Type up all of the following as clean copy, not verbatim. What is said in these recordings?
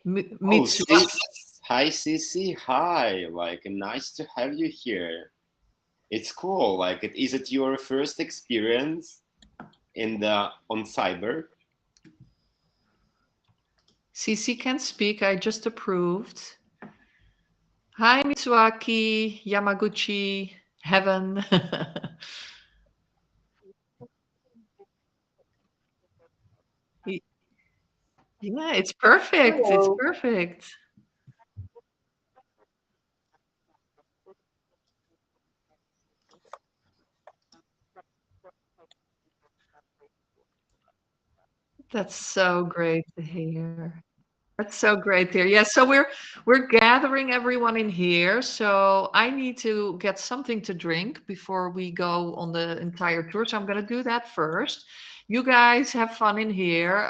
Oh, Mitsuaki. hi, Sissy. Hi. Like, nice to have you here. It's cool. Like, is it your first experience in the on cyber? CC can speak. I just approved. Hi, Mitsuaki, Yamaguchi, Heaven. Y- Yeah, it's perfect. It's Hello. perfect. That's so great to hear. That's so great to hear. Yeah, so we're gathering everyone in here. So I need to get something to drink before we go on the entire tour. So I'm gonna do that first. You guys have fun in here.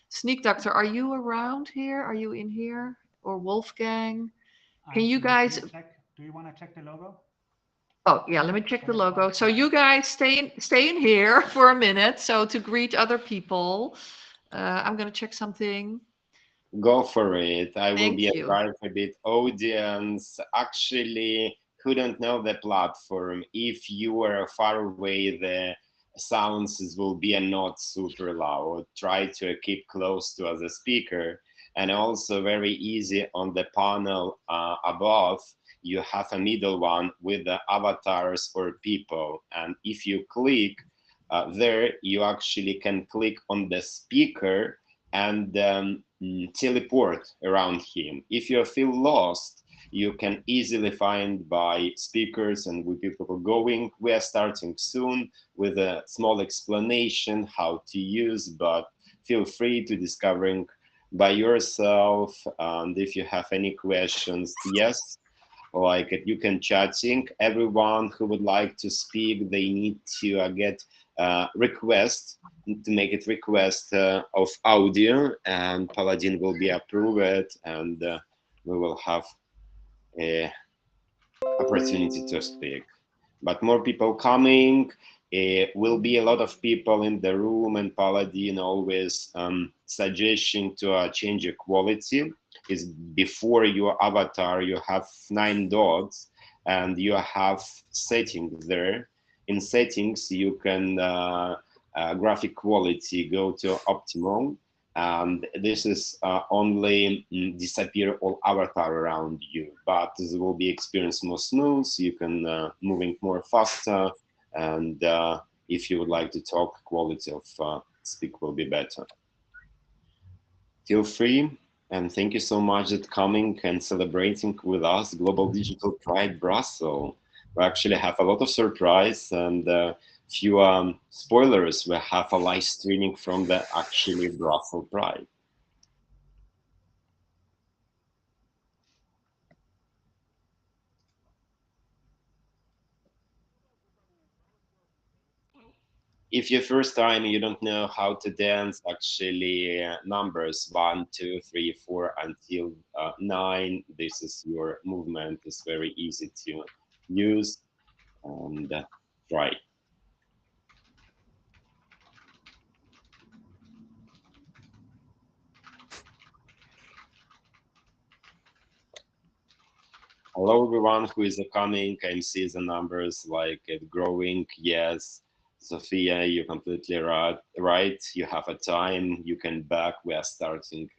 Sneak Doctor, are you around here? Are you in here? Or Wolfgang? Can I'm you here. Can guys? you check? Do you want to check the logo? Oh yeah, let me check Then the it's logo. fine. So Yeah. you guys stay in here for a minute. So to greet other people, I'm gonna check something. Go for it. I will be Thank a you. private bit audience. Actually, who don't know the platform, if you are far away, the sounds will be not super loud. Try to keep close to the speaker. And also very easy on the panel above, you have a middle one with the avatars or people. And if you click there, you actually can click on the speaker and teleport around him. If you feel lost, you can easily find by speakers and with people going. We are starting soon with a small explanation how to use, but feel free to discovering by yourself. And if you have any questions, yes, like you can chatting. Everyone who would like to speak, they need to get request to make it request of audio, and Paladin will be approved, and we will have a opportunity to speak. But more people coming, will be a lot of people in the room, and Paladin always suggestion to change the quality. Is before your avatar you have 9 dots, and you have settings there. In settings you can graphic quality go to optimal, and this is only disappear all avatar around you, but this will be experience more smooth. You can moving more faster, and if you would like to talk, quality of speak will be better. Feel free, and thank you so much that coming and celebrating with us Global Digital Pride Brussels. We actually have a lot of surprise and few spoilers. We have a live streaming from the actually Brussels Pride. If your first time you don't know how to dance, actually numbers 1, 2, 3, 4 until 9. This is your movement. It's very easy to use, and try. Hello everyone who is coming. I see the numbers like it growing. Yes, Sophia, you're completely right. Right, you have a time. You can back. We are starting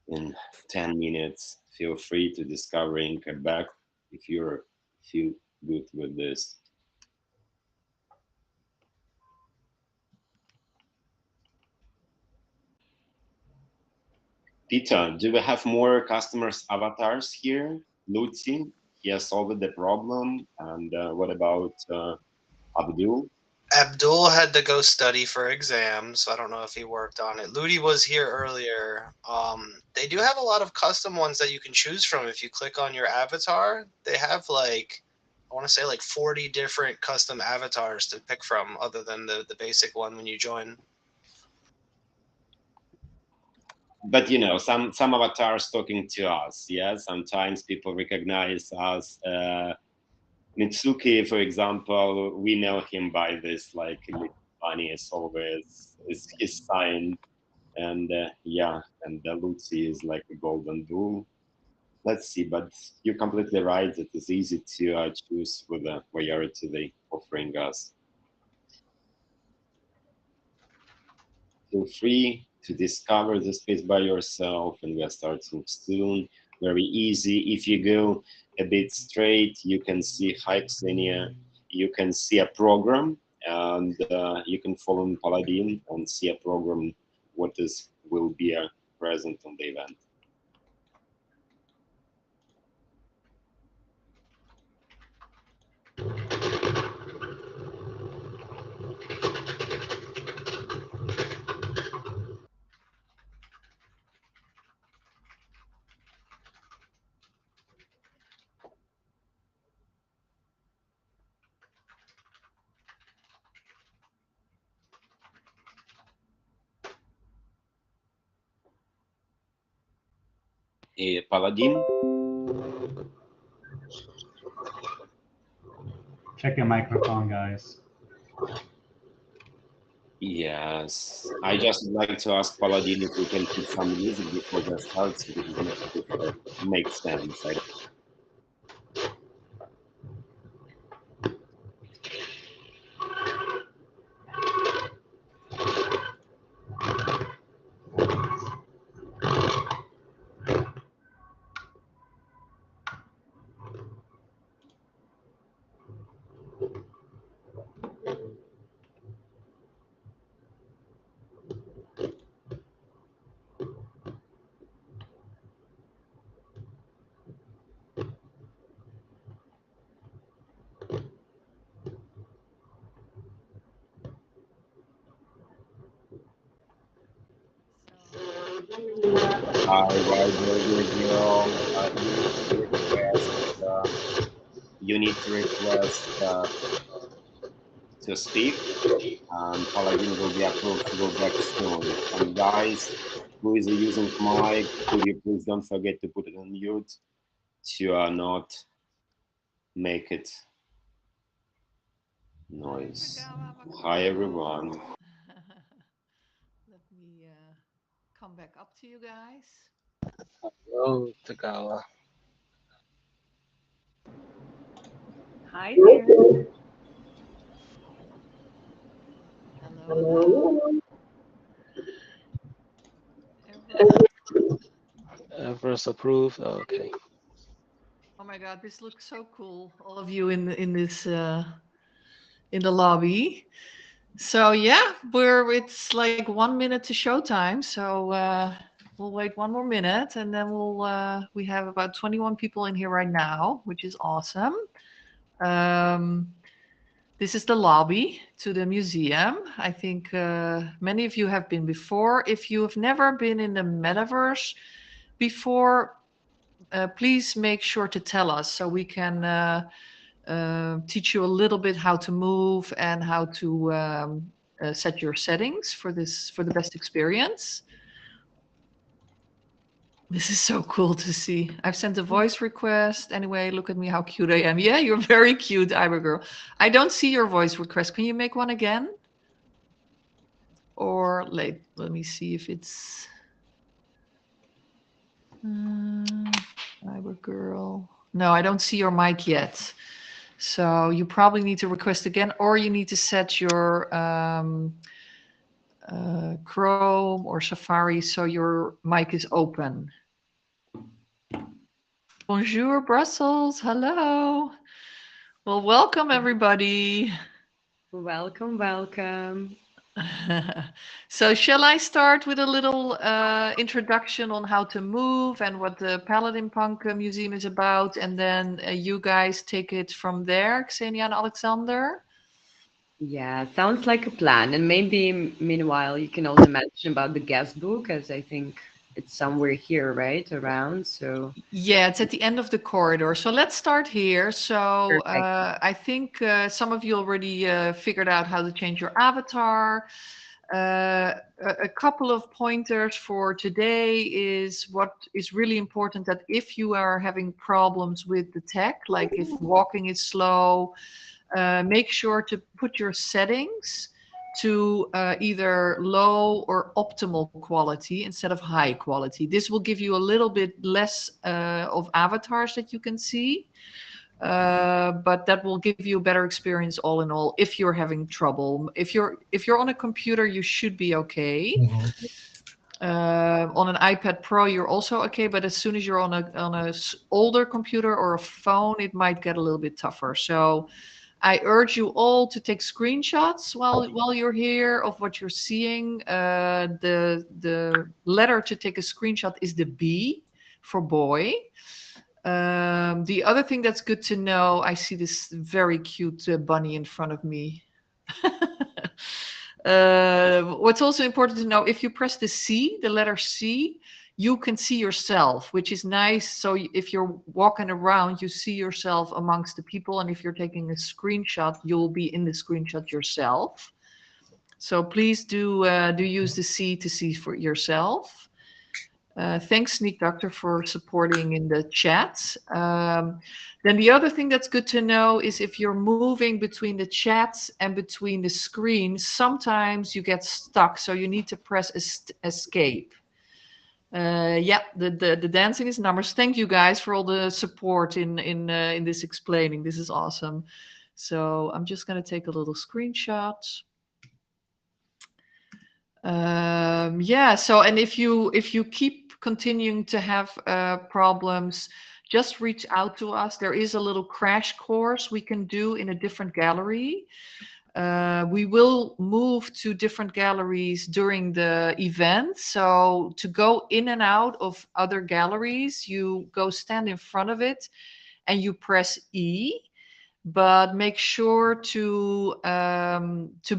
in 10 minutes. Feel free to discovering a back if you feel good with this. Peter, do we have more customers avatars here? Lucy, he has solved the problem. And what about Abdul? Abdul had to go study for exams, so I don't know if he worked on it. Ludi was here earlier. They do have a lot of custom ones that you can choose from if you click on your avatar. They have like I want to say like 40 different custom avatars to pick from other than the basic one when you join. But you know, some avatars talking to us. Yeah, sometimes people recognize us. Mitsuki, for example, we know him by this like little bunny is always is his sign. And yeah, and the Lucy is like a golden bull. Let's see, but you're completely right. It is easy to choose with the priority they offering us. Feel free to discover the space by yourself, and we are starting soon. Very easy. If you go a bit straight, you can see HICeeCee. You can see a program, and you can follow in Paladin and see a program what is will be present on the event. Paladin. Check your microphone, guys. Yes, I just would like to ask Paladin if we can put some music before the start, so this is not if it makes sense. Hi, White Burger Girl. You need to request to speak, and Paladin will be approved to go back soon. And guys, who is using mic, could you please don't forget to put it on mute to not make it noise. Hi, everyone. Let me come back up to you guys. Hello, Tagawa. Hi there. Hello, hello. Everyone. First approved. Okay. Oh my God, this looks so cool. All of you in this in the lobby. So yeah, it's like 1 minute to showtime. So we'll wait one more minute, and then we have about 21 people in here right now, which is awesome. This is the lobby to the museum. I think many of you have been before. If you have never been in the metaverse before, please make sure to tell us so we can teach you a little bit how to move and how to set your settings for the best experience. This is so cool to see. I've sent a voice request. Anyway, look at me, how cute I am. Yeah, you're very cute, Iber girl. I don't see your voice request. Can you make one again? Or let me see if it's Iber girl. No, I don't see your mic yet. So you probably need to request again, or you need to set your Chrome or Safari so your mic is open. Bonjour, Brussels. Hello. Well, welcome, everybody. Welcome, welcome. So shall I start with a little introduction on how to move and what the Paladin Punk Museum is about, and then you guys take it from there, Xenia and Alexander? Yeah, sounds like a plan. And maybe meanwhile, you can also mention about the guest book, as I think it's somewhere here, right? Around. So Yeah, it's at the end of the corridor. So let's start here. So perfect. I think some of you already figured out how to change your avatar. A couple of pointers for today is what is really important, that if you are having problems with the tech, like if walking is slow, make sure to put your settings to either low or optimal quality instead of high quality. This will give you a little bit less of avatars that you can see, but that will give you a better experience all in all if you're having trouble. If you're on a computer, you should be okay. On an iPad Pro, you're also okay, but as soon as you're on a older computer or a phone, it might get a little bit tougher. So I urge you all to take screenshots while you're here of what you're seeing. The letter to take a screenshot is the B for boy. The other thing that's good to know, I see this very cute bunny in front of me. What's also important to know, if you press the C, the letter C, you can see yourself, which is nice. So if you're walking around, you see yourself amongst the people. And if you're taking a screenshot, you'll be in the screenshot yourself. So please do use the C to see for yourself. Thanks, Sneak Doctor, for supporting in the chat. Then the other thing that's good to know is if you're moving between the chats and between the screens, sometimes you get stuck. So you need to press escape. Yeah, the dancing is numbers. Thank you guys for all the support in this explaining. This is awesome. So I'm just going to take a little screenshot. Yeah. So, and if you keep continuing to have problems, just reach out to us. There is a little crash course we can do in a different gallery. We will move to different galleries during the event. So to go in and out of other galleries, you go stand in front of it and you press E, but make sure to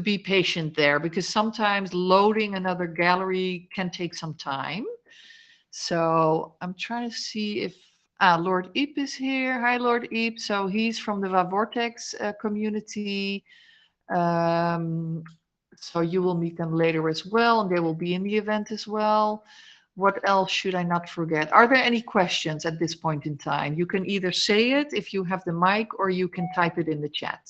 be patient there, because sometimes loading another gallery can take some time. So I'm trying to see if Lord Eep is here. Hi, Lord Eep. So he's from the Vortex community. So you will meet them later as well, and they will be in the event as well. What else should I not forget? Are there any questions at this point in time? You can either say it if you have the mic, or you can type it in the chat.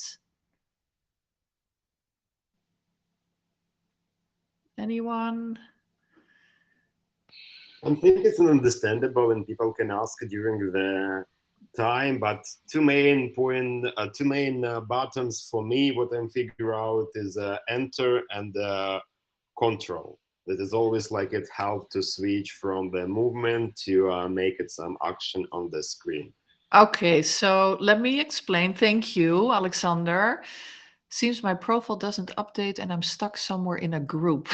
Anyone? I think it's understandable and people can ask during the time, but two main buttons for me, what I'm figuring out is enter and control. That is always like it helps to switch from the movement to make it some action on the screen. Okay, so let me explain. Thank you, Alexander. Seems my profile doesn't update and I'm stuck somewhere in a group.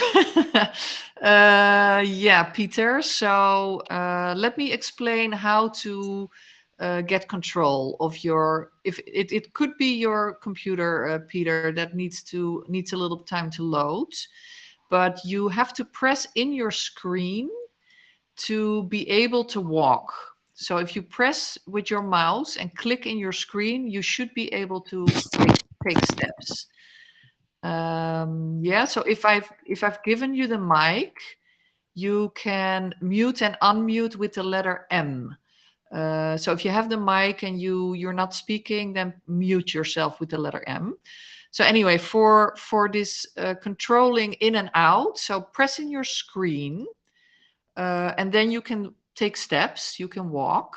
Yeah, Peter. So let me explain how to get control of your. If it could be your computer, Peter, that needs a little time to load, but you have to press in your screen to be able to walk. So if you press with your mouse and click in your screen, you should be able to take steps. Yeah, so if I've given you the mic, you can mute and unmute with the letter M. So if you have the mic and you're not speaking, then mute yourself with the letter M. So anyway, for this controlling in and out, so press in your screen, and then you can take steps, you can walk.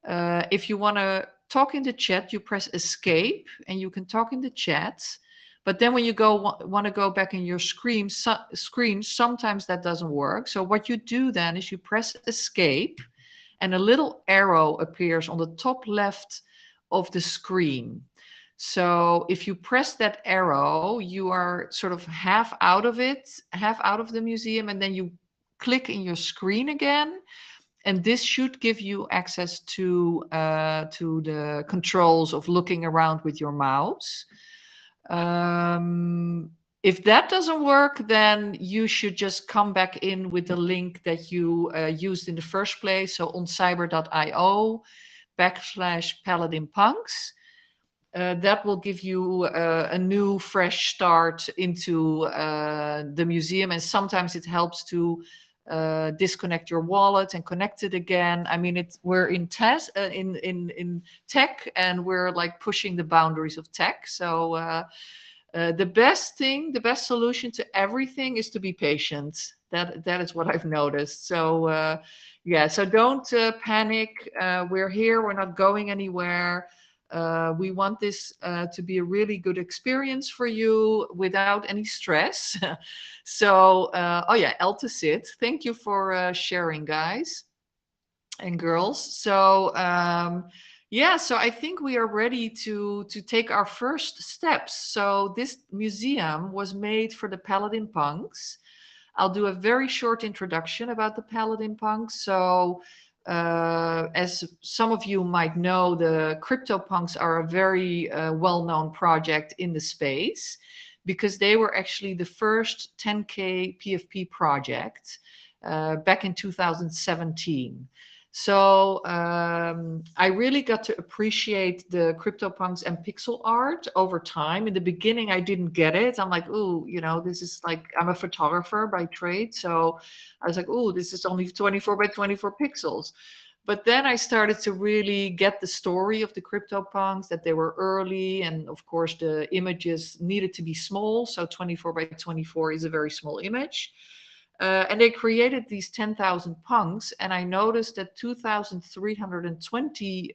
If you want to talk in the chat, you press escape and you can talk in the chat. But then when you want to go back in your screen, sometimes that doesn't work. So what you do then is you press escape and a little arrow appears on the top left of the screen. So if you press that arrow, you are sort of half out of it, half out of the museum, and then you click in your screen again, and this should give you access to the controls of looking around with your mouse. If that doesn't work, then you should just come back in with the link that you used in the first place. So oncyber.io/Paladin Punkz. That will give you a new, fresh start into the museum. And sometimes it helps to disconnect your wallet and connect it again. I mean, we're in tech, and we're like pushing the boundaries of tech. So The best thing, the best solution to everything is to be patient. That is what I've noticed. So yeah, so don't panic. We're here. We're not going anywhere. We want this to be a really good experience for you without any stress. So, oh yeah, Eltasid, thank you for sharing, guys and girls. So, yeah, so I think we are ready to take our first steps. So this museum was made for the Paladin Punkz. I'll do a very short introduction about the Paladin Punkz. So, as some of you might know, the CryptoPunks are a very well-known project in the space because they were actually the first 10K PFP project back in 2017. So I really got to appreciate the CryptoPunks and pixel art over time. In the beginning, I didn't get it. I'm like, ooh, you know, this is like, I'm a photographer by trade. So I was like, ooh, this is only 24 by 24 pixels. But then I started to really get the story of the CryptoPunks, that they were early. And of course, the images needed to be small. So 24 by 24 is a very small image. And they created these 10,000 punks, and I noticed that 2,320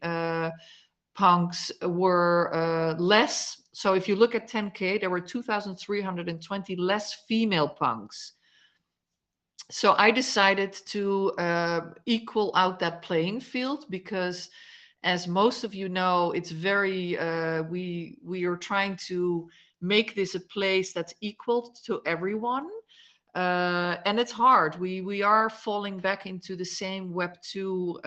punks were less. So if you look at 10K, there were 2,320 less female punks. So I decided to equal out that playing field because, as most of you know, it's very we are trying to make this a place that's equal to everyone. And it's hard. We are falling back into the same Web 2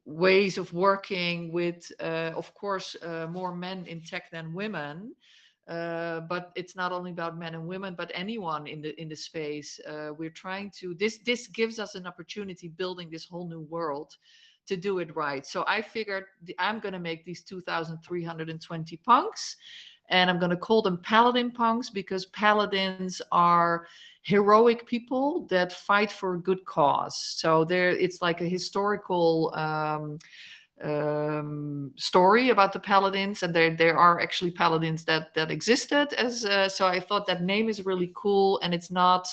ways of working with, of course, more men in tech than women. But it's not only about men and women, but anyone in the space. We're trying to. This gives us an opportunity building this whole new world to do it right. So I figured I'm going to make these 2,320 punks. And I'm going to call them Paladin Punks because Paladins are heroic people that fight for a good cause. So it's like a historical story about the Paladins, and there are actually Paladins that existed. So I thought that name is really cool, and it's not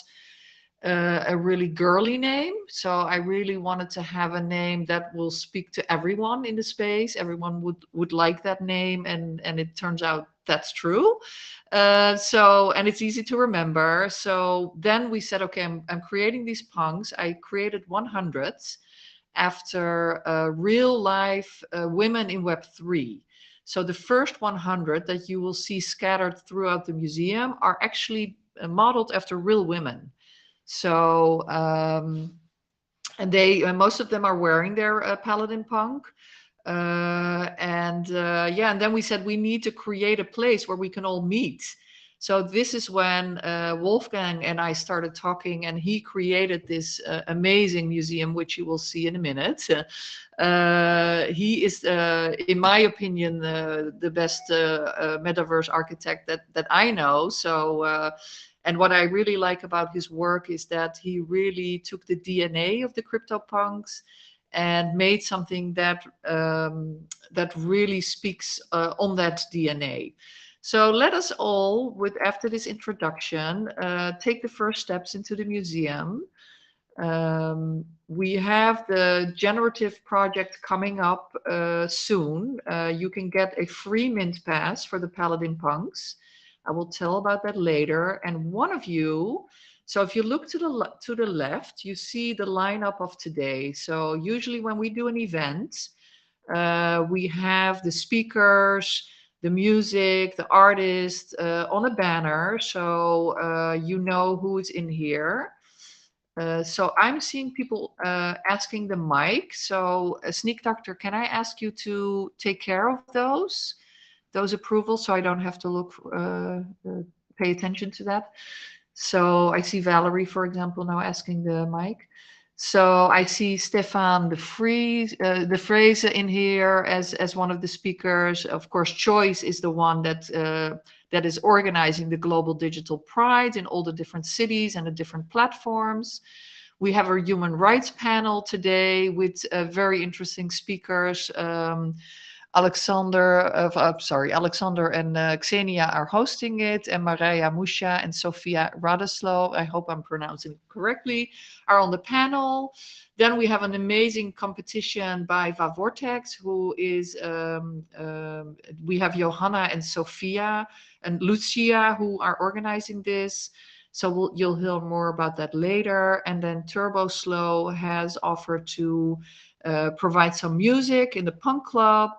a really girly name. So I really wanted to have a name that will speak to everyone in the space. Everyone would like that name, and it turns out that's true. And it's easy to remember. So then we said, okay, I'm creating these punks. I created 100 after real life women in Web 3. So the first 100 that you will see scattered throughout the museum are actually modeled after real women. So, and most of them are wearing their Paladin punk. Yeah, and then we said we need to create a place where we can all meet. So this is when Wolfgang and I started talking, and he created this amazing museum, which you will see in a minute. He is, in my opinion, the best metaverse architect that I know. So. And what I really like about his work is that he really took the DNA of the CryptoPunks and made something that that really speaks on that DNA. So let us all, after this introduction, take the first steps into the museum. We have the generative project coming up soon. You can get a free mint pass for the Paladin Punks. I will tell about that later. And one of you, so if you look to the left, you see the lineup of today. So usually when we do an event, we have the speakers, the music, the artist on a banner. So you know who is in here. So I'm seeing people asking the mic. So Sneak Doctor, can I ask you to take care of those approvals, so I don't have to look, pay attention to that. So I see Valerie, for example, now asking the mic. So I see Stefan de Vreese in here as one of the speakers. Of course, Choice is the one that is organizing the Global Digital Pride in all the different cities and the different platforms. We have a human rights panel today with very interesting speakers. Alexander and Xenia are hosting it, and Maria Musha and Sofia Radeslow, I hope I'm pronouncing it correctly, are on the panel. Then we have an amazing competition by Va Vortex, who is, we have Johanna and Sofia and Lucia who are organizing this. So you'll hear more about that later. And then Turbo Slow has offered to provide some music in the punk club.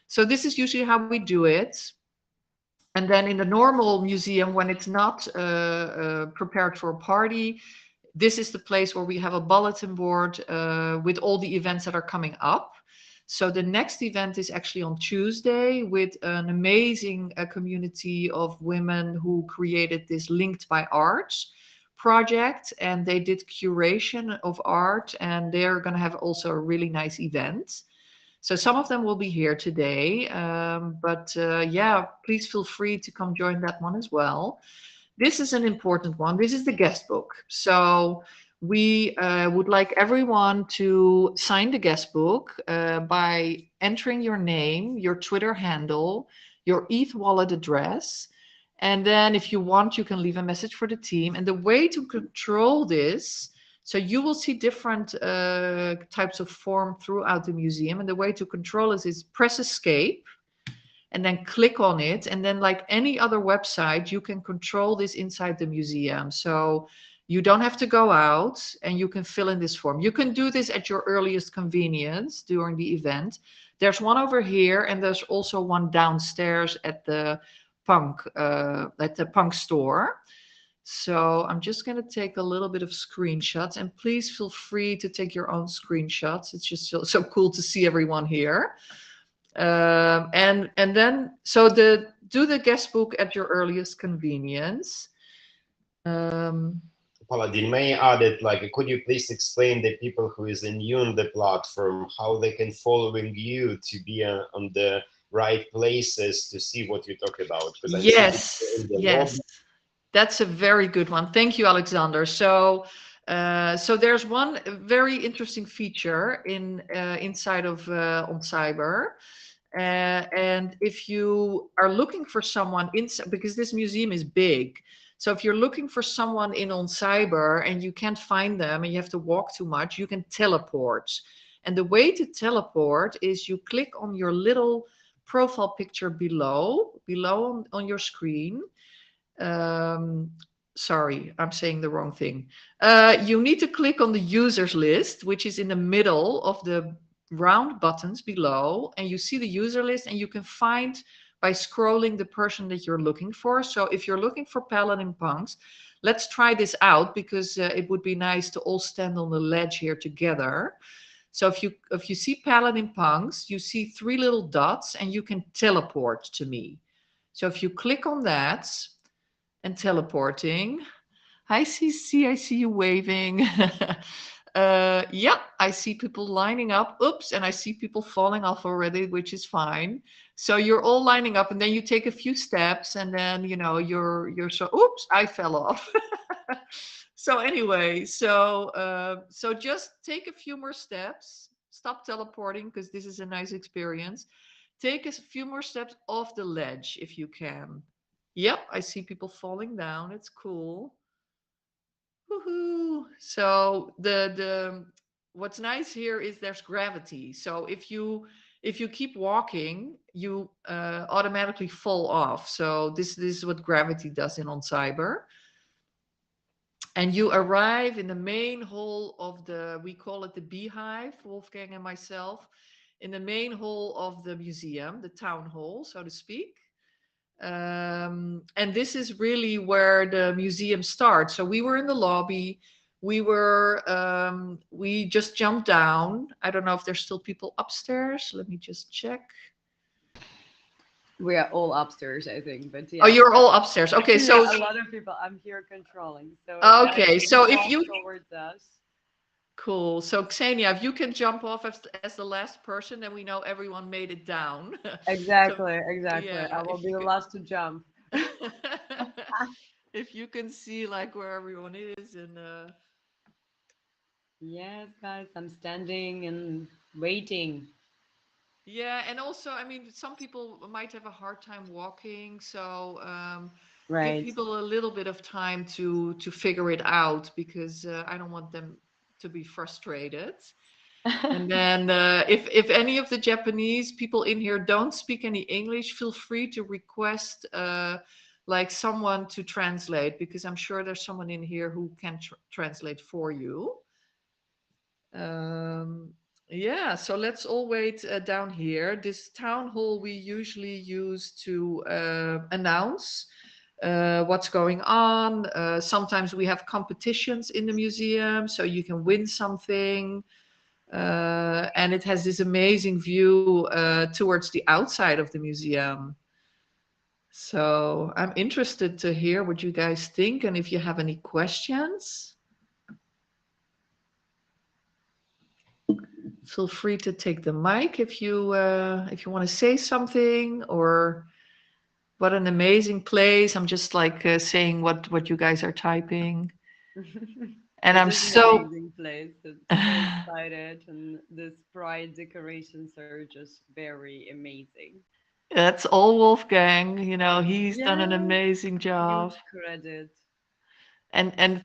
So this is usually how we do it. And then in the normal museum, when it's not prepared for a party, this is the place where we have a bulletin board with all the events that are coming up. So the next event is actually on Tuesday with an amazing community of women who created this Linked by Art project, and they did curation of art, and they're going to have also a really nice event. So some of them will be here today, but yeah, please feel free to come join that one as well. This is an important one. This is the guest book. So we would like everyone to sign the guest book by entering your name, your Twitter handle, your ETH wallet address. And then if you want, you can leave a message for the team. And the way to control this, so you will see different types of form throughout the museum. And the way to control this is press escape and then click on it. And then like any other website, you can control this inside the museum. So you don't have to go out and you can fill in this form. You can do this at your earliest convenience during the event. There's one over here, and there's also one downstairs at the Punkz store. So I'm just going to take a little bit of screenshots, and please feel free to take your own screenshots. It's just so cool to see everyone here. And then, so do the guest book at your earliest convenience. Paladin, may I add it, like, could you please explain the people who is new on the platform, how they can following you to be on the right places to see what you talk about? Yes, yes. That's a very good one. Thank you, Alexander. So, so there's one very interesting feature inside of Oncyber. And if you are looking for someone inside, because this museum is big, so if you're looking for someone in Oncyber and you can't find them and you have to walk too much, you can teleport. And the way to teleport is you click on your little profile picture below on your screen. Sorry, I'm saying the wrong thing. You need to click on the users list, which is in the middle of the round buttons below, and you see the user list, and you can find by scrolling the person that you're looking for. So if you're looking for Paladin Punkz, let's try this out, because it would be nice to all stand on the ledge here together. So if you see Paladin Punkz, you see 3 little dots, and you can teleport to me. So if you click on that and teleporting, HICeeCee, I see you waving. Yeah, I see people lining up. Oops, and I see people falling off already, which is fine. So you're all lining up, and then you take a few steps, and then you're so. Oops, I fell off. So anyway, so just take a few more steps. Stop teleporting, because this is a nice experience. Take a few more steps off the ledge if you can. Yep, I see people falling down. It's cool. Woohoo! So the what's nice here is there's gravity. So if you keep walking, you automatically fall off. So this is what gravity does in Oncyber. And you arrive in the main hall of we call it the Beehive, Wolfgang and myself, in the main hall of the museum, the town hall, so to speak. And this is really where the museum starts. So we were in the lobby. We just jumped down. I don't know if there's still people upstairs. Let me just check. We are all upstairs, I think, but yeah. Oh, you're all upstairs. Okay, so yeah, a lot of people. I'm here controlling. So okay, so if you towards us. Cool. So Xenia, if you can jump off as the last person, then we know everyone made it down. Exactly, So, exactly. yeah, I will be the last to jump. If you can see like where everyone is, and yes, guys, I'm standing and waiting. Yeah, and also, I mean, some people might have a hard time walking, so give Right. people a little bit of time to figure it out because I don't want them to be frustrated. And then if any of the Japanese people in here don't speak any English, feel free to request like someone to translate because I'm sure there's someone in here who can translate for you. Um, yeah, so let's all wait down here. This town hall we usually use to announce what's going on. Sometimes we have competitions in the museum, so you can win something. And it has this amazing view towards the outside of the museum. So I'm interested to hear what you guys think and if you have any questions. Feel free to take the mic if you want to say something, or what an amazing place. I'm just like saying what you guys are typing, and It I'm is an so amazing place. It's so excited, and the sprite decorations are just very amazing. that's all Wolfgang. You know, he's done an Yeah, amazing job, huge credit. and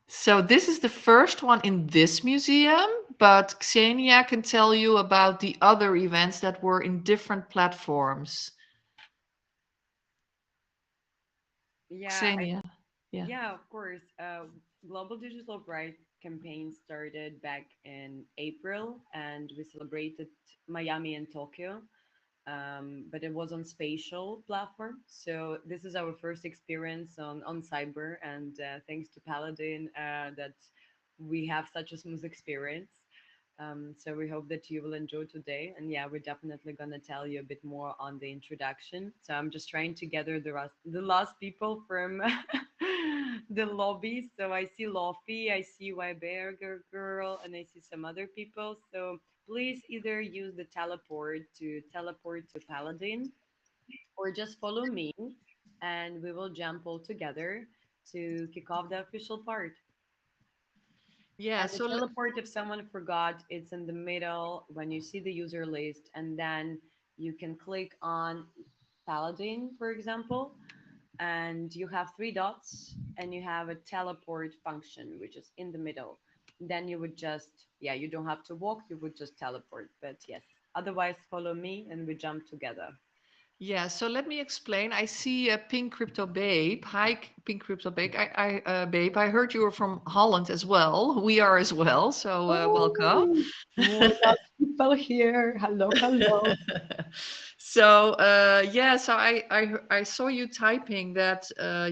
so this is the first one in this museum, but Xenia can tell you about the other events that were in different platforms. Yeah, Xenia, yeah. yeah, of course. Global Digital Bright campaign started back in April, and we celebrated Miami and Tokyo. But it was on spatial platform. So this is our first experience on Cyber, and thanks to Paladin, that we have such a smooth experience. So we hope that you will enjoy today. And yeah, we're definitely gonna tell you a bit more on the introduction. So I'm just trying to gather the last people from the lobby. So I see Lofi, I see Weiberger girl, and I see some other people. So please either use the teleport to Paladin, or just follow me, and we will jump all together to kick off the official part. Yeah, And the so teleport, if someone forgot, it's in the middle when you see the user list, and then you can click on Paladin, for example, and you have three dots, and you have a teleport function, which is in the middle. Then you would just, yeah, you don't have to walk, you would just teleport. But yes, otherwise, follow me and we jump together. yeah, so let me explain. I see Pink Crypto Babe. Hi, Pink Crypto Babe. Babe, I heard you were from Holland as well. We are as well, so welcome. Oh, more people here. Hello, hello. So yeah, so I saw you typing that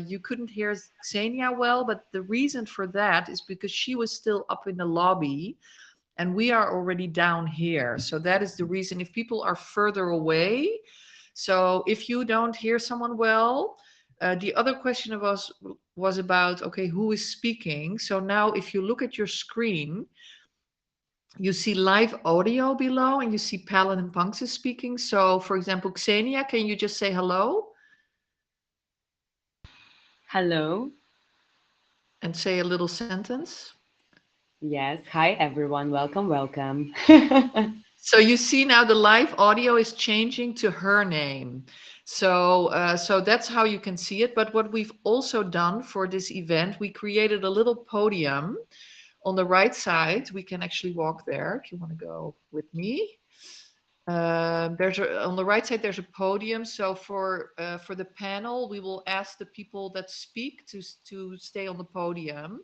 you couldn't hear Xenia well, but the reason for that is because she was still up in the lobby and we are already down here. So that is the reason. If people are further away, so if you don't hear someone well, the other question was about, okay, who is speaking? So now if you look at your screen, you see live audio below and you see Paladin Punkz is speaking. So for example, Xenia, can you just say hello Hello. and say a little sentence? Yes. Hi, everyone. Welcome, welcome. So you see now the live audio is changing to her name. So that's how you can see it. But what we've also done for this event, we created a little podium on the right side. We can actually walk there if you want to go with me. On the right side, there's a podium. So for the panel, we will ask the people that speak to stay on the podium.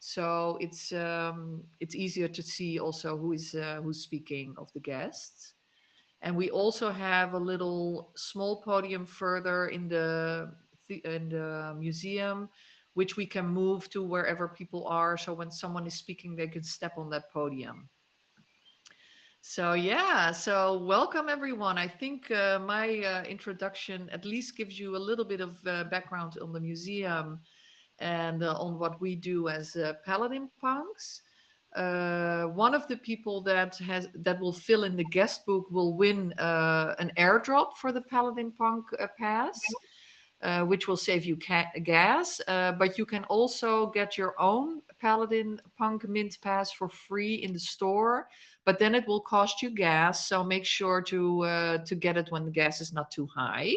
So it's easier to see also who's speaking of the guests. And we also have a little small podium further in the museum, which we can move to wherever people are. So when someone is speaking, they can step on that podium. So yeah, so welcome everyone. I think my introduction at least gives you a little bit of background on the museum and on what we do as Paladin Punks. One of the people that will fill in the guest book will win an airdrop for the Paladin Punk pass. which will save you gas. But you can also get your own Paladin Punk Mint Pass for free in the store. But then it will cost you gas, so make sure to get it when the gas is not too high.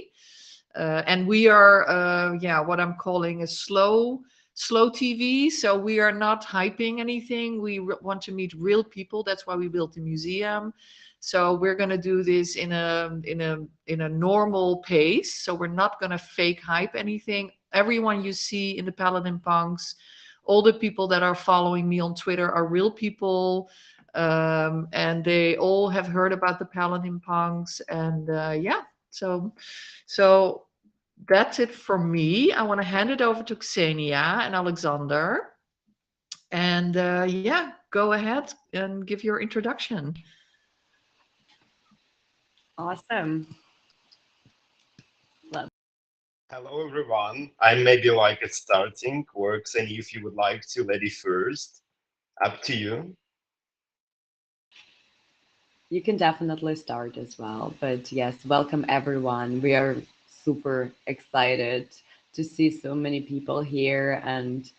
And we are, what I'm calling a slow TV. So we are not hyping anything. We want to meet real people. That's why we built the museum. So we're going to do this in a normal pace. So we're not going to fake hype anything. Everyone you see in the Paladin Punks, all the people that are following me on Twitter are real people. And they all have heard about the Paladin Punks. And so that's it for me. I want to hand it over to Xenia and Alexander. And go ahead and give your introduction. Awesome. Hello, everyone. I maybe like it starting works, and if you would like to, lady first, up to you. You can definitely start as well. But yes, welcome everyone. We are super excited to see so many people here and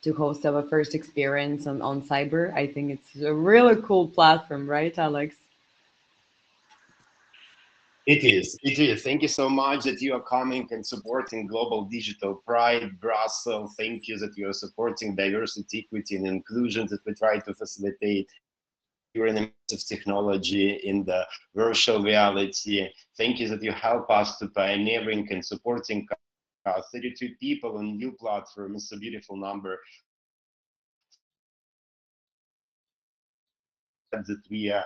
to host our first experience on Oncyber. I think it's a really cool platform, right, Alex? It is. It is. Thank you so much that you are coming and supporting Global Digital Pride Brussels. Thank you that you are supporting diversity, equity, and inclusion that we try to facilitate here in immersive technology in the virtual reality. Thank you that you help us to pioneering and supporting 32 people on new platform. It's a beautiful number that we are.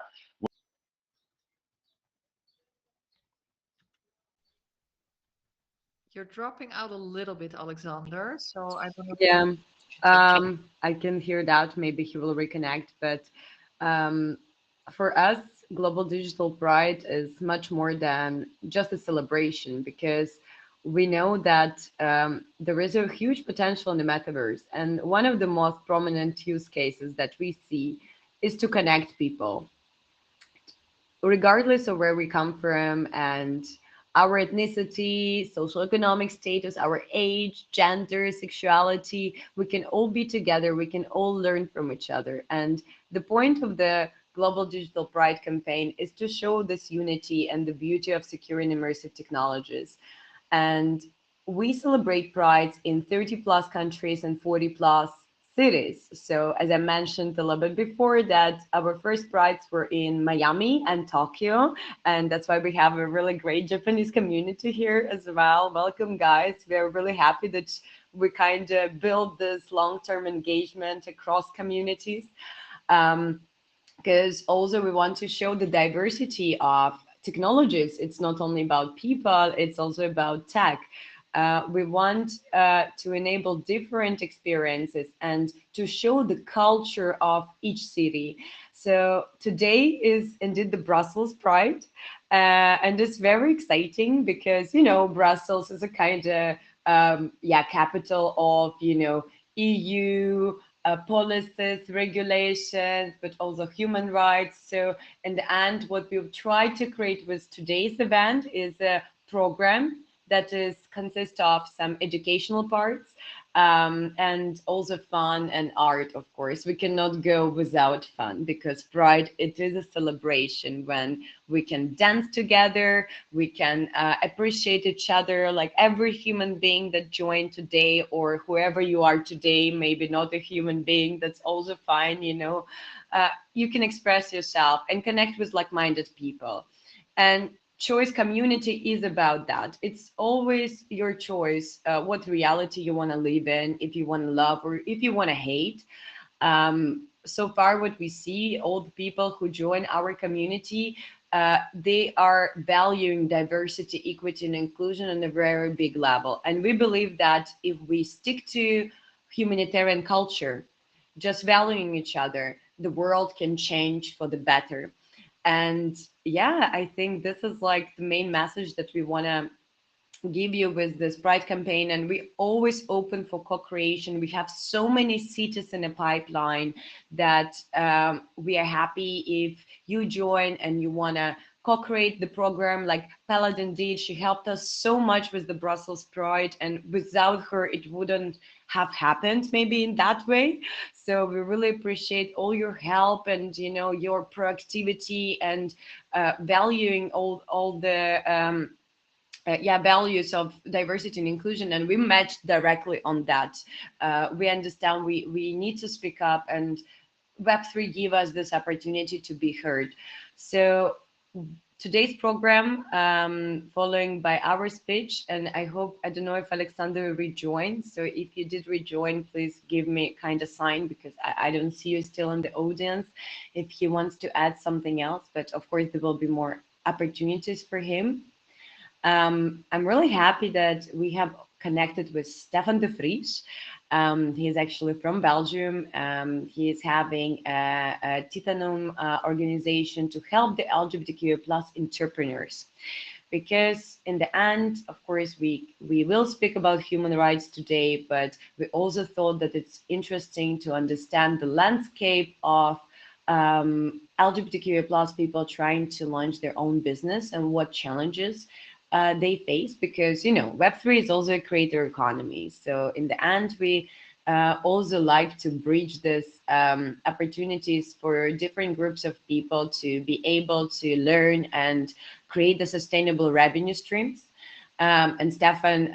You're dropping out a little bit, Alexander. So I don't know. Yeah, I can hear that. Maybe he will reconnect. But for us, Global Digital Pride is much more than just a celebration because we know that there is a huge potential in the metaverse. And one of the most prominent use cases that we see is to connect people, regardless of where we come from and our ethnicity, social economic status, our age, gender, sexuality. We can all be together. We can all learn from each other. And the point of the Global Digital Pride campaign is to show this unity and the beauty of secure and immersive technologies. And we celebrate prides in 30 plus countries and 40 plus cities. So as I mentioned a little bit before, that our first prides were in Miami and Tokyo, and that's why we have a really great Japanese community here as well. Welcome, guys. We are really happy that we kind of build this long-term engagement across communities, because also we want to show the diversity of technologies. It's not only about people, it's also about tech. We want to enable different experiences and to show the culture of each city. So today is indeed the Brussels Pride, and it's very exciting because, you know, Brussels is a kind of capital of, you know, EU policies, regulations, but also human rights. So in the end, what we've tried to create with today's event is a program that is consists of some educational parts and also fun and art. Of course, we cannot go without fun because Pride, it is a celebration when we can dance together, we can appreciate each other, like every human being that joined today, or whoever you are today, maybe not a human being, that's also fine, you know. You can express yourself and connect with like-minded people. And choice community is about that. It's always your choice what reality you want to live in, if you want to love or if you want to hate. So far what we see, all the people who join our community, they are valuing diversity, equity, and inclusion on a very big level. And we believe that if we stick to humanitarian culture, just valuing each other, the world can change for the better. And yeah, I think this is like the main message that we want to give you with this Pride campaign. And we always open for co-creation. We have so many cities in the pipeline that we are happy if you join and you want to co-create the program like Paladin did. She helped us so much with the Brussels Pride, and without her, it wouldn't have happened maybe in that way. So we really appreciate all your help and, you know, your proactivity and valuing all the values of diversity and inclusion, and we matched directly on that. We understand we need to speak up, and Web3 give us this opportunity to be heard. So today's program, following by our speech, and I don't know if Alexander rejoined. So if you did rejoin, please give me kind of sign, because I don't see you still in the audience, if he wants to add something else. But of course, there will be more opportunities for him. I'm really happy that we have connected with Stefan de Vries. He is actually from Belgium. He is having a Titanium organization to help the LGBTQ plus entrepreneurs. Because in the end, of course, we will speak about human rights today, but we also thought that it's interesting to understand the landscape of LGBTQ plus people trying to launch their own business and what challenges they face, because, you know, Web3 is also a creator economy. So in the end, we also like to bridge this opportunities for different groups of people to be able to learn and create the sustainable revenue streams. And Stefan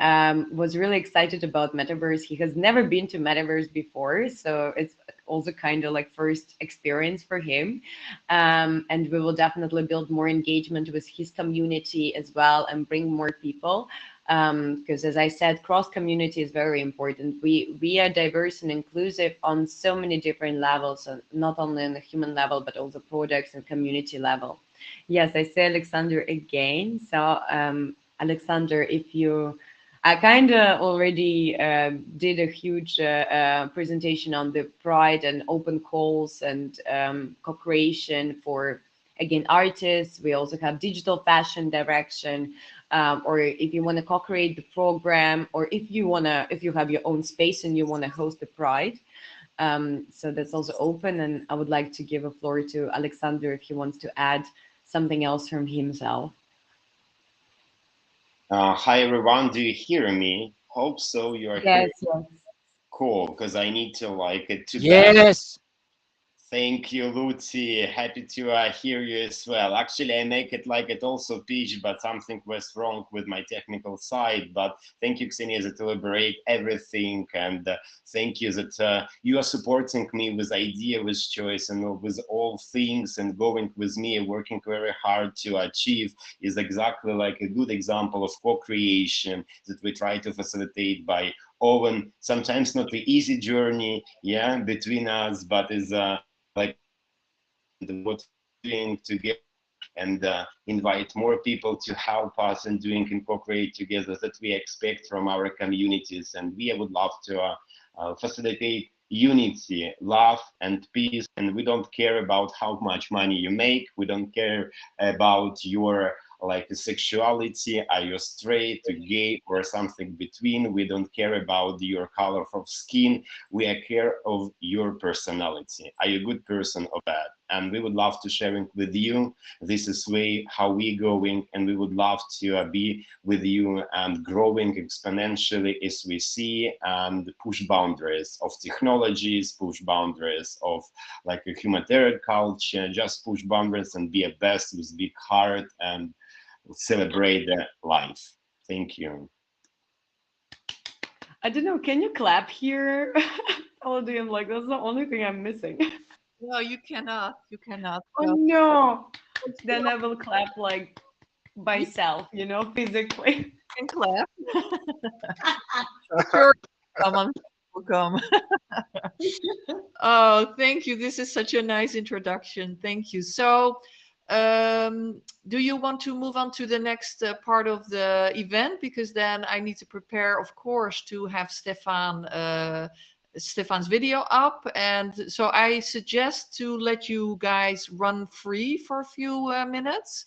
was really excited about Metaverse. He has never been to Metaverse before, so it's also kind of like first experience for him. And we will definitely build more engagement with his community as well and bring more people. Because as I said, cross community is very important. We are diverse and inclusive on so many different levels, not only on the human level, but also products and community level. Yes, I say Alexander again. So Alexander, I kind of already did a huge presentation on the Pride and open calls and co-creation for, again, artists. We also have digital fashion direction, or if you want to co-create the program, or if you have your own space and you want to host the Pride. So that's also open, and I would like to give a floor to Alexander if he wants to add something else from himself. Hi everyone, do you hear me? Hope so. You are Yes, here. yes. Cool, because I need to like it to Yes. Thank you, Lucy. Happy to hear you as well. Actually, I make it like it also pitch, but something was wrong with my technical side. But thank you, Ksenia, that to elaborate everything. And thank you that you are supporting me with idea, with choice, and with all things, and going with me, working very hard to achieve is exactly like a good example of co-creation that we try to facilitate by often sometimes not the easy journey, yeah, between us, but is like what we're doing together, and invite more people to help us and doing and co-create together that we expect from our communities. And we would love to facilitate unity, love, and peace. And we don't care about how much money you make. We don't care about your like sexuality, are you straight, gay, or something between. We don't care about your color of skin. We care of your personality. Are you a good person or bad? And we would love to sharing with you. This is way how we going, and we would love to be with you and growing exponentially as we see, and push boundaries of technologies, push boundaries of like a humanitarian culture, just push boundaries and be a best with big heart and celebrate the life. Thank you. I don't know. Can you clap here? Paladin, like that's the only thing I'm missing. No, you cannot. You cannot. Oh So, no! Then I will clap like myself, you know, physically. you can clap. Sure, someone will come. Oh, thank you. This is such a nice introduction. Thank you. So, do you want to move on to the next part of the event? Because then I need to prepare, of course, to have Stefan's video up. And so I suggest to let you guys run free for a few minutes.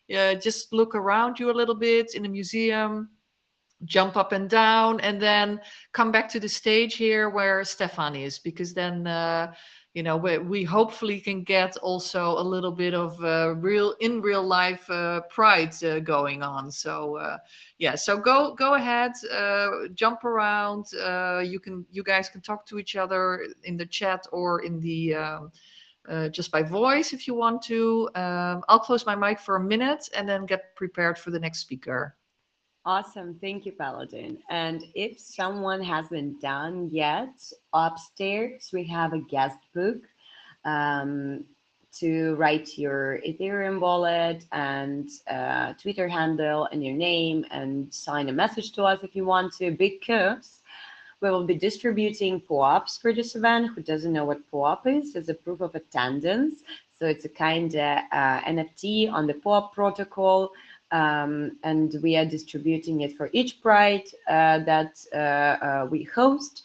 Just look around you a little bit in the museum, jump up and down, and then come back to the stage here where Stefan is, because then you know, we hopefully can get also a little bit of real life pride going on. So yeah, so go ahead, jump around. You guys can talk to each other in the chat or in the just by voice if you want to. I'll close my mic for a minute and then get prepared for the next speaker. Awesome. Thank you, Paladin. And if someone hasn't done yet, upstairs we have a guest book um, to write your Ethereum wallet and Twitter handle and your name and sign a message to us if you want to, because we will be distributing POAPs for this event. Who doesn't know what POAP is? It's a proof of attendance. So it's a kind of NFT on the POAP protocol. And we are distributing it for each Pride that we host,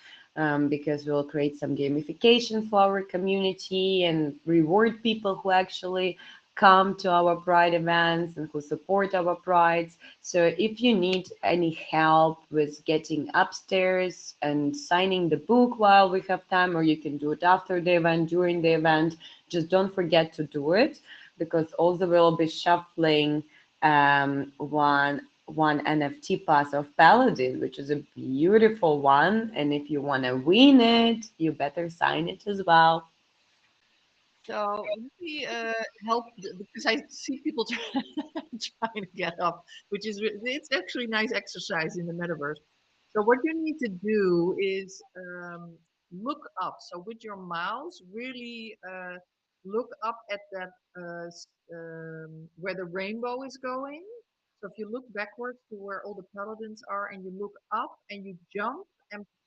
because we'll create some gamification for our community and reward people who actually come to our Pride events and who support our Prides. So if you need any help with getting upstairs and signing the book while we have time, or you can do it after the event, during the event, just don't forget to do it, because also we'll be shuffling one NFT pass of Paladin, which is a beautiful one. And if you want to win it, you better sign it as well. So let me help because I see people trying to get up, which is it's actually nice exercise in the metaverse. So what you need to do is look up. So with your mouse, really look up at that where the rainbow is going. So if you look backwards to where all the paladins are, and you look up and you jump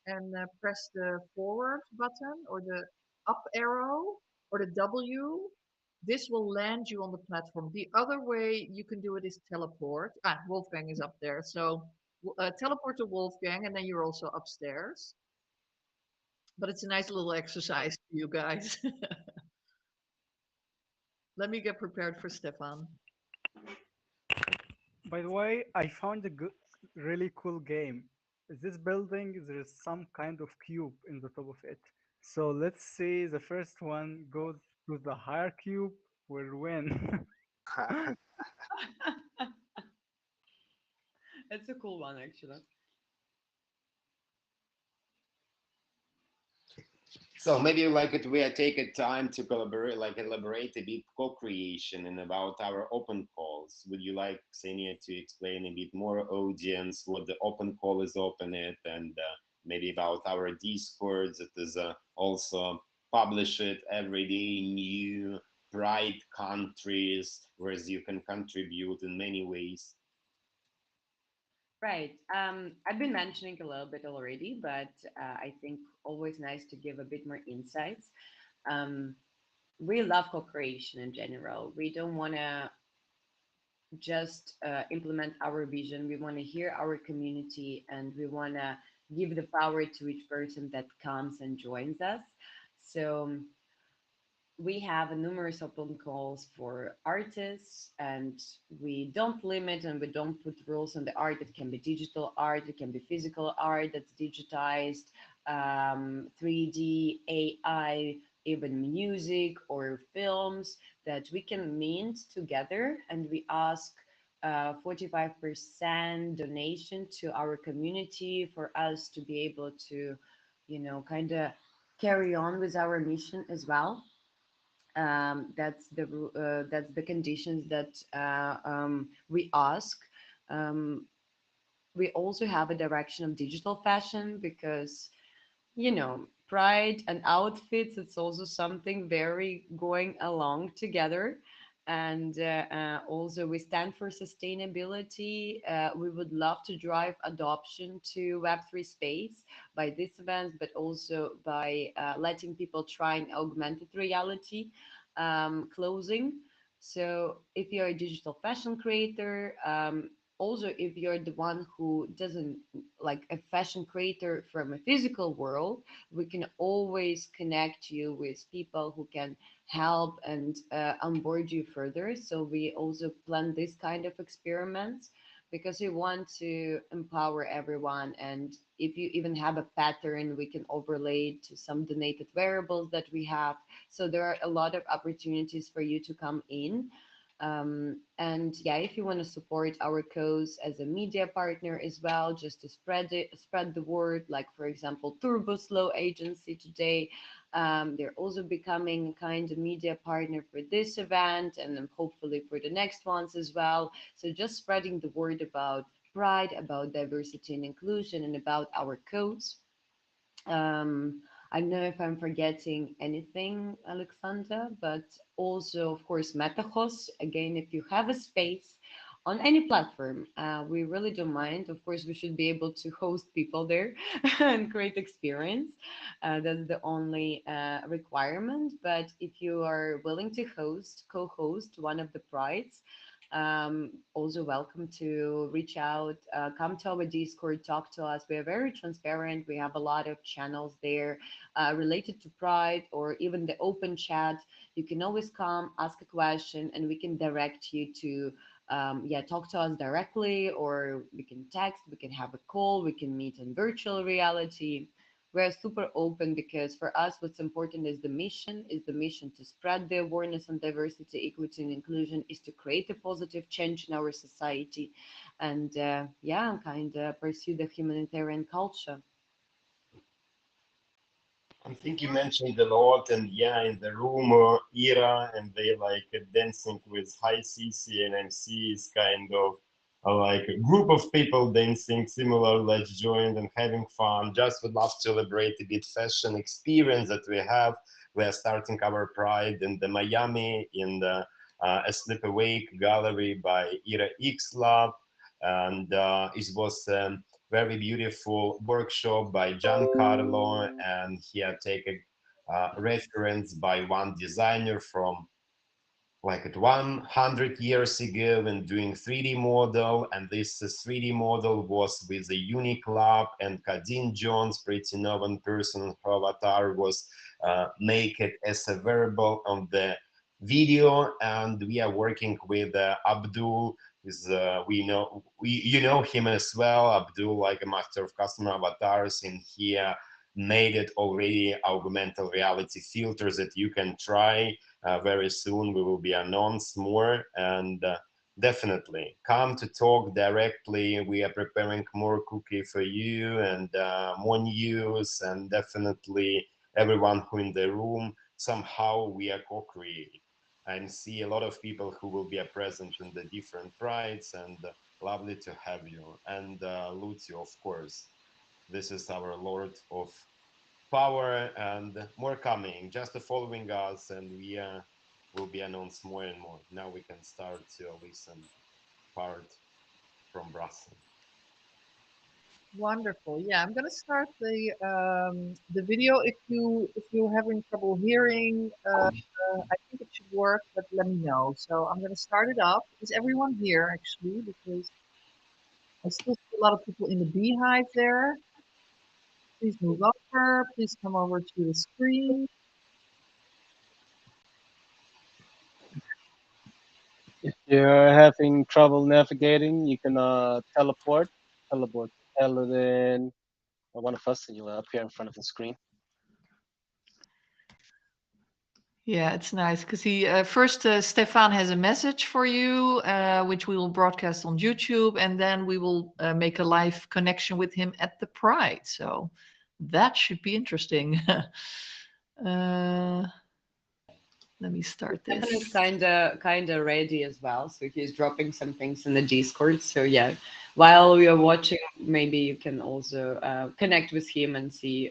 and press the forward button or the up arrow or the W, this will land you on the platform. The other way you can do it is teleport. Wolfgang is up there. So teleport to Wolfgang, and then you're also upstairs. But it's a nice little exercise for you guys. Let me get prepared for Stefan. By the way, I found a really cool game. This building, there is some kind of cube in the top of it. So let's say the first one goes to the higher cube will win. It's a cool one, actually. So maybe like it, we take a time to collaborate, like elaborate a bit co-creation and about our open calls. Would you like Xenia to explain a bit more audience what the open call is, open it, and maybe about our Discord that is also publish it every day, new Pride countries, whereas you can contribute in many ways. Right. I've been mentioning a little bit already, but I think always nice to give a bit more insights. We love co-creation in general. We don't want to just implement our vision. We want to hear our community, and we want to give the power to each person that comes and joins us. So we have a numerous open calls for artists, and we don't limit and we don't put rules on the art. It can be digital art, it can be physical art that's digitized, 3D, AI, even music or films that we can mint together, and we ask 45% donation to our community for us to be able to, you know, kind of carry on with our mission as well. That's the conditions that we ask. Um, we also have a direction of digital fashion, because, you know, pride and outfits, it's also something very going along together. And also we stand for sustainability. We would love to drive adoption to Web3 space by this event, but also by letting people try an augmented reality clothing. So if you're a digital fashion creator, also if you're the one who doesn't like a fashion creator from a physical world, we can always connect you with people who can help and onboard you further. So we also plan this kind of experiments, because we want to empower everyone. And if you even have a pattern, we can overlay it to some donated wearables that we have. So there are a lot of opportunities for you to come in. And yeah, if you want to support our cause as a media partner as well, just to spread the word, like for example, Turbo Slow Agency today, they're also becoming a kind of media partner for this event, and then hopefully for the next ones as well. So just spreading the word about pride, about diversity and inclusion, and about our codes. I don't know if I'm forgetting anything, Alexandra, but also, of course, Metahos. Again, if you have a space on any platform, we really don't mind. Of course, we should be able to host people there and create experience. That's the only requirement. But if you are willing to co-host one of the prides, also welcome to reach out, come to our Discord, talk to us. We are very transparent. We have a lot of channels there related to pride, or even the open chat. You can always come, ask a question, and we can direct you to yeah, talk to us directly, or we can text, we can have a call, we can meet in virtual reality. We're super open, because for us what's important is the mission to spread the awareness on diversity, equity, and inclusion, is to create a positive change in our society, and yeah, kind of pursue the humanitarian culture. I think you mentioned a lot, and yeah, in the room, Ira, and they like dancing with HICeeCee and MC is kind of like a group of people dancing similar, let's join and having fun. Just would love to celebrate a bit fashion experience that we have. We are starting our Pride in the Miami in the a Sleep Awake gallery by Ira X Lab, and it was very beautiful workshop by Giancarlo, and he had taken reference by one designer from like at 100 years ago when doing 3D model, and this 3D model was with a unique lab, and Kadeen Jones, pretty known person, her avatar was naked as a wearable on the video. And we are working with Abdul, is you know him as well. Abdul, like a master of custom avatars, and he made it already augmented reality filters that you can try. Very soon we will be announced more, and definitely come to talk directly. We are preparing more cookie for you, and more news, and definitely everyone who in the room, somehow we are co-creating, and see a lot of people who will be present in the different prides, and lovely to have you. And Lucio, of course, this is our Lord of Power, and more coming, just following us, and we will be announced more and more. Now we can start to listen part from Brussels. Wonderful. Yeah, I'm gonna start the video. If you're having trouble hearing, I think it should work, but let me know. So I'm gonna start it up. Is everyone here actually? Because I still see a lot of people in the beehive there. Please move over. Please come over to the screen. If you're having trouble navigating, you can teleport to Paladin or one of us, and you'll appear in front of the screen. Yeah, it's nice because he first Stefan has a message for you, which we will broadcast on YouTube, and then we will make a live connection with him at the Pride. So that should be interesting. Let me start Stefan is this. kind of ready as well, so he's dropping some things in the Discord. So yeah, while we are watching, maybe you can also connect with him and see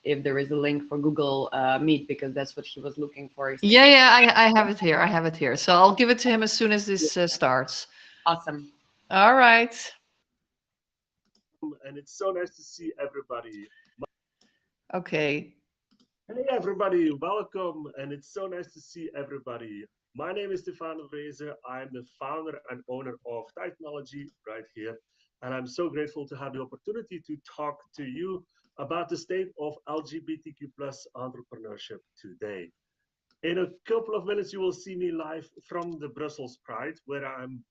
if there is a link for Google Meet, because that's what he was looking for. Yeah, I have it here. I have it here. So I'll give it to him as soon as this starts. Awesome. All right. And it's so nice to see everybody. Okay. Hey everybody, welcome, and it's so nice to see everybody. My name is Stefan Vreese. I'm the founder and owner of Technology right here, and I'm so grateful to have the opportunity to talk to you about the state of LGBTQ plus entrepreneurship today. In a couple of minutes, you will see me live from the Brussels Pride, where I'm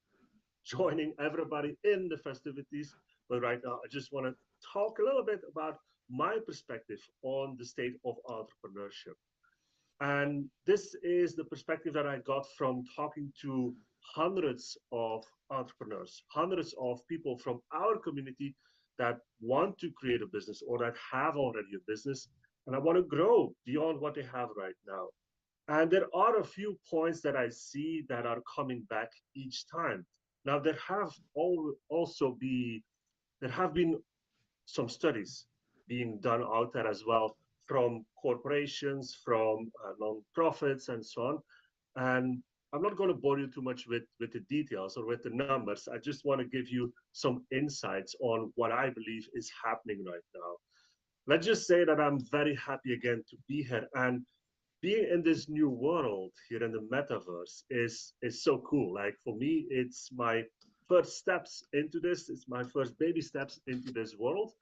joining everybody in the festivities. But right now, I just want to talk a little bit about my perspective on the state of entrepreneurship. And this is the perspective that I got from talking to hundreds of entrepreneurs, hundreds of people from our community that want to create a business or that have already a business and I want to grow beyond what they have right now. And there are a few points that I see that are coming back each time. Now, there have been some studies being done out there as well from corporations, from non-profits, and so on. And I'm not going to bore you too much with the details or with the numbers. I just want to give you some insights on what I believe is happening right now. Let's just say that I'm very happy again to be here. And being in this new world here in the metaverse is so cool. Like for me, it's my first steps into this. It's my first baby steps into this world.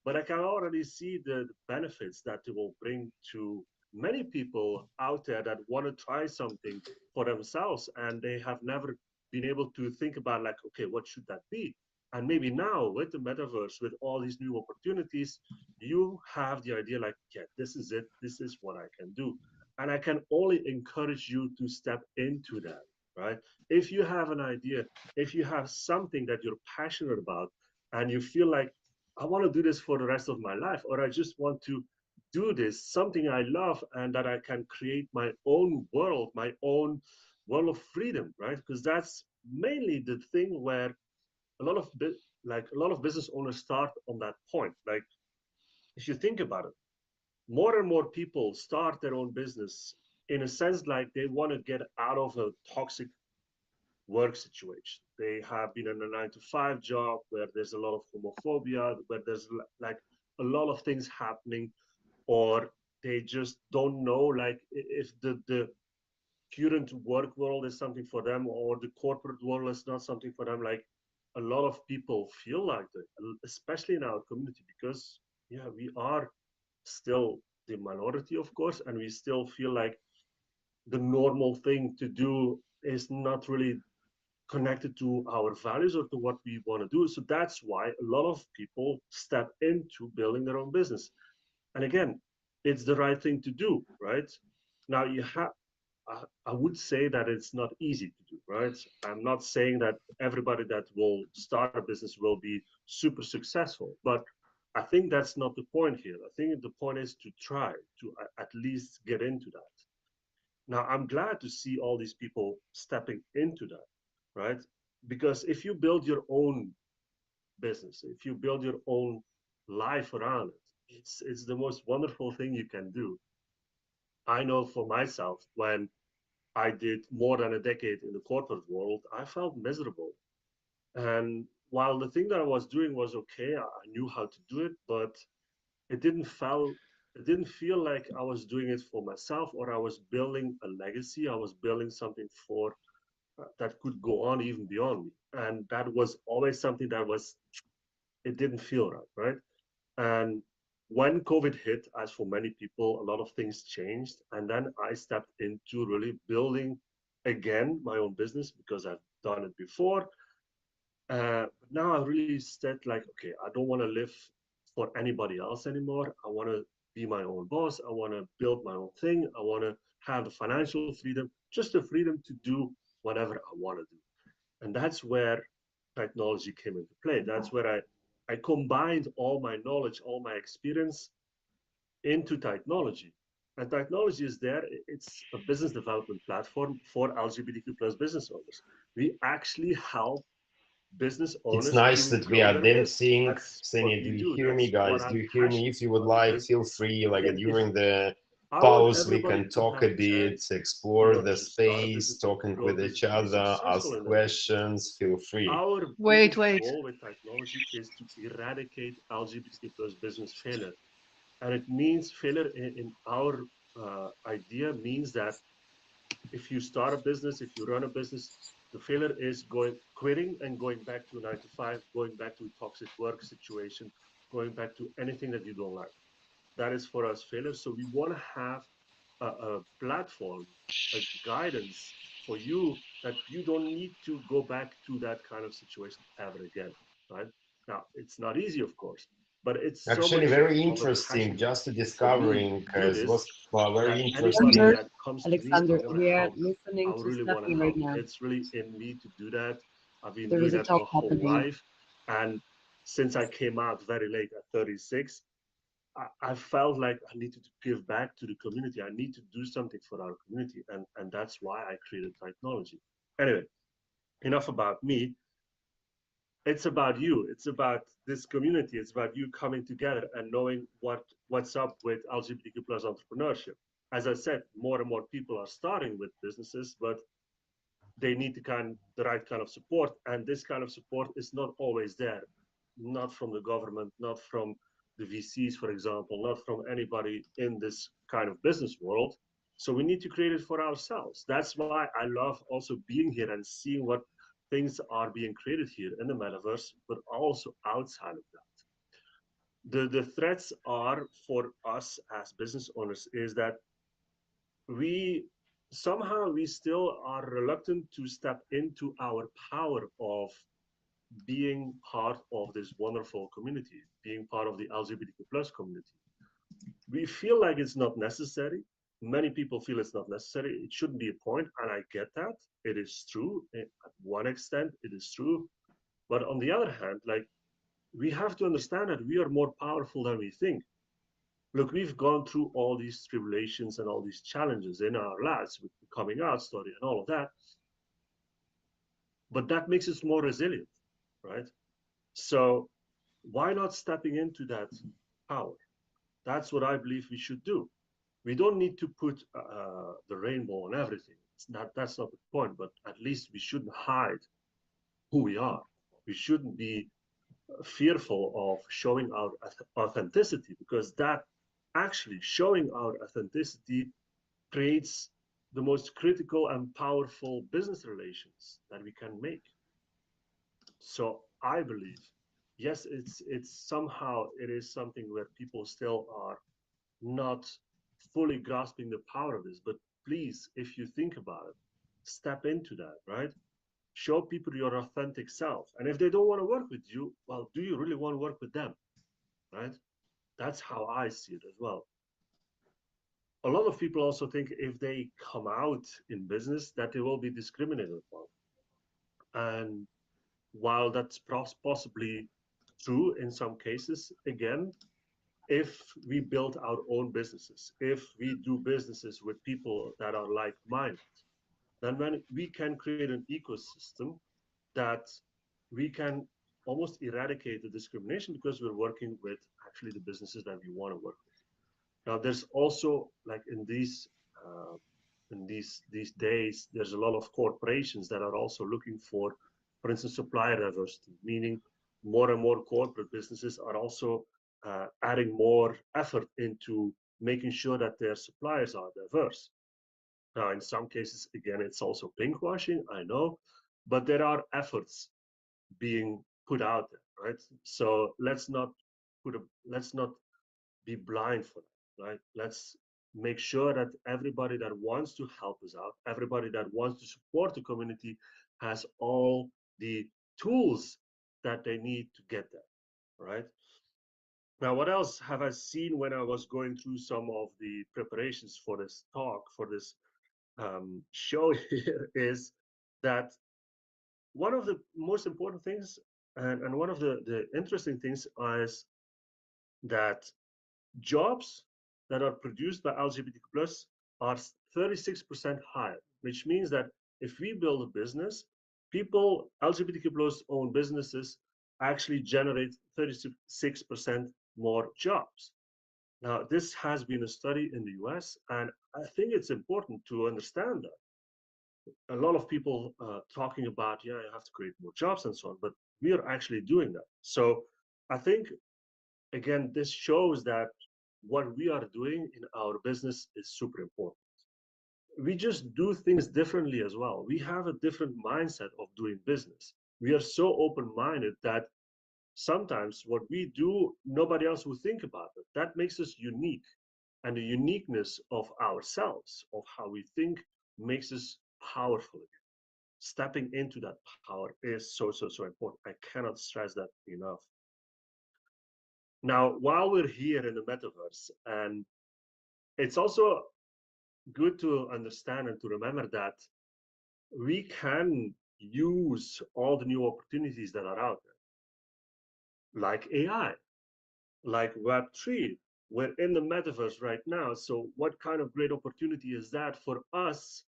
But I can already see the benefits that it will bring to many people out there that want to try something for themselves and they have never been able to think about like, okay, what should that be? And maybe now with the metaverse, with all these new opportunities, you have the idea like, yeah, this is it. This is what I can do. And I can only encourage you to step into that, right? If you have an idea, if you have something that you're passionate about, and you feel like, I want to do this for the rest of my life, or I just want to do this, something I love, and that I can create my own world, my own world of freedom, right? Because that's mainly the thing where a lot of a lot of business owners start on that point. Like, if you think about it, more and more people start their own business in a sense like they want to get out of a toxic work situation. They have been in a 9 to 5 job where there's a lot of homophobia, where there's like a lot of things happening, or they just don't know like if the current work world is something for them or the corporate world is not something for them. Like a lot of people feel like that, especially in our community, because yeah, we are still the minority, of course, and we still feel like the normal thing to do is not really connected to our values or to what we want to do. So that's why a lot of people step into building their own business. And again, it's the right thing to do, right? Now you have I would say that it's not easy to do, right? I'm not saying that everybody that will start a business will be super successful, but I think that's not the point here. I think the point is to try to at least get into that. Now, I'm glad to see all these people stepping into that, right? Because if you build your own business, if you build your own life around it, it's the most wonderful thing you can do. I know for myself, when I did more than a decade in the corporate world, I felt miserable. And while the thing that I was doing was okay, I knew how to do it, but it didn't feel it didn't feel like I was doing it for myself or I was building a legacy. I was building something for that could go on even beyond me. And that was always something that was it didn't feel right, right? And when COVID hit, as for many people, a lot of things changed. And then I stepped into really building again my own business because I've done it before. But now I really said, like, okay, I don't want to live for anybody else anymore. I want to be my own boss. I want to build my own thing. I want to have the financial freedom, just the freedom to do whatever I want to do. And that's where technology came into play. That's where I combined all my knowledge, all my experience into technology. And technology is there. It's a business development platform for LGBTQ plus business owners. We actually help business It's owners nice to that we grow are their business. dancing. That's what Xenia, do we you do. hear me, That's what guys? Do I'm you hear me? passionate If you would about. like, Because feel free, like again, if during the I want pause, we everybody can to talk have a a bit, chance to explore not the just start a space, business, but to talking grow a with each business, to be other, ask successful in their business. questions, feel free. Our Wait, biggest wait. goal with technology is to eradicate LGBTQ plus business failure. And it means failure in our idea means that if you start a business, if you run a business, the failure is going quitting and going back to a 9 to 5, going back to a toxic work situation, going back to anything that you don't like. That is for us failure. So we want to have a platform, a guidance for you that you don't need to go back to that kind of situation ever again, right? Now, it's not easy, of course, but it's so Actually, much very of a interesting. passion Just for me discovering to do it this was very that anybody interesting. Alexander, that comes to me Alexander, and want to we are help, I listening to really want to stuffing right help. now. It's really in me to do that. I've been There doing is a that talk my whole happening. life. And since I came out very late at 36, I felt like I needed to give back to the community. I need to do something for our community. And that's why I created technology. Anyway, enough about me. It's about you. It's about this community. It's about you coming together and knowing what's up with LGBTQ plus entrepreneurship. As I said, more and more people are starting with businesses, but they need the right kind of support. And this kind of support is not always there, not from the government, not from the VCs, for example, not from anybody in this kind of business world. So we need to create it for ourselves. That's why I love also being here and seeing what things are being created here in the metaverse, but also outside of that. The threats are for us as business owners is that we somehow we still are reluctant to step into our power of being part of this wonderful community, being part of the LGBTQ plus community. We feel like it's not necessary. Many people feel it's not necessary. It shouldn't be a point, and I get that. It is true. At one extent, it is true. But on the other hand, like we have to understand that we are more powerful than we think. Look, we've gone through all these tribulations and all these challenges in our lives with the coming out story and all of that. But that makes us more resilient, right? So why not stepping into that power? That's what I believe we should do. We don't need to put the rainbow on everything. That's not the point, but at least we shouldn't hide who we are. We shouldn't be fearful of showing our authenticity, because that actually showing our authenticity creates the most critical and powerful business relations that we can make. So I believe, yes, it's somehow it is something where people still are not fully grasping the power of this. But please, if you think about it, step into that, right? Show people your authentic self. And if they don't want to work with you, well, do you really want to work with them, right? That's how I see it as well. A lot of people also think if they come out in business that they will be discriminated upon. And while that's possibly true in some cases, again, if we build our own businesses, if we do businesses with people that are like-minded, then when we can create an ecosystem that we can almost eradicate the discrimination because we're working with actually the businesses that we want to work with. Now, there's also like in these days, there's a lot of corporations that are also looking for instance, supplier diversity, meaning more and more corporate businesses are also adding more effort into making sure that their suppliers are diverse. Now, in some cases, again, it's also pinkwashing, I know, but there are efforts being put out there, right? So let's not be blind for that, right? Let's make sure that everybody that wants to help us out, everybody that wants to support the community has all the tools that they need to get there, right? Now, what else have I seen when I was going through some of the preparations for this talk, for this show here, is that one of the most important things and one of the interesting things is that jobs that are produced by LGBTQ plus are 36% higher, which means that if we build a business, people, LGBTQ plus owned businesses actually generate 36% more jobs. Now, this has been a study in the US, and I think it's important to understand that. A lot of people talking about, yeah, you have to create more jobs and so on, but we are actually doing that. So I think, again, this shows that what we are doing in our business is super important. We just do things differently as well. We have a different mindset of doing business. We are so open-minded that sometimes what we do, nobody else will think about it. That makes us unique. And the uniqueness of ourselves, of how we think, makes us powerfully. Stepping into that power is so important. I cannot stress that enough. Now, while we're here in the metaverse, and it's also good to understand and to remember that we can use all the new opportunities that are out there, like AI, like Web3. We're in the metaverse right now. So, what kind of great opportunity is that for us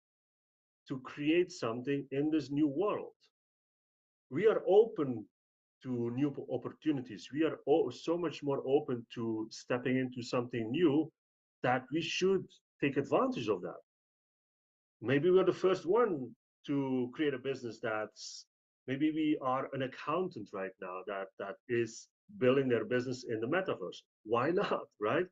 to create something in this new world? We are open to new opportunities. We are so much more open to stepping into something new that we should take advantage of that. Maybe we're the first one to create a business that's, maybe we are an accountant right now that is building their business in the metaverse. Why not, right?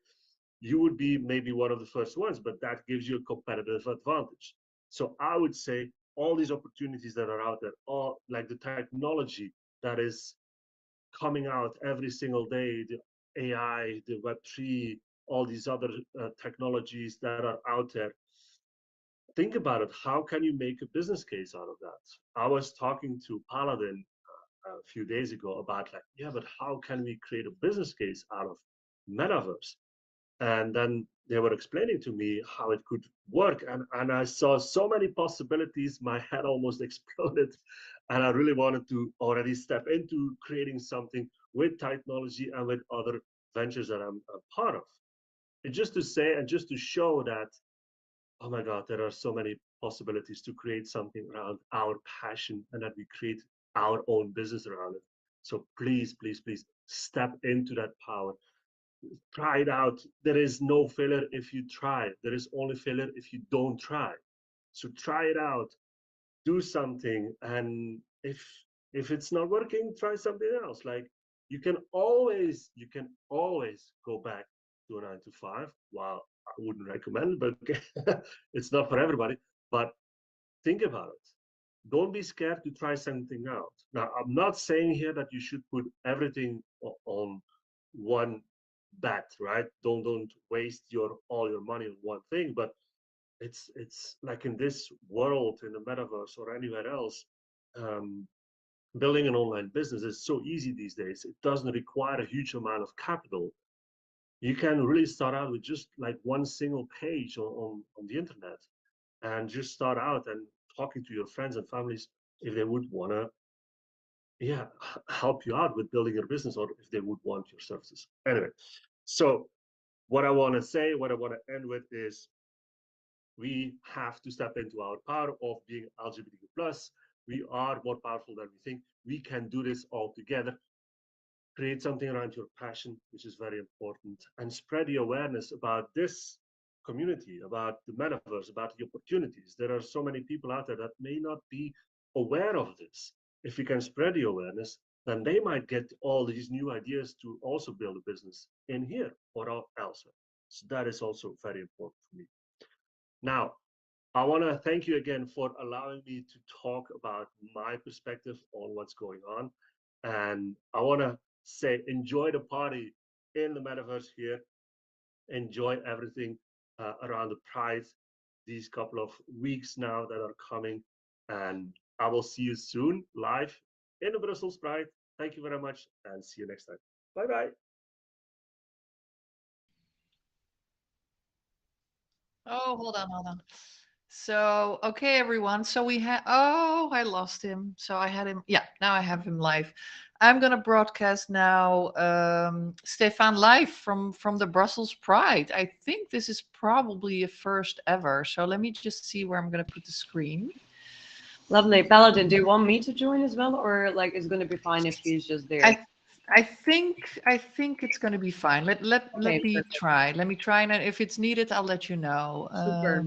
You would be maybe one of the first ones, but that gives you a competitive advantage. So I would say all these opportunities that are out there, all like the technology that is coming out every single day, the AI, the Web3, all these other technologies that are out there. Think about it. How can you make a business case out of that? I was talking to Paladin a few days ago about like, yeah, but how can we create a business case out of metaverse? And then they were explaining to me how it could work. And I saw so many possibilities, my head almost exploded. And I really wanted to already step into creating something with technology and with other ventures that I'm a part of. And just to say and just to show that, oh my God, there are so many possibilities to create something around our passion and that we create our own business around it. So please, please, please step into that power. Try it out. There is no failure if you try. There is only failure if you don't try. So try it out, do something, and if it's not working, try something else. Like you can always go back to a 9 to 5. Well, I wouldn't recommend it, but it's not for everybody. But think about it. Don't be scared to try something out. Now, I'm not saying here that you should put everything on one bet, right? Don't waste all your money on one thing. But it's like in this world, in the metaverse or anywhere else, um, building an online business is so easy these days. It doesn't require a huge amount of capital. You can really start out with just like one single page on the internet and just start out and talking to your friends and families if they would want to, yeah, help you out with building your business or if they would want your services. Anyway, so what I want to say, what I want to end with is we have to step into our power of being LGBTQ plus. We are more powerful than we think. We can do this all together. Create something around your passion, which is very important, and spread the awareness about this community, about the metaverse, about the opportunities. There are so many people out there that may not be aware of this. If we can spread the awareness, then they might get all these new ideas to also build a business in here or elsewhere. So that is also very important for me. Now, I want to thank you again for allowing me to talk about my perspective on what's going on. And I want to say, enjoy the party in the metaverse here. Enjoy everything around the Pride, these couple of weeks now that are coming. And I will see you soon live in the Brussels Pride. Thank you very much and see you next time. Bye bye. Oh, hold on. So, okay, everyone. So we had, oh, I lost him. So I had him. Yeah, now I have him live. I'm going to broadcast now Stefan live from the Brussels Pride. I think this is probably a first ever. So let me just see where I'm going to put the screen. Lovely. Paladin, do you want me to join as well, or like it's going to be fine if he's just there? I think it's going to be fine. Let Okay, me perfect. try. Let me try, and if it's needed, I'll let you know. Super.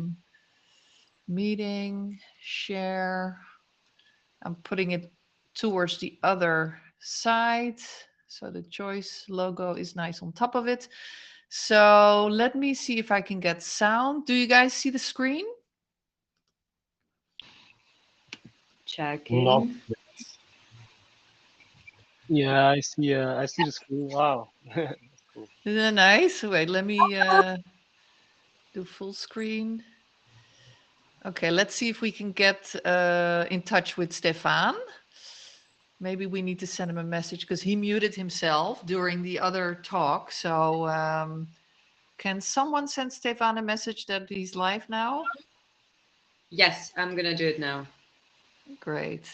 Meeting, share. I'm putting it towards the other side, so the choice logo is nice on top of it. So let me see if I can get sound. Do you guys see the screen? Checking. No. Yeah, I see the screen. Wow. That's cool. Isn't that nice? Wait, let me do full screen. Okay, let's see if we can get in touch with Stefan. Maybe we need to send him a message because he muted himself during the other talk. So can someone send Stefan a message that he's live now? Yes, I'm gonna do it now. Great.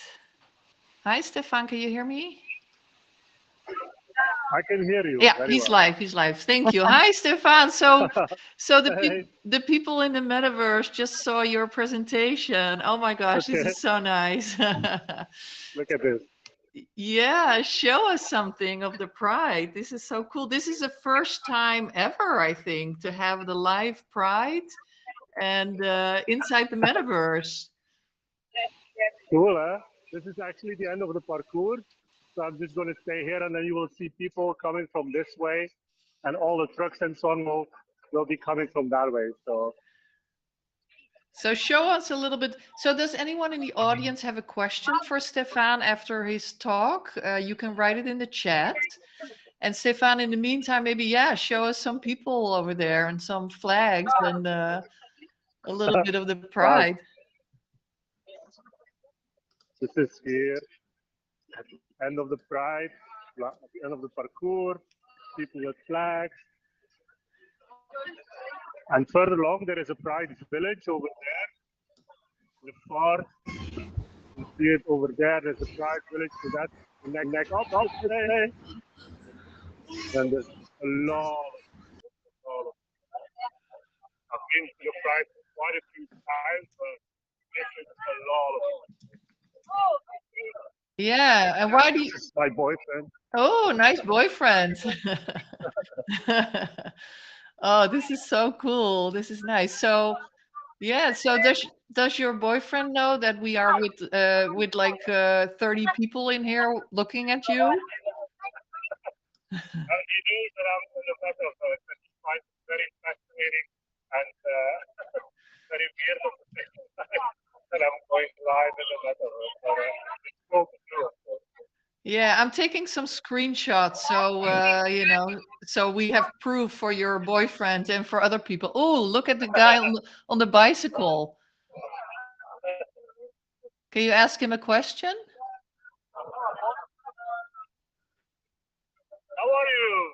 Hi, Stefan, can you hear me? I can hear you. Yeah, very he's well. live. He's live. Thank you. Hi, Stefan. So Hey. the people in the metaverse just saw your presentation. Oh my gosh, this Okay. is so nice. Look at this. Yeah, show us something of the Pride. This is so cool. This is the first time ever, I think, to have the live Pride and inside the metaverse. Cool, huh? This is actually the end of the parkour. So I'm just going to stay here, and then you will see people coming from this way, and all the trucks and so on will be coming from that way. So show us a little bit. So does anyone in the audience have a question for Stefan after his talk? You can write it in the chat. And Stefan, in the meantime, maybe, yeah, show us some people over there and some flags and a little bit of the Wow. Pride. This is here at the end of the Pride, at the end of the parkour, people with flags. And further along, there is a Pride village over there. The far, you see it over there. There's a Pride village. So that's the neck up today. And there's a lot of I've been to the Pride quite a few times, but this is a lot of Yeah, and why do you... This is my boyfriend. Oh, nice boyfriend. Oh, this is so cool. This is nice. So, yeah, so does your boyfriend know that we are with like 30 people in here looking at you? He knows that I'm in the metal, so it's quite very fascinating and very weird of the same time that I'm going live in the metal. But it's cool to do, of course. Yeah, I'm taking some screenshots, so you know, so we have proof for your boyfriend and for other people. Oh, look at the guy on the bicycle. Can you ask him a question? How are you?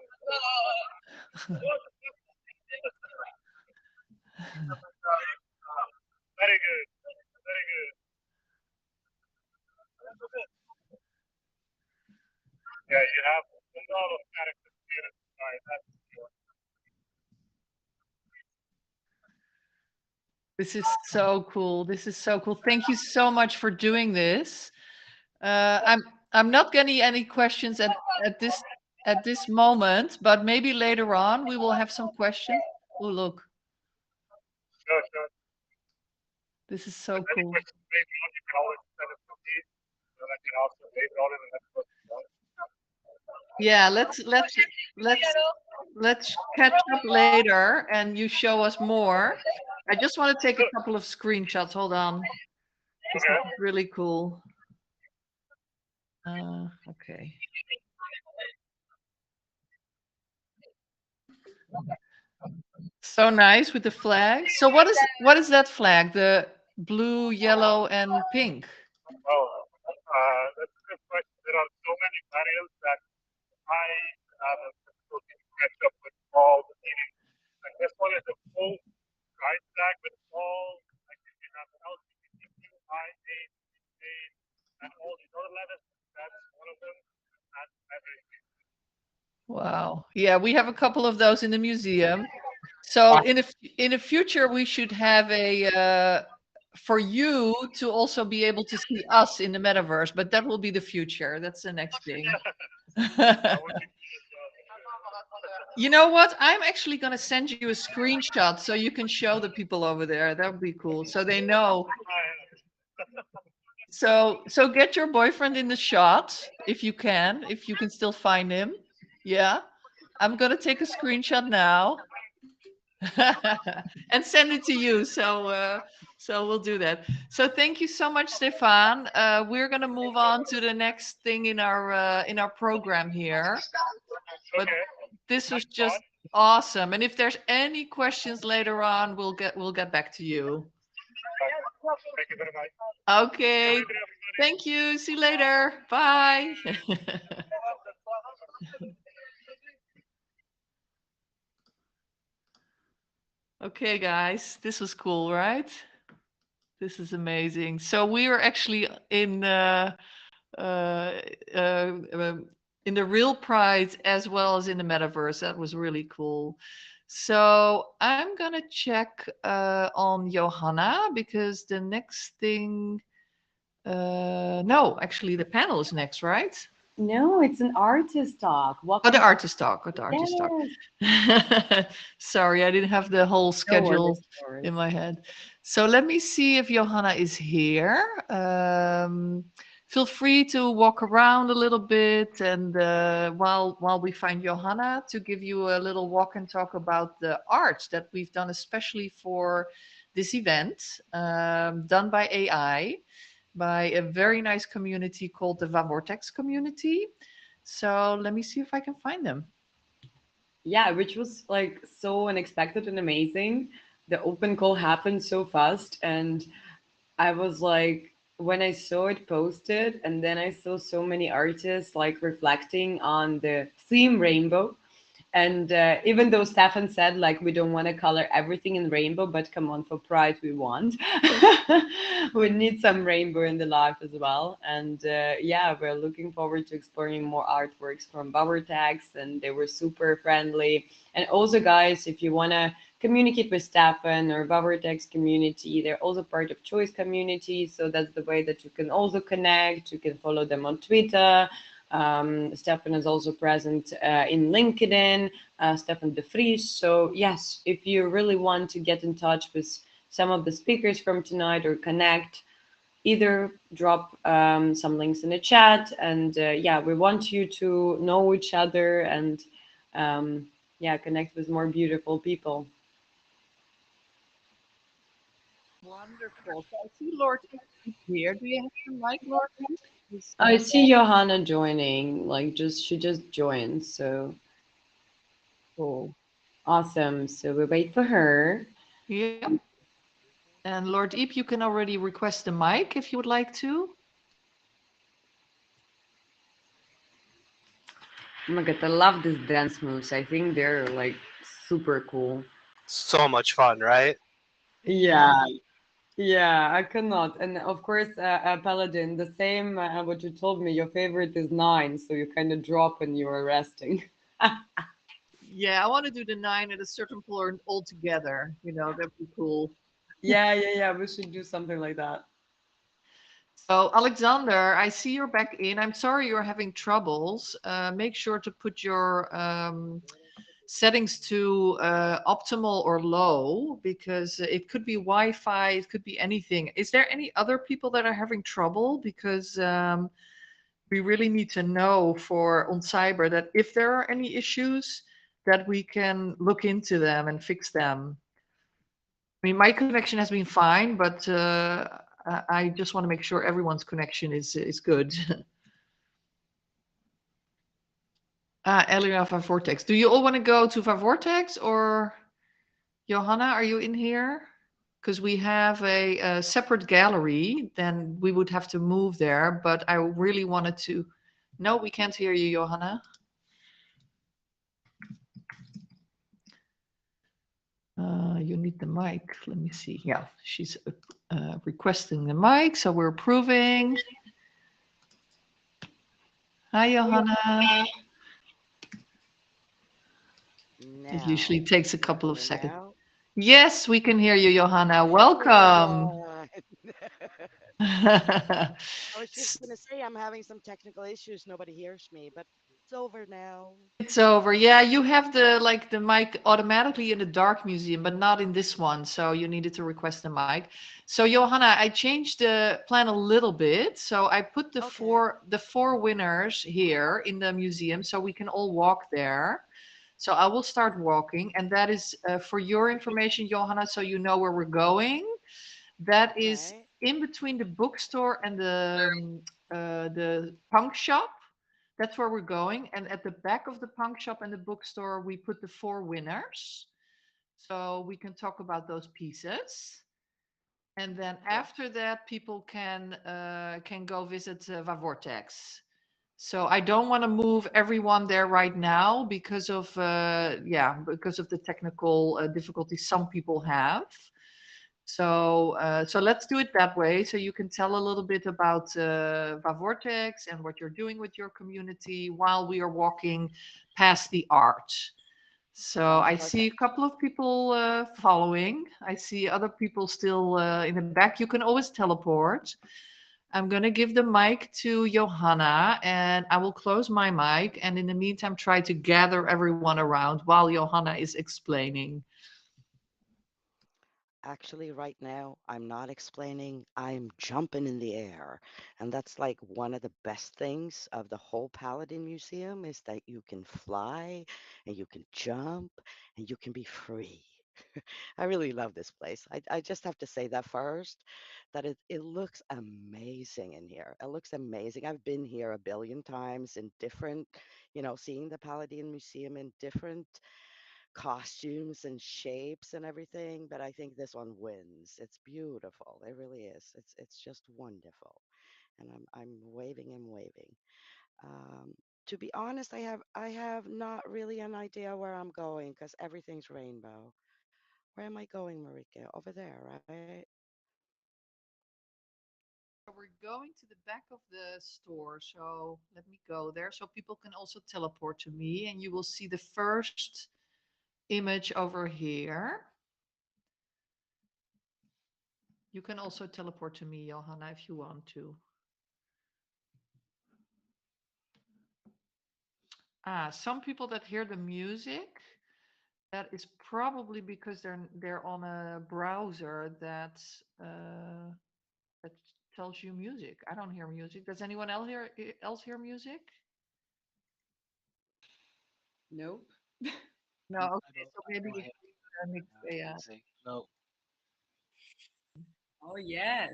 Very good. Very good. Yeah, you have a lot of characters here tonight. That's for sure. This is so cool. This is so cool. Thank you so much for doing this. I'm not getting any questions at this moment, but maybe later on we will have some questions. Oh, look. Sure, sure. This is so Any cool. questions later on, you can always send it to me, and I can answer later on in the next question. Yeah, let's catch up later and you show us more. I just want to take a couple of screenshots. Hold on. This Okay. is really cool. Okay. So nice with the flag. So what is that flag? The blue, yellow, and pink. Oh, that's a good question. There are so many variants that I have a difficulty to catch up with all the meanings. Like this one is a full right flag with all, like if you have LGBTQIA, and all these other letters, that's one of them. That's everything. Wow. Yeah, we have a couple of those in the museum. So in the future, we should have a for you to also be able to see us in the metaverse, but that will be the future. That's the next thing. That would be cool as well. You know what? I'm actually going to send you a screenshot so you can show the people over there. That would be cool. So they know. So get your boyfriend in the shot if you can still find him. Yeah. I'm going to take a screenshot now. And send it to you. So we'll do that. So thank you so much, Stefan. We're going to move on to the next thing in our program here. But this was just awesome. And if there's any questions later on, we'll get back to you. you very much. Okay. Thank you. See you later. Bye. Okay, guys, this was cool, right? This is amazing. So we are actually uh, um, in the real Pride as well as in the metaverse. That was really cool. So I'm gonna check on Johanna because the next thing. No, actually, the panel is next, right? No, it's an artist talk. Oh, the Welcome. artist talk. Oh, the artist talk. Yes. Sorry, I didn't have the whole No schedule worries, no worries. in my head. So let me see if Johanna is here. Feel free to walk around a little bit, and while we find Johanna, to give you a little walk and talk about the art that we've done, especially for this event, done by AI, by a very nice community called the Vavortex community. So let me see if I can find them. Yeah, which was like so unexpected and amazing. The open call happened so fast, and I was like, when I saw it posted, and then I saw so many artists like reflecting on the theme rainbow. And even though Stefan said like we don't want to color everything in rainbow, but come on, for Pride we want. We need some rainbow in the life as well. And yeah, we're looking forward to exploring more artworks from Bauertags, and they were super friendly. And also, guys, if you want to communicate with Stefan or Bauertags community, they're also part of Choice community. So that's the way that you can also connect. You can follow them on Twitter. Stefan is also present in LinkedIn, Stefan de Vries. So yes, if you really want to get in touch with some of the speakers from tonight or connect, either drop some links in the chat. And yeah, we want you to know each other and yeah, connect with more beautiful people. Wonderful. So I see Lord here. Do you have the mic, Lord? I see Johanna joining, like she just joined, so Cool. awesome. So we wait for her. Yeah. And Lord Eep, you can already request the mic if you would like to. Oh my god, I love these dance moves. I think they're like super cool. So much fun, right? Yeah, yeah, I cannot. And of course, Paladin, the same what you told me, your favorite is 9, so you kind of drop when you're resting. Yeah, I want to do the 9 at a certain point all together. You know, that'd be cool. Yeah, yeah, yeah, we should do something like that. So, Alexander, I see you're back in. I'm sorry you're having troubles. Make sure to put your settings to optimal or low, because it could be Wi-Fi, it could be anything. Is there any other people that are having trouble? Because we really need to know for Oncyber that if there are any issues, that we can look into them and fix them. I mean, my connection has been fine, but I just want to make sure everyone's connection is good. Elena Vortex. Do you all want to go to Vortex, or Johanna, are you in here? Because we have a separate gallery, then we would have to move there. But I really wanted to. No, we can't hear you, Johanna. You need the mic. Let me see. Yeah, she's requesting the mic, so we're approving. Hi, Johanna. It usually takes a couple of seconds. Yes, we can hear you, Johanna. Welcome. I was just gonna say I'm having some technical issues. Nobody hears me, but it's over now. It's over. Yeah, you have the mic automatically in the dark museum, but not in this one. So you needed to request the mic. So Johanna, I changed the plan a little bit. So I put the four winners here in the museum, so we can all walk there. So I will start walking, and that is for your information, Johanna, so you know where we're going. That is in between the bookstore and the punk shop. That's where we're going. And at the back of the punk shop and the bookstore, we put the 4 winners. So we can talk about those pieces. And then Yes. after that, people can go visit Vortex. So I don't want to move everyone there right now because of because of the technical difficulties some people have. So let's do it that way. So you can tell a little bit about Vortex and what you're doing with your community while we are walking past the arch. So I see a Perfect. couple of people following. I see other people still in the back. You can always teleport. I'm going to give the mic to Johanna and I will close my mic. And in the meantime, try to gather everyone around while Johanna is explaining. Actually, right now, I'm not explaining. I'm jumping in the air. And that's like one of the best things of the whole Paladin Museum is that you can fly and you can jump and you can be free. I really love this place. I just have to say that first, that it looks amazing in here. It looks amazing. I've been here a billion times in different, seeing the Paladin Museum in different costumes and shapes and everything, but I think this one wins. It's beautiful. It really is. It's just wonderful. And I'm waving and waving. Um, to be honest, I have not really an idea where I'm going because everything's rainbow. Where am I going, Marika? Over there, right? So we're going to the back of the store. So let me go there so people can also teleport to me. And you will see the first image over here. You can also teleport to me, Johanna, if you want to. Some people that hear the music, that is probably because they're on a browser that tells you music. I don't hear music. Does anyone else hear music? Nope. No. I Okay, don't, so I maybe don't if hear we mix, yeah. music. No. Oh, yes.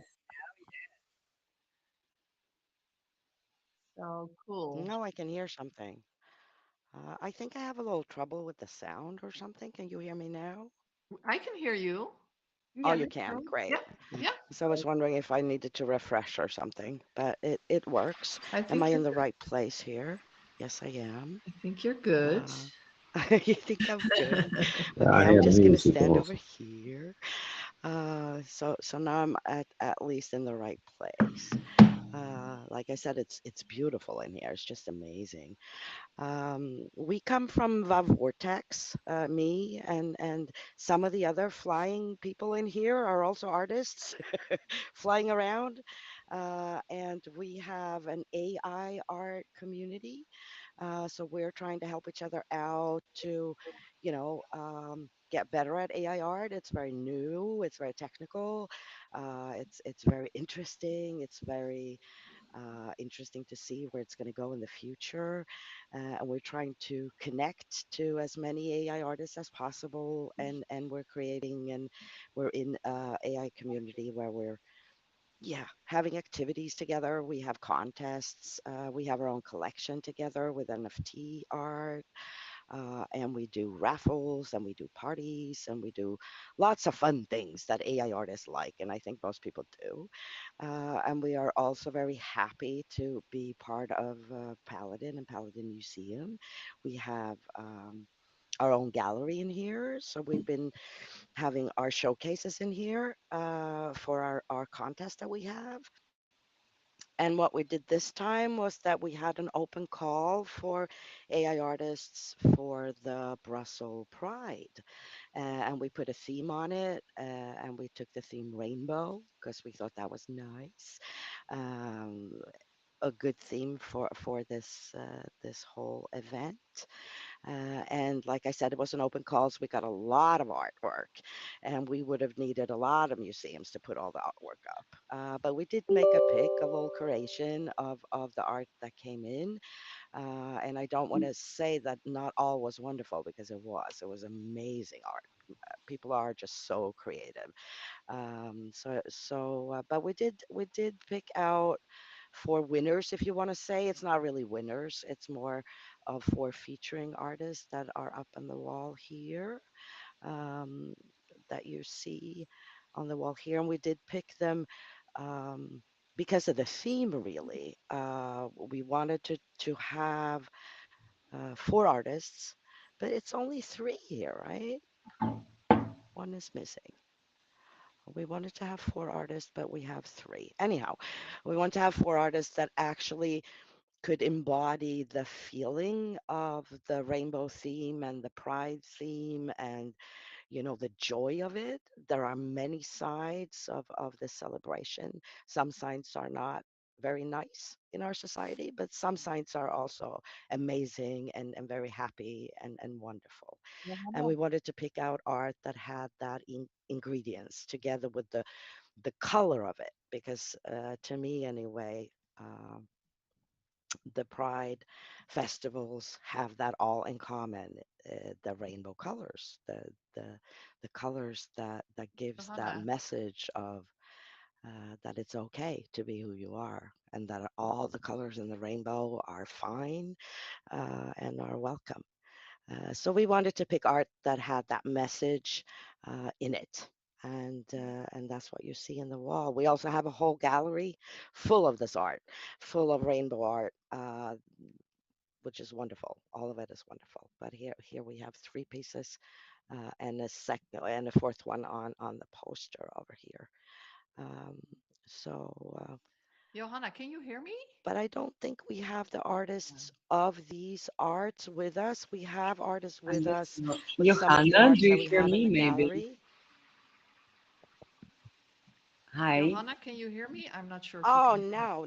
So cool. No, I can hear something. I think I have a little trouble with the sound or something. Can you hear me now? I can hear you. Oh, Yeah, you me can. too. Yeah, Great. yeah. So I was wondering if I needed to refresh or something, but it works. I Am think I you're in the good. right place here? Yes, I am. I think you're good. Uh, you think I'm good? Yeah, I Okay, I'm hear the just gonna music stand over also. here. So now I'm at least in the right place. Like I said, it's beautiful in here. It's just amazing. We come from the Vortex. Me and some of the other flying people in here are also artists flying around. And we have an AI art community. So we're trying to help each other out to, get better at AI art. It's very new. It's very technical. It's very interesting. It's very interesting to see where it's going to go in the future. And we're trying to connect to as many AI artists as possible. And we're creating and we're in AI community where we're having activities together. We have contests. We have our own collection together with NFT art. And we do raffles and we do parties and we do lots of fun things that AI artists like. And I think most people do. And we are also very happy to be part of Paladin and Paladin Museum. We have our own gallery in here. So we've been having our showcases in here for our contest that we have. And what we did this time was that we had an open call for AI artists for the Brussels Pride. And we put a theme on it, and we took the theme rainbow because we thought that was nice. Um, a good theme for this whole event. And like I said, it was an open call, so we got a lot of artwork, and we would have needed a lot of museums to put all the artwork up. But we did make a pick, a little curation of the art that came in. And I don't want to say that not all was wonderful because it was. It was amazing art. People are just so creative. But we did pick out for winners, if you want to say. It's not really winners. It's more of for featuring artists that are up on the wall here, um, that you see. on the wall here, and we did pick them um, because of the theme. Really, we wanted to have 4 artists, but it's only 3 here, right? One is missing. We wanted to have 4 artists, but we have 3. Anyhow, we want to have 4 artists that actually could embody the feeling of the rainbow theme and the pride theme and the joy of it. There are many sides of the celebration. Some sides are not very nice in our society, but some sides are also amazing and very happy and wonderful. And we wanted to pick out art that had that ingredients together with the color of it, because to me anyway, the Pride festivals have that all in common. The rainbow colors, the the colors that gives that Johanna. message of that it's okay to be who you are, and that all the colors in the rainbow are fine and are welcome. So we wanted to pick art that had that message in it. And that's what you see in the wall. We also have a whole gallery full of this art, full of rainbow art, which is wonderful. All of it is wonderful. But here we have 3 pieces and a fourth one on the poster over here. Um, so, Johanna, can you hear me? but I don't think we have the artists of these arts with us. We have artists with us with some of the Johanna, arts do you that we hear have in me the maybe? gallery. Hi. Johanna, can you hear me? I'm not sure if you Oh, can. no,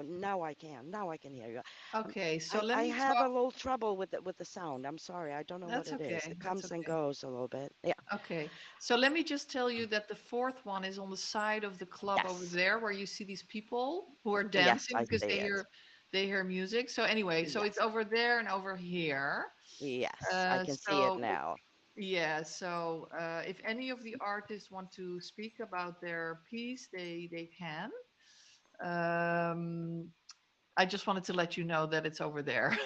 now I can. Now I can hear you. Okay, so let I me have a talk. little trouble with the sound. I'm sorry. I don't know what That's it is. okay. It That's comes and okay. goes a little bit. Yeah. Okay, so let me just tell you that the fourth one is on the side of the club over Yes. there where you see these people who are Yes, dancing I because see it. they hear music. So anyway, so it's Yes. over there and over here. Yes, I can see it So now. yeah, so if any of the artists want to speak about their piece, they can. Um, I just wanted to let you know that it's over there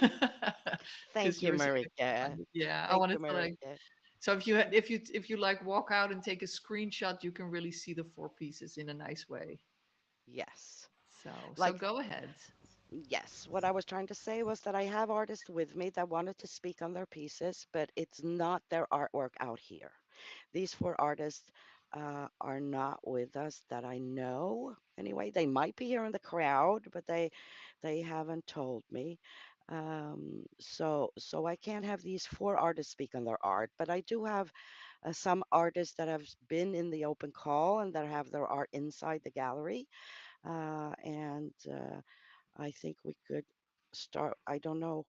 because Thank you, you're so Marika. excited. Yeah, I Thank you, wanted to like. Marika. So if you like walk out and take a screenshot, you can really see the 4 pieces in a nice way. Yes. So Like, go ahead. yes, what I was trying to say was that I have artists with me that wanted to speak on their pieces, but it's not their artwork out here. These 4 artists are not with us that I know. Anyway, they might be here in the crowd, but they haven't told me. So I can't have these 4 artists speak on their art, but I do have some artists that have been in the open call and that have their art inside the gallery. And I think we could start. I don't know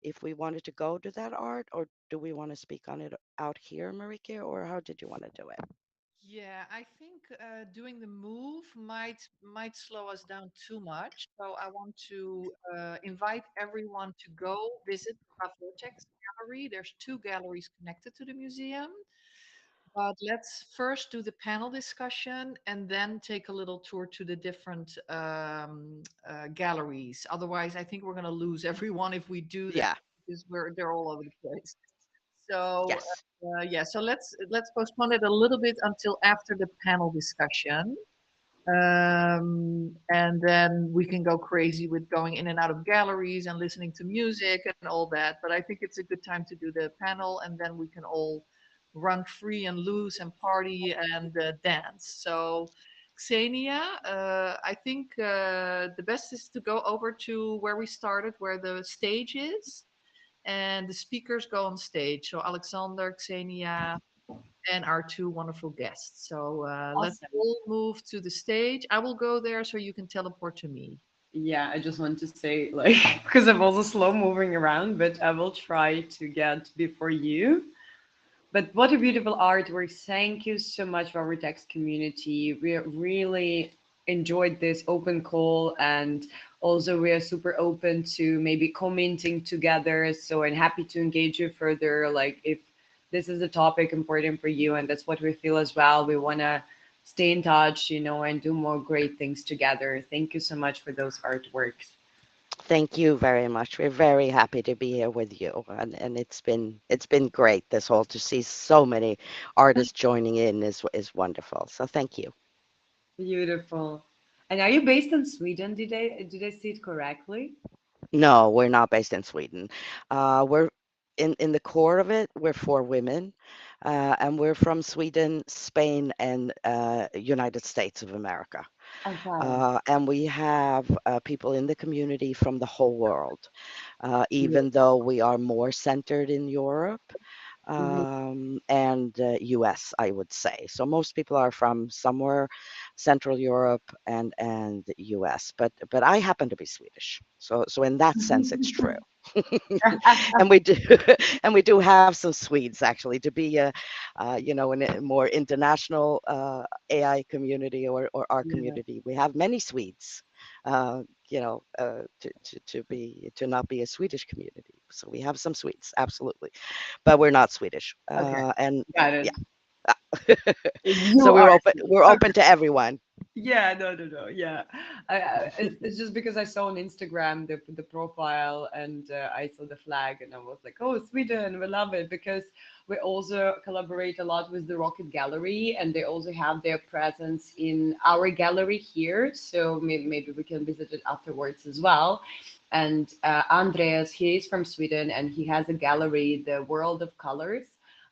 if we wanted to go to that art or do we want to speak on it out here, Marike, or how did you want to do it? Yeah, I think doing the move might slow us down too much. So I want to invite everyone to go visit the Vortex Gallery. There's 2 galleries connected to the museum. But let's first do the panel discussion and then take a little tour to the different galleries. Otherwise, I think we're going to lose everyone if we do that Yeah. because they're all over the place. So Yes. yeah, so let's postpone it a little bit until after the panel discussion. And then we can go crazy with going in and out of galleries and listening to music and all that. But I think it's a good time to do the panel, and then we can all run free and loose and party and dance. So, Xenia, I think the best is to go over to where we started, where the stage is, and the speakers go on stage. So, Alexander, Xenia, and our 2 wonderful guests. So let's Awesome. all move to the stage. I will go there so you can teleport to me. Yeah, I just want to say, like, because I'm also slow moving around, but I will try to get before you. But what a beautiful artwork. Thank you so much, our text community. We really enjoyed this open call, and also we are super open to maybe commenting together. So I'm happy to engage you further. Like if this is a topic important for you, and that's what we feel as well. We want to stay in touch, and do more great things together. Thank you so much for those artworks. Thank you very much. We're very happy to be here with you, and it's been great. This whole to see so many artists joining in is wonderful. So thank you. Beautiful. And are you based in Sweden? Did I see it correctly? No, we're not based in Sweden. We're in the core of it. We're four women, and we're from Sweden, Spain, and United States of America. Okay. And we have people in the community from the whole world, Yeah. even though we are more centered in Europe Mhm. and US, I would say. So most people are from somewhere Central Europe and the US, but I happen to be Swedish. So in that sense, it's true. And we do and we do have some Swedes actually to be in a more international AI community or our Yeah. community. We have many Swedes. To not be a Swedish community. So we have some Swedes, absolutely, but we're not Swedish. Okay. And Got yeah, it. so You we're are open. Swedish. We're Okay. open to everyone. Yeah, no, no, no. Yeah, it's just because I saw on Instagram the profile and I saw the flag and I was like, oh, Sweden, we love it because we also collaborate a lot with the Rocket Gallery and they also have their presence in our gallery here. So maybe we can visit it afterwards as well. And Andreas, he is from Sweden and he has a gallery, the World of Colors.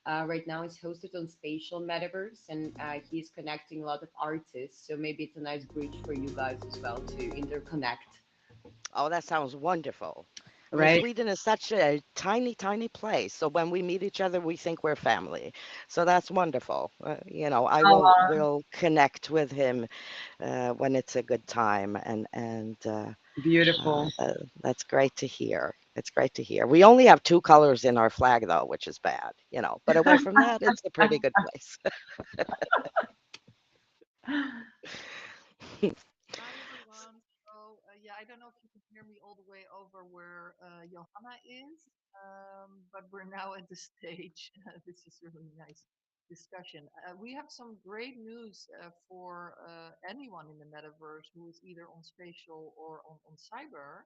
Right now, it's hosted on Spatial Metaverse, and he's connecting a lot of artists. So maybe it's a nice bridge for you guys as well to interconnect, Oh, that sounds wonderful. I mean, right? Sweden is such a tiny, tiny place. So when we meet each other, we think we're family. So that's wonderful. I will connect with him when it's a good time, Beautiful. that's great to hear. It's great to hear. We only have two colors in our flag, though, which is bad. But away from that, it's a pretty good place. Hi everyone. So yeah, I don't know if you can hear me all the way over where Johanna is, but we're now at the stage. This is a really nice discussion. We have some great news for anyone in the metaverse who is either on spatial or on cyber.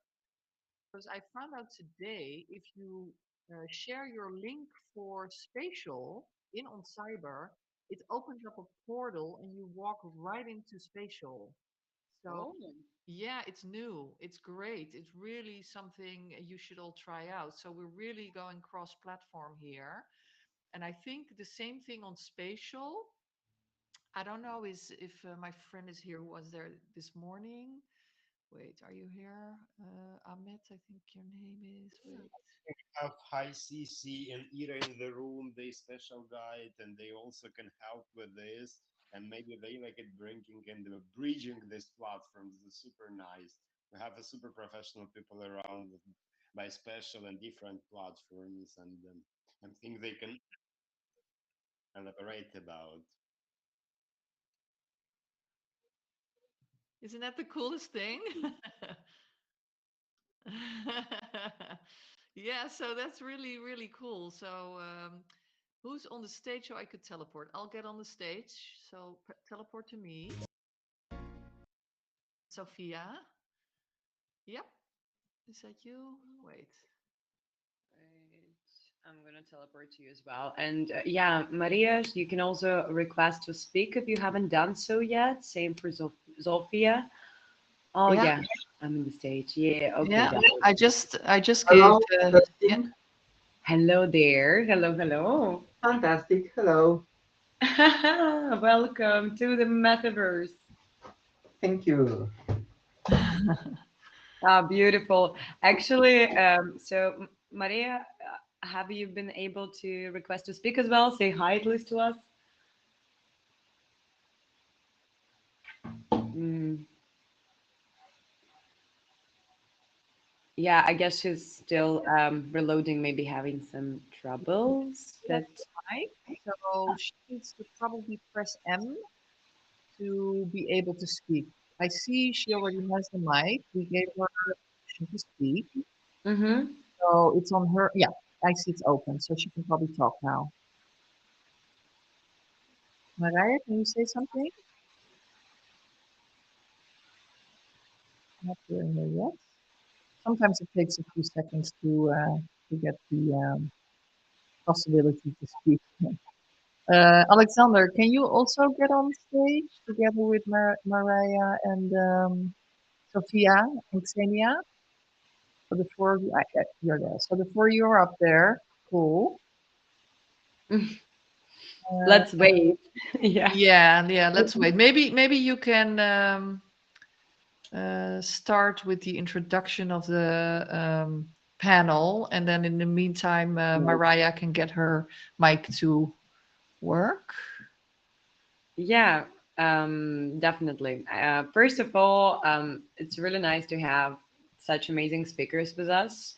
Because I found out today if you share your link for spatial on cyber, it opens up a portal and you walk right into spatial. So Oh, yeah, it's new. It's great. It's really something you should all try out. So we're really going cross-platform here. And I think the same thing on spatial. I don't know is if my friend is here who was there this morning. Wait, are you here? Ahmed, I think your name is. Wait. Have HICeeCee and Ira in the room, they special guide, and they also can help with this. And maybe they like it bringing and bridging this platform. This is super nice. We have a super professional people around by special and different platforms, and I think they can elaborate about. Isn't that the coolest thing? Yeah, so that's really, really cool. So, who's on the stage so I could teleport? I'll get on the stage. So, teleport to me. Sophia. Yep. Is that you? Wait. right. I'm gonna teleport to you as well. And yeah, Maria, you can also request to speak if you haven't done so yet. Same for Zofia. Oh Yeah. yeah, I'm in the stage. Yeah, okay, Yeah. got it. I just gave. Hello, Yeah. testing. Hello there. Hello, hello. Fantastic. Hello. Welcome to the metaverse. Thank you. Ah, beautiful. Actually, Maria, have you been able to request to speak as well? Say hi at least to us. Mm, yeah, I guess she's still reloading, maybe having some troubles. But Mic. So she needs to probably press M to be able to speak. I see she already has the mic. We gave her permission to speak. mm-hmm. So it's on her. Yeah, I see it's open. So she can probably talk now. Mariah, can you say something? Not hearing her yet. sometimes it takes a few seconds to get the possibility to speak. Alexander, can you also get on stage together with Mariah and Sophia and Xenia? So the four of you, you're there. So the four of you are up there. Cool. Let's wait. Yeah. Yeah. Let's wait. Maybe you can start with the introduction of the panel, and then in the meantime, Mariah can get her mic to work. Yeah, definitely. First of all, it's really nice to have such amazing speakers with us,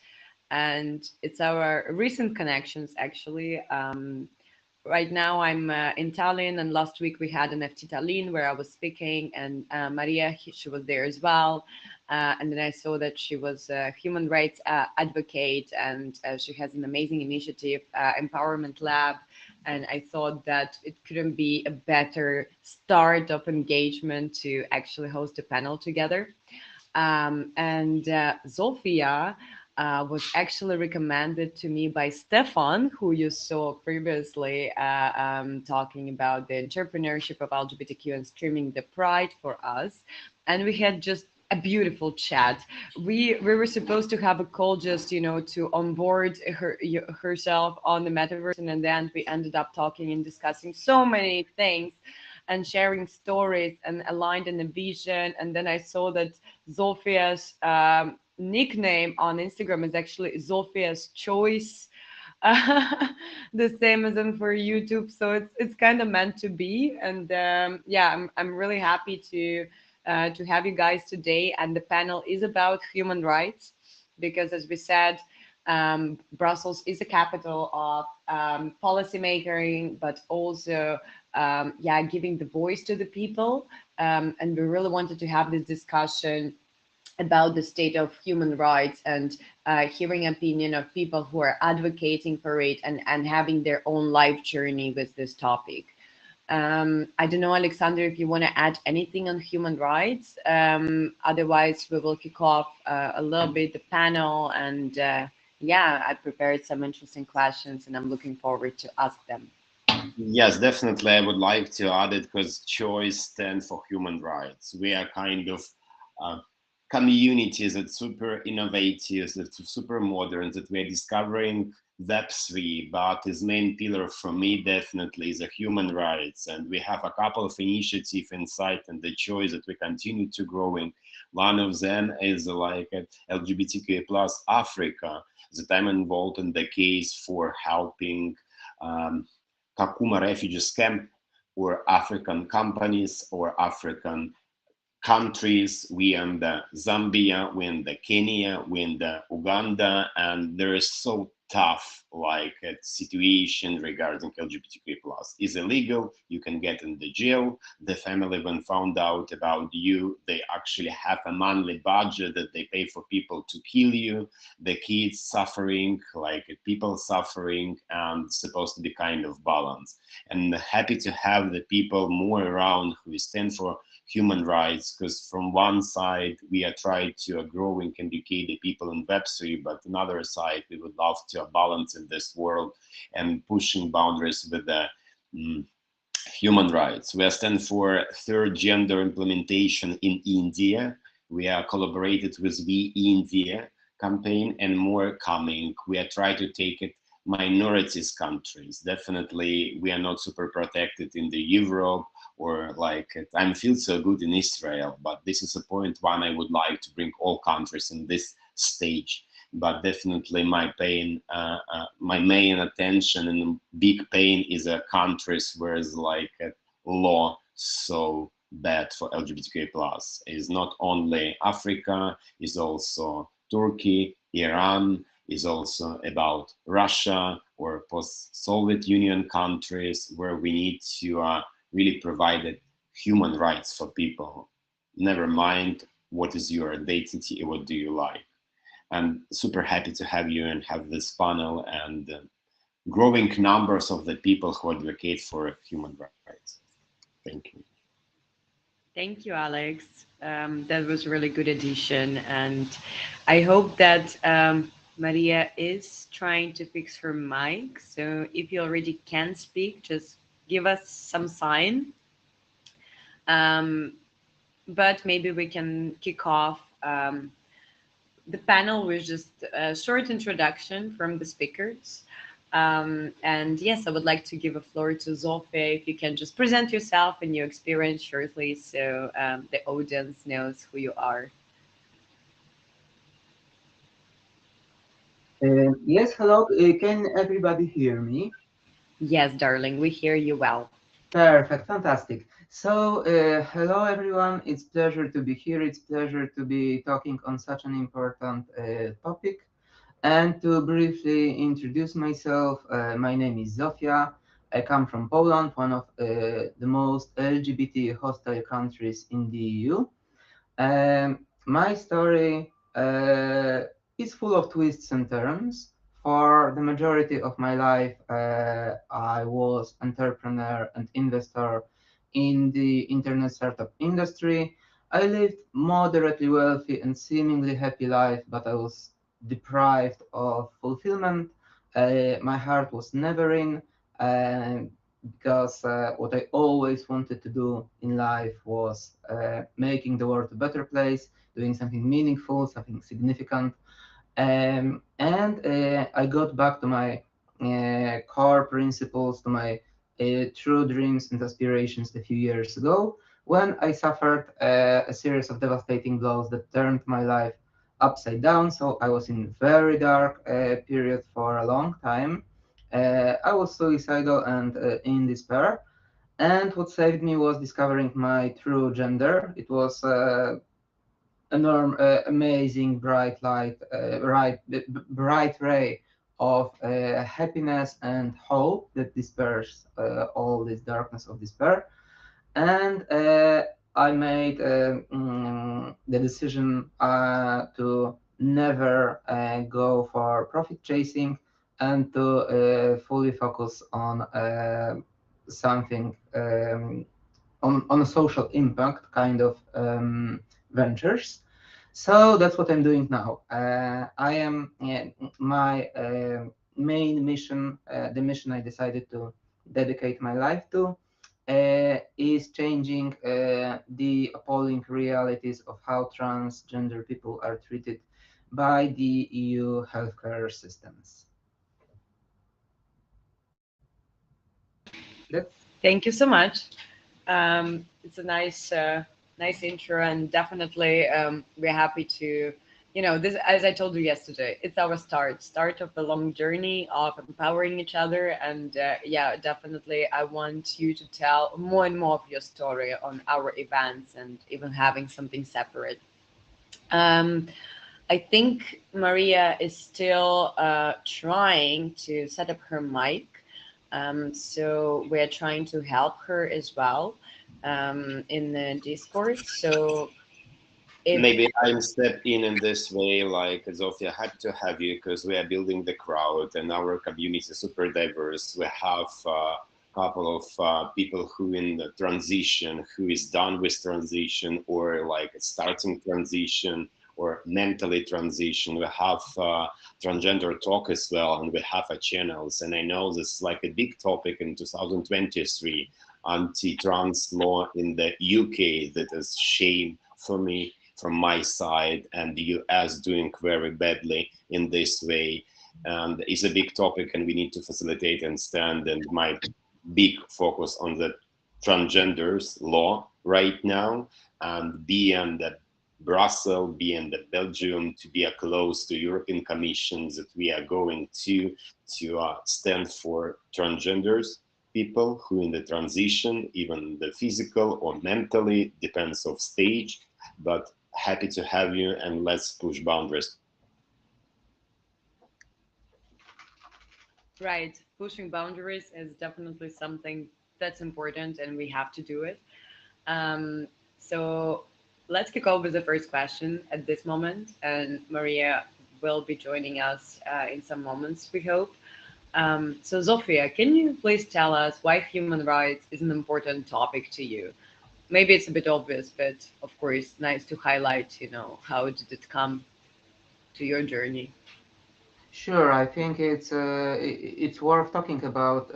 and it's our recent connections actually. Right now I'm in Tallinn, and last week we had an FT Tallinn where I was speaking, and Maria, she was there as well. And then I saw that she was a human rights advocate, and she has an amazing initiative, Empowerment Lab. And I thought that it couldn't be a better start of engagement to actually host a panel together. And Zofia was actually recommended to me by Stefan, who you saw previously talking about the entrepreneurship of LGBTQ and streaming the pride for us. And we had just a beautiful chat. We were supposed to have a call just, to onboard herself on the metaverse. And then we ended up talking and discussing so many things and sharing stories and aligned in a vision. And then I saw that Zofia's nickname on Instagram is actually Zofia's Choice, the same as in for YouTube. So it's kind of meant to be. And yeah, I'm really happy to have you guys today. And the panel is about human rights, because as we said, Brussels is a capital of policymaking, but also giving the voice to the people. And we really wanted to have this discussion about the state of human rights and hearing opinion of people who are advocating for it and having their own life journey with this topic. I don't know, Alexander, if you want to add anything on human rights. Otherwise, we will kick off a little bit the panel. And I prepared some interesting questions, and I'm looking forward to ask them. Yes, definitely. I would like to add it because choice stands for human rights. We are kind of communities that's super innovative, that's super modern, that we're discovering Web3, but his main pillar for me definitely is the human rights. And we have a couple of initiatives inside and the choice that we continue to growing. One of them is like LGBTQA+ Africa, that I'm involved in the case for helping Kakuma refugees camp, or African companies or African countries. We in the Zambia, we in the Kenya, we in the Uganda, and there is so tough like a situation regarding LGBTQ+. Is illegal, you can get in the jail. The family, when found out about you, they actually have a monthly budget that they pay for people to kill you. The kids suffering, like people suffering, and supposed to be kind of balance. And happy to have the people more around who stand for human rights, because from one side we are trying to grow and educate the people in Web3, but another side we would love to balance in this world and pushing boundaries with the human rights. We are stand for third gender implementation in India. We are collaborated with We India campaign and more coming. We are trying to take it minorities countries. Definitely we are not super protected in the Europe, or like I feel so good in Israel, but this is a point one I would like to bring all countries in this stage. But definitely my pain, my main attention and big pain is countries where it's like law so bad for LGBTQ+. Is not only Africa, is also Turkey, Iran, is also about Russia or post-Soviet Union countries, where we need to really provide human rights for people. Never mind what is your identity and what do you like. I'm super happy to have you and have this panel and growing numbers of the people who advocate for human rights. Thank you. Thank you, Alex. That was a really good addition, and I hope that Maria is trying to fix her mic. So if you already can speak, just give us some sign. Um, but maybe we can kick off the panel with just a short introduction from the speakers. And yes, I would like to give a floor to Zofia. If you can just present yourself and your experience shortly so the audience knows who you are. Yes, hello. Can everybody hear me? Yes, darling, we hear you well. Perfect, fantastic. So, hello everyone. It's pleasure to be here. It's pleasure to be talking on such an important topic. And to briefly introduce myself, my name is Zofia. I come from Poland, one of the most LGBT hostile countries in the EU. My story is full of twists and turns. For the majority of my life, I was entrepreneur and investor in the internet startup industry. I lived moderately wealthy and seemingly happy life, but I was deprived of fulfillment. My heart was never in. Uh, because what I always wanted to do in life was making the world a better place, doing something meaningful, something significant. And I got back to my core principles, to my true dreams and aspirations a few years ago when I suffered a series of devastating blows that turned my life upside down. So I was in very dark period for a long time. I was suicidal and in despair. And what saved me was discovering my true gender. It was amazing bright light, bright ray of happiness and hope that disperses all this darkness of despair. And I made the decision to never go for profit chasing and to fully focus on something on a social impact kind of ventures. So that's what I'm doing now. I am my main mission, the mission I decided to dedicate my life to, is changing the appalling realities of how transgender people are treated by the EU healthcare systems. That's Thank you so much. It's a nice intro, and definitely we're happy to, this, as I told you yesterday, it's our start of a long journey of empowering each other. And yeah, definitely, I want you to tell more and more of your story on our events and even having something separate. Um, I think Maria is still trying to set up her mic. So we're trying to help her as well in the Discord. So if Maybe I'm step in this way, like Zofia, happy to have you because we are building the crowd and our community is super diverse. We have a couple of people who in the transition, who is done with transition or like starting transition or mentally transition. We have transgender talk as well, and we have a channels. And I know this is like a big topic in 2023, anti-trans law in the UK that is shame for me from my side, and the US doing very badly in this way. And it's a big topic and we need to facilitate and stand, and my big focus on the transgenders law right now, and be in the Brussels, be in the Belgium, to be close to European Commission that we are going to stand for transgenders people who in the transition, even the physical or mentally, depends of stage, but happy to have you and let's push boundaries. right, pushing boundaries is definitely something that's important, and we have to do it. Um, so let's kick off with the first question at this moment, and Maria will be joining us in some moments, we hope. So Zofia, can you please tell us why human rights is an important topic to you? Maybe it's a bit obvious, but of course, nice to highlight, how did it come to your journey? Sure, I think it's worth talking about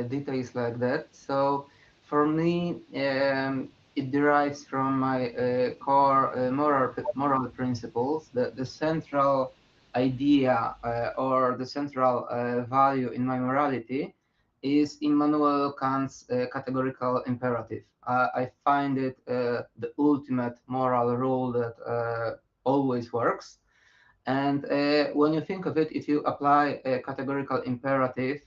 details like that. So for me, it derives from my core moral principles. The central idea or the central value in my morality is Immanuel Kant's categorical imperative. I find it the ultimate moral rule that always works. And when you think of it, if you apply a categorical imperative,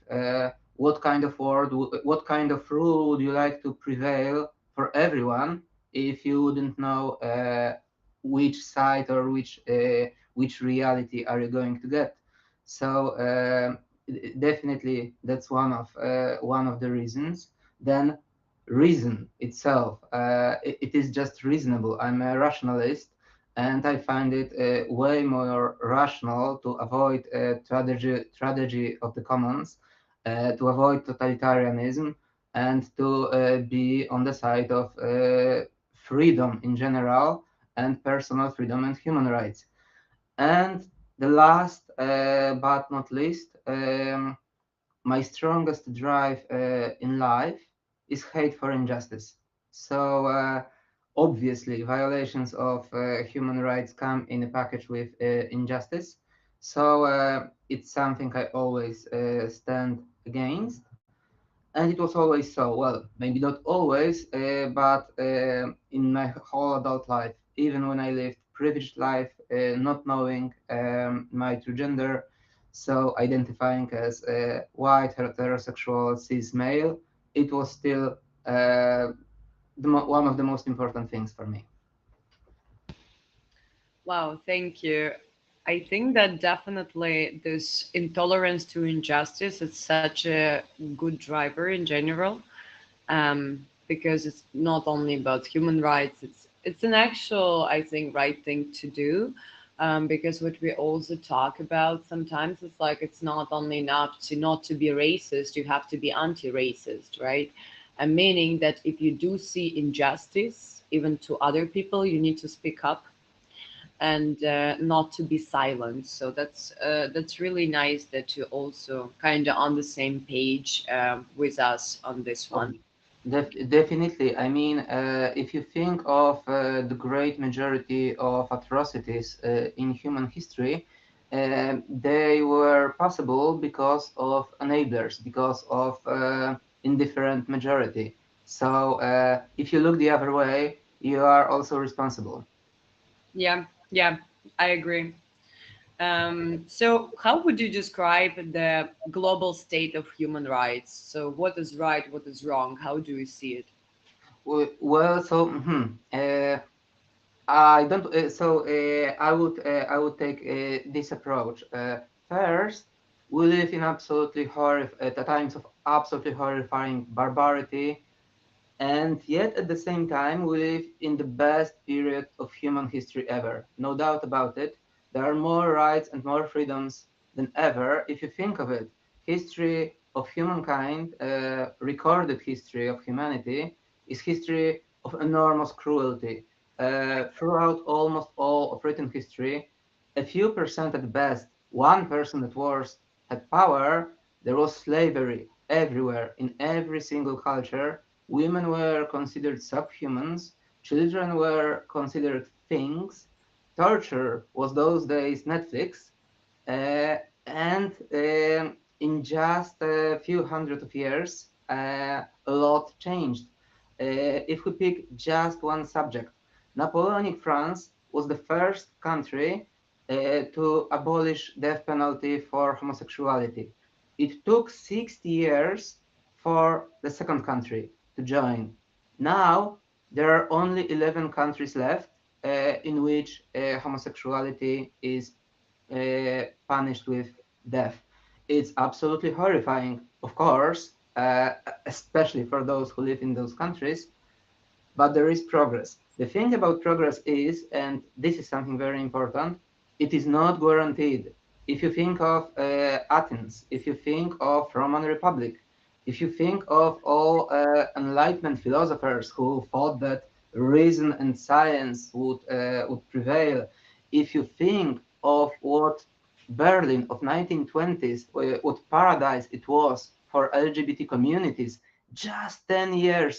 what kind of what kind of rule would you like to prevail for everyone if you wouldn't know which side or which reality are you going to get? So definitely that's one of the reasons. Then reason itself, it is just reasonable. I'm a rationalist, and I find it way more rational to avoid tragedy of the commons, to avoid totalitarianism, and to be on the side of freedom in general, and personal freedom and human rights. And the last but not least, my strongest drive in life is hate for injustice. So obviously, violations of human rights come in a package with injustice. So it's something I always stand against. And it was always so. Well, maybe not always, but in my whole adult life, even when I lived privileged life, not knowing my true gender, so identifying as a white heterosexual cis male, it was still one of the most important things for me. Wow, thank you. I think that definitely this intolerance to injustice is such a good driver in general, because it's not only about human rights. It's an actual, I think, right thing to do. Because what we also talk about sometimes is like it's not only enough to not to be racist, you have to be anti-racist, right? And meaning that if you do see injustice, even to other people, you need to speak up and not to be silent. So that's really nice that you're also kind of on the same page with us on this one. Definitely. I mean, if you think of the great majority of atrocities in human history, they were possible because of enablers, because of indifferent majority. So if you look the other way, you are also responsible. Yeah, yeah, I agree. So how would you describe the global state of human rights? So what is right, what is wrong? How do you see it? Well, so I don't. I would take this approach. First, we live in absolutely at the times of absolutely horrifying barbarity, and yet at the same time, we live in the best period of human history ever. No doubt about it. There are more rights and more freedoms than ever. If you think of it, history of humankind, recorded history of humanity, is history of enormous cruelty. Throughout almost all of written history, a few percent at best, 1% at worst, had power. There was slavery everywhere, in every single culture. Women were considered subhumans, children were considered things, torture was those days Netflix, and in just a few hundred of years, a lot changed. If we pick just one subject, Napoleonic France was the first country to abolish death penalty for homosexuality. It took 60 years for the second country to join. Now, there are only 11 countries left in which homosexuality is punished with death. It's absolutely horrifying, of course, especially for those who live in those countries, but there is progress. The thing about progress is, and this is something very important, it is not guaranteed. If you think of Athens, if you think of Roman Republic, if you think of all Enlightenment philosophers who thought that reason and science would prevail. If you think of what Berlin of 1920s, what paradise it was for LGBT communities, just 10 years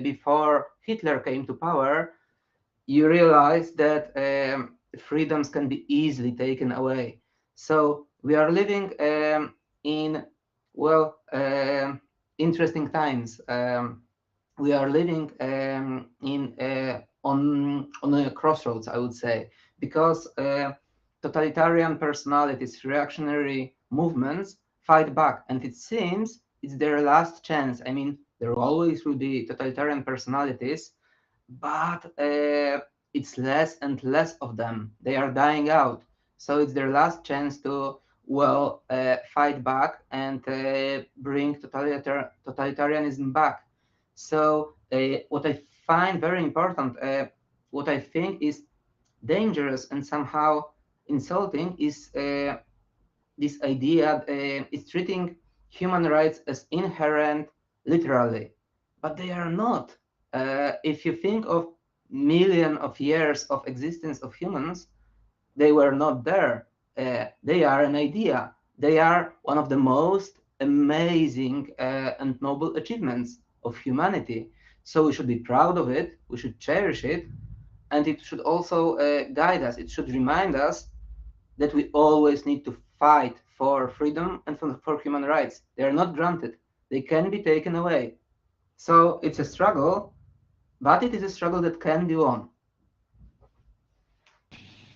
before Hitler came to power, you realize that freedoms can be easily taken away. So we are living in, well, interesting times. We are living in on a crossroads, I would say, because totalitarian personalities, reactionary movements fight back, and it seems it's their last chance. I mean, there always will be totalitarian personalities, but it's less and less of them. They are dying out. So it's their last chance to, well, fight back and bring totalitarianism back. So what I find very important, what I think is dangerous and somehow insulting is this idea is treating human rights as inherent literally, but they are not. If you think of million of years of existence of humans, they were not there. They are an idea. They are one of the most amazing and noble achievements of humanity. So we should be proud of it. We should cherish it, and it should also guide us. It should remind us that we always need to fight for freedom and for human rights. They are not granted. They can be taken away. So it's a struggle, but it is a struggle that can be won.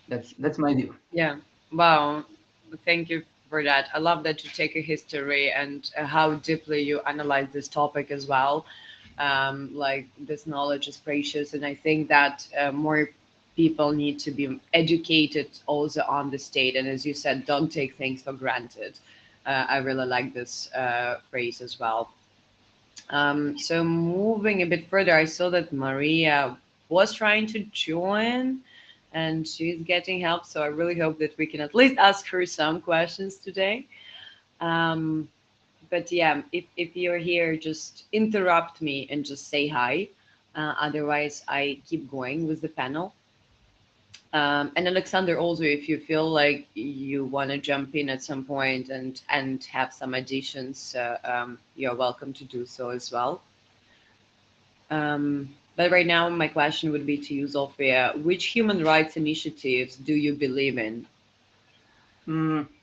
That's my view. Yeah. Wow. Thank you for that. I love that you take a history and how deeply you analyze this topic as well. Like this knowledge is precious, and I think that more people need to be educated also on the state. And as you said, don't take things for granted. I really like this phrase as well. So moving a bit further, I saw that Maria was trying to join and she's getting help. So I really hope that we can at least ask her some questions today. But yeah, if you're here, just interrupt me and just say hi. Otherwise, I keep going with the panel. And Alexander, also, if you feel like you want to jump in at some point and have some additions, you're welcome to do so as well. But right now, my question would be to you, Zolfia. Which human rights initiatives do you believe in?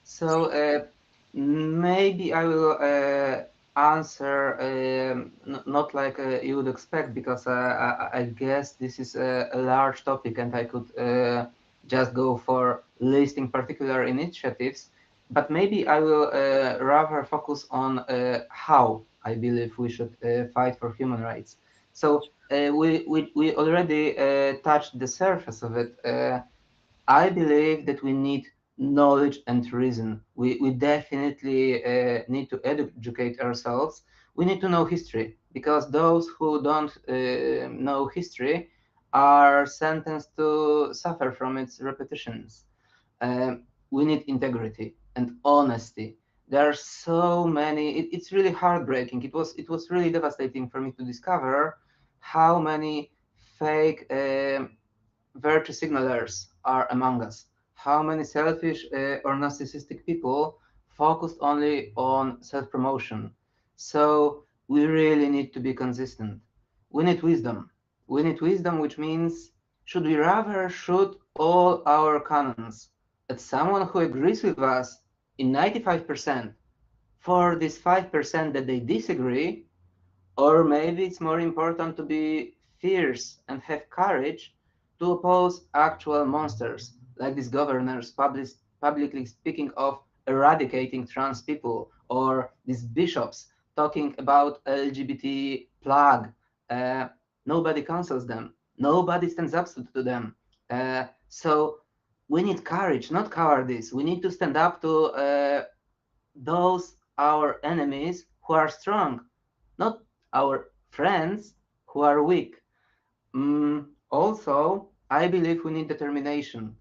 So maybe I will answer not like you would expect, because I guess this is a large topic and I could just go for listing particular initiatives, but maybe I will rather focus on how I believe we should fight for human rights. So we already touched the surface of it. I believe that we need knowledge and reason. We definitely need to educate ourselves. We need to know history, because those who don't know history are sentenced to suffer from its repetitions. We need integrity and honesty. There are so many. It's really heartbreaking. It was really devastating for me to discover how many fake virtue signalers are among us. How many selfish or narcissistic people focused only on self-promotion. So we really need to be consistent. We need wisdom. We need wisdom, which means should we rather shoot all our cannons at someone who agrees with us in 95% for this 5% that they disagree, or maybe it's more important to be fierce and have courage to oppose actual monsters, like these governors publicly speaking of eradicating trans people, or these bishops talking about LGBT plague. Nobody counsels them. Nobody stands up to them. So we need courage, not cowardice. We need to stand up to those our enemies who are strong, not our friends who are weak. Also, I believe we need determination.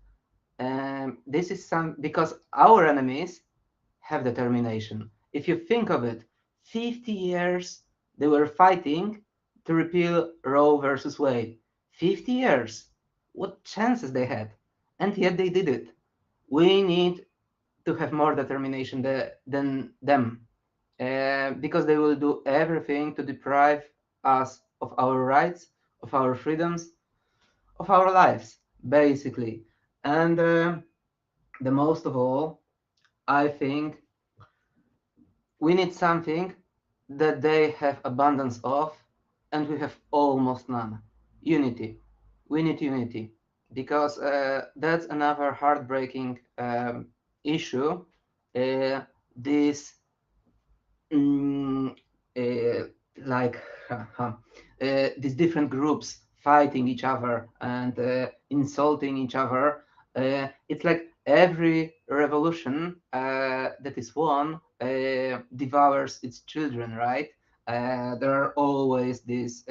This is because our enemies have determination. If you think of it, 50 years they were fighting to repeal Roe versus Wade. 50 years. What chances they had? And yet they did it. We need to have more determination than them, because they will do everything to deprive us of our rights, of our freedoms, of our lives, basically. And the most of all, I think we need something that they have abundance of, and we have almost none. Unity. We need unity, because that's another heartbreaking issue. This mm, uh, like these different groups fighting each other and insulting each other. It's like every revolution that is won devours its children, right? There are always these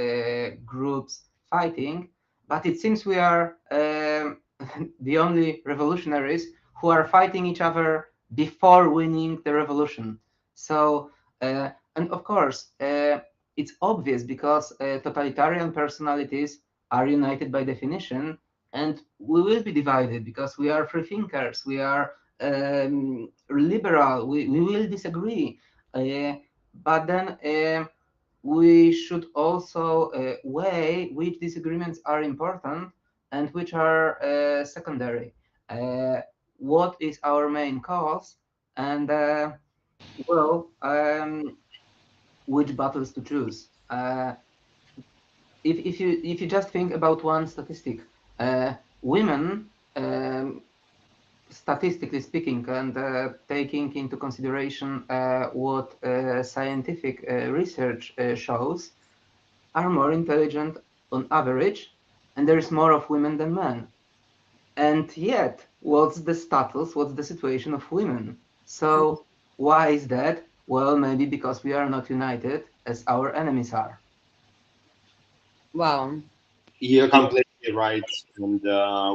groups fighting, but it seems we are the only revolutionaries who are fighting each other before winning the revolution. So, and of course, it's obvious because totalitarian personalities are united by definition, and we will be divided because we are free thinkers, we are liberal, we will disagree. But then we should also weigh which disagreements are important and which are secondary. What is our main cause? And well, which battles to choose? If you just think about one statistic, women, statistically speaking, and taking into consideration what scientific research shows, are more intelligent on average, and there is more of women than men. And yet, what's the status, what's the situation of women? So why is that? Well, maybe because we are not united as our enemies are. Wow. You're completely right, and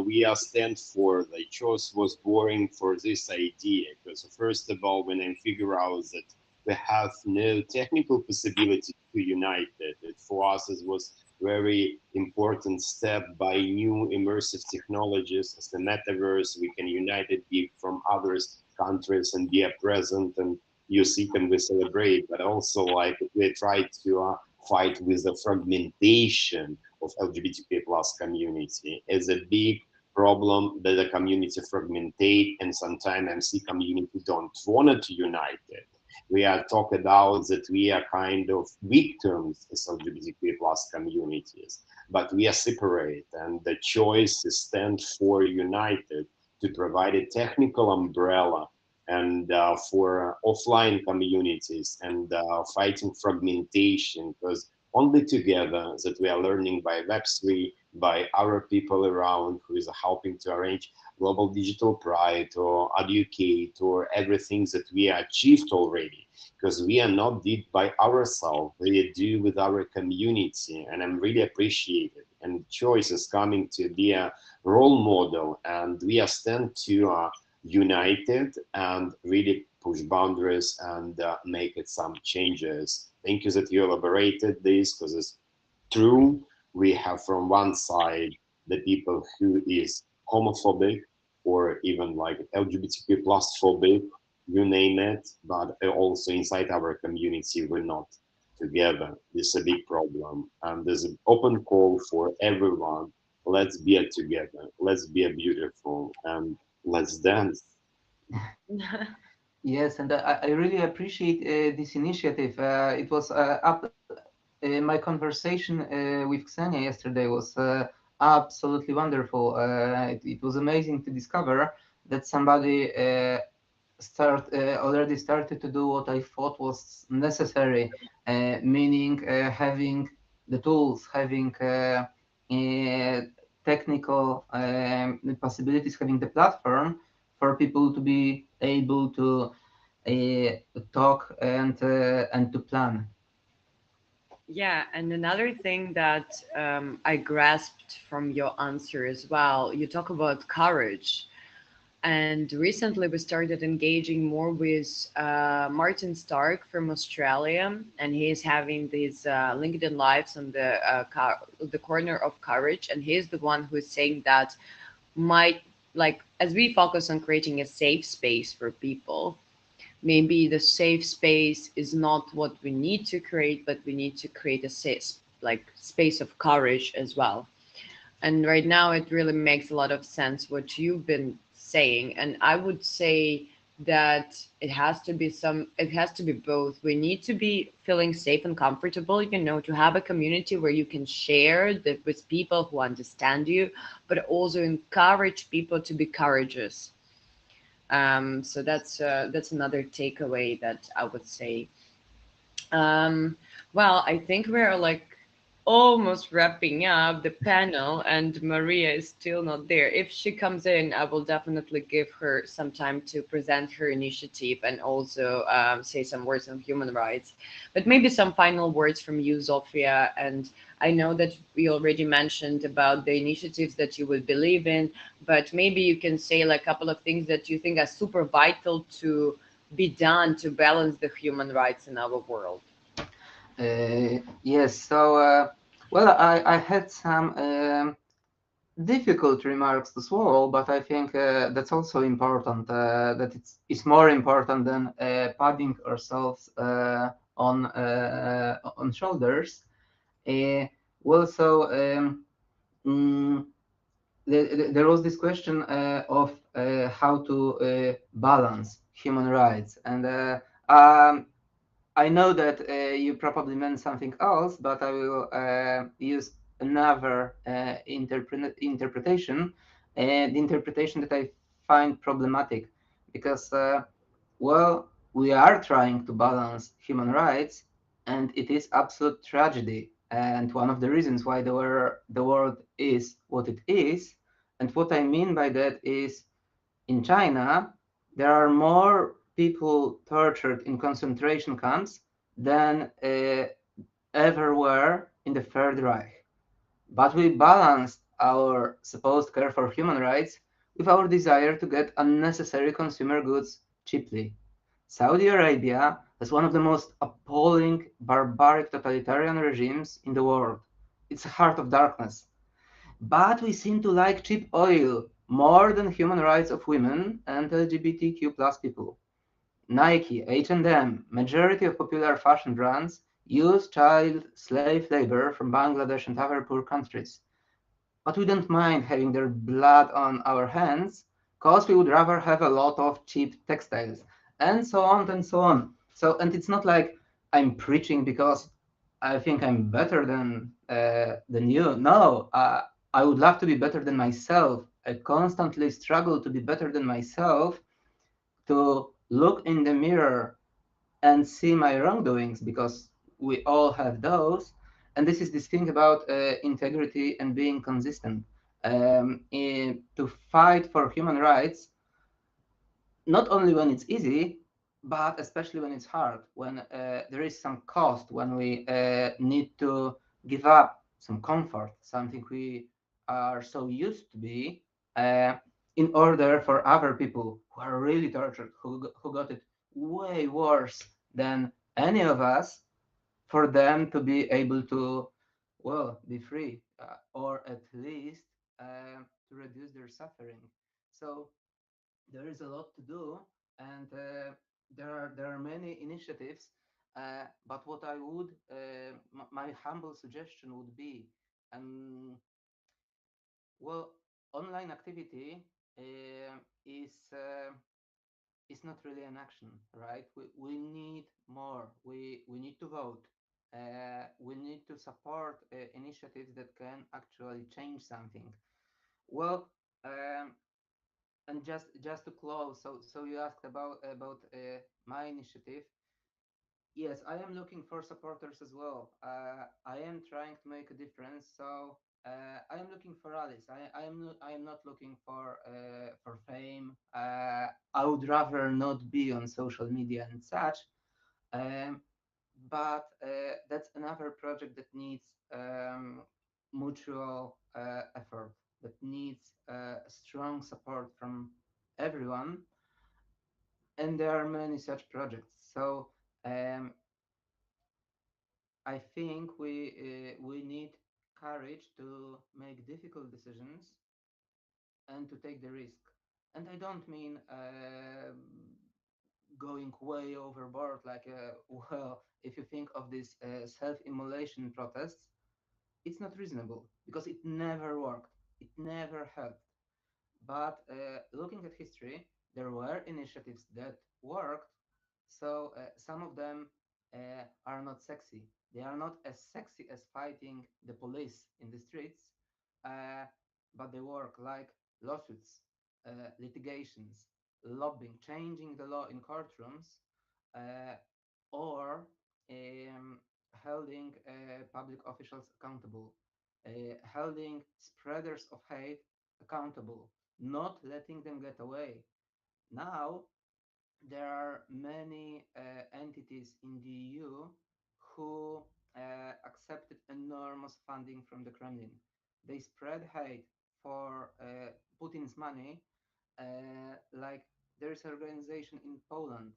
we are stand for the choice was boring for this idea because first of all, when I figure out that we have no technical possibility to unite it for us it was very important step by new immersive technologies as the metaverse. We can unite it be from others countries and be a present and you see can we celebrate, but also like we try to fight with the fragmentation of LGBTQ plus community is a big problem that the community fragmentate and sometimes MC community don't want to unite it. We are talking about that we are kind of victims as LGBTQ plus communities, but we are separate and the choice is stand for united to provide a technical umbrella and for offline communities and fighting fragmentation because only together that we are learning by Web3, by our people around who is helping to arrange global digital pride or educate or everything that we achieved already. Because we are not did by ourselves, we do with our community. And I'm really appreciated. And choice is coming to be a role model. And we are stand to united and really push boundaries and make it some changes. Thank you that you elaborated this because it's true. We have from one side the people who is homophobic or even like LGBTQ plus phobic, you name it, but also inside our community we're not together. This is a big problem. And there's an open call for everyone. Let's be together. Let's be beautiful and let's dance. Yes, and I really appreciate this initiative. It was my conversation with Xenia yesterday was absolutely wonderful. It was amazing to discover that somebody already started to do what I thought was necessary, meaning having the tools, having technical possibilities, having the platform for people to be able to talk and to plan. Yeah, and another thing that I grasped from your answer as well, you talk about courage. And recently, we started engaging more with Martin Stark from Australia, and he is having these LinkedIn lives on the corner of courage, and he is the one who is saying that might like as we focus on creating a safe space for people, maybe the safe space is not what we need to create, but we need to create a safe space of courage as well. And right now, it really makes a lot of sense what you've been saying. And I would say that it has to be both. We need to be feeling safe and comfortable, to have a community where you can share that with people who understand you, but also encourage people to be courageous. So that's another takeaway that I would say. Um, well, I think we're like almost wrapping up the panel, and Maria is still not there. If she comes in, I will definitely give her some time to present her initiative and also say some words on human rights. But maybe some final words from you, Zofia. And I know that we already mentioned about the initiatives that you would believe in, but maybe you can say like a couple of things that you think are super vital to be done to balance the human rights in our world. Yes, so well, I had some difficult remarks to swallow, but I think that's also important. That it's more important than patting ourselves on shoulders. Uh, well, so mm, there was this question of how to balance human rights, and I know that you probably meant something else, but I will use another interpretation, the interpretation that I find problematic, because, well, we are trying to balance human rights, and it is absolute tragedy, and one of the reasons why the world is what it is. And what I mean by that is, in China, there are more people tortured in concentration camps than ever were in the Third Reich. But we balanced our supposed care for human rights with our desire to get unnecessary consumer goods cheaply. Saudi Arabia has one of the most appalling, barbaric totalitarian regimes in the world. It's a heart of darkness. But we seem to like cheap oil more than human rights of women and LGBTQ plus people. Nike, H&M, majority of popular fashion brands use child slave labor from Bangladesh and other poor countries. But we don't mind having their blood on our hands, because we would rather have a lot of cheap textiles, and so on and so on. So, and it's not like I'm preaching because I think I'm better than you. No, I would love to be better than myself. I constantly struggle to be better than myself, to look in the mirror and see my wrongdoings, because we all have those. And this is this thing about integrity and being consistent. To fight for human rights, not only when it's easy, but especially when it's hard, when there is some cost, when we need to give up some comfort, something we are so used to be, uh, in order for other people who are really tortured, who got it way worse than any of us, for them to be able to, well, be free, or at least to reduce their suffering. So there is a lot to do, and there are many initiatives. But what I would, my humble suggestion would be, um, well, online activity is not really an action, right? We need more. We need to vote. We need to support initiatives that can actually change something. Well, and just to close, so you asked about my initiative. Yes, I am looking for supporters as well. I am trying to make a difference. So I am looking for allies. I am not looking for fame. I would rather not be on social media and such. Um, but that's another project that needs mutual effort, that needs strong support from everyone, and there are many such projects. So um, I think we need courage to make difficult decisions and to take the risk. And I don't mean going way overboard, like well, if you think of these self-immolation protests, it's not reasonable because it never worked. It never helped. But looking at history, there were initiatives that worked. So some of them are not sexy. They are not as sexy as fighting the police in the streets, uh, but they work, like lawsuits, litigations, lobbying, changing the law in courtrooms, uh, or um, holding public officials accountable, holding spreaders of hate accountable, not letting them get away. Now, there are many entities in the EU who accepted enormous funding from the Kremlin. They spread hate for Putin's money. Like there is an organization in Poland.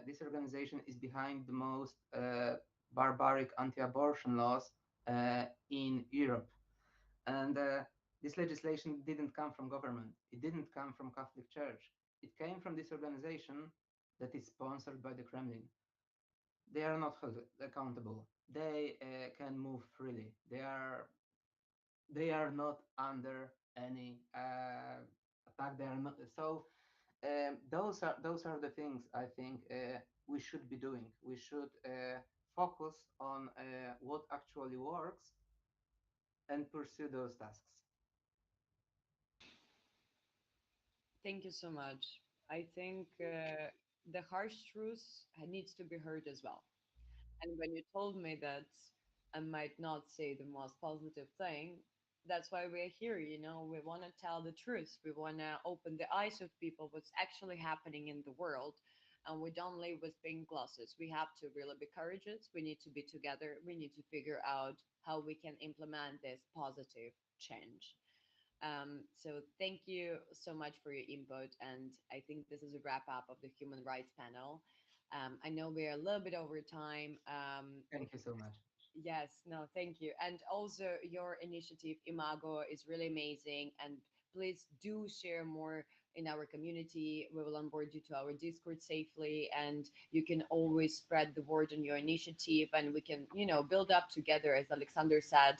This organization is behind the most barbaric anti-abortion laws in Europe. And this legislation didn't come from government. It didn't come from Catholic Church. It came from this organization that is sponsored by the Kremlin. They are not held accountable. They can move freely. They are not under any attack. They are not. So those are the things I think we should be doing. We should focus on what actually works and pursue those tasks. Thank you so much. I think the harsh truth needs to be heard as well. And when you told me that I might not say the most positive thing, that's why we're here. We want to tell the truth. We want to open the eyes of people what's actually happening in the world. And we don't live with pink glasses. We have to really be courageous. We need to be together. We need to figure out how we can implement this positive change. So thank you so much for your input. And I think this is a wrap up of the human rights panel. I know we're a little bit over time. Thank you so much. Yes, no, thank you. And also, your initiative, Imago, is really amazing. And please do share more in our community. We will onboard you to our Discord safely, and you can always spread the word on your initiative, and we can, build up together. As Alexander said,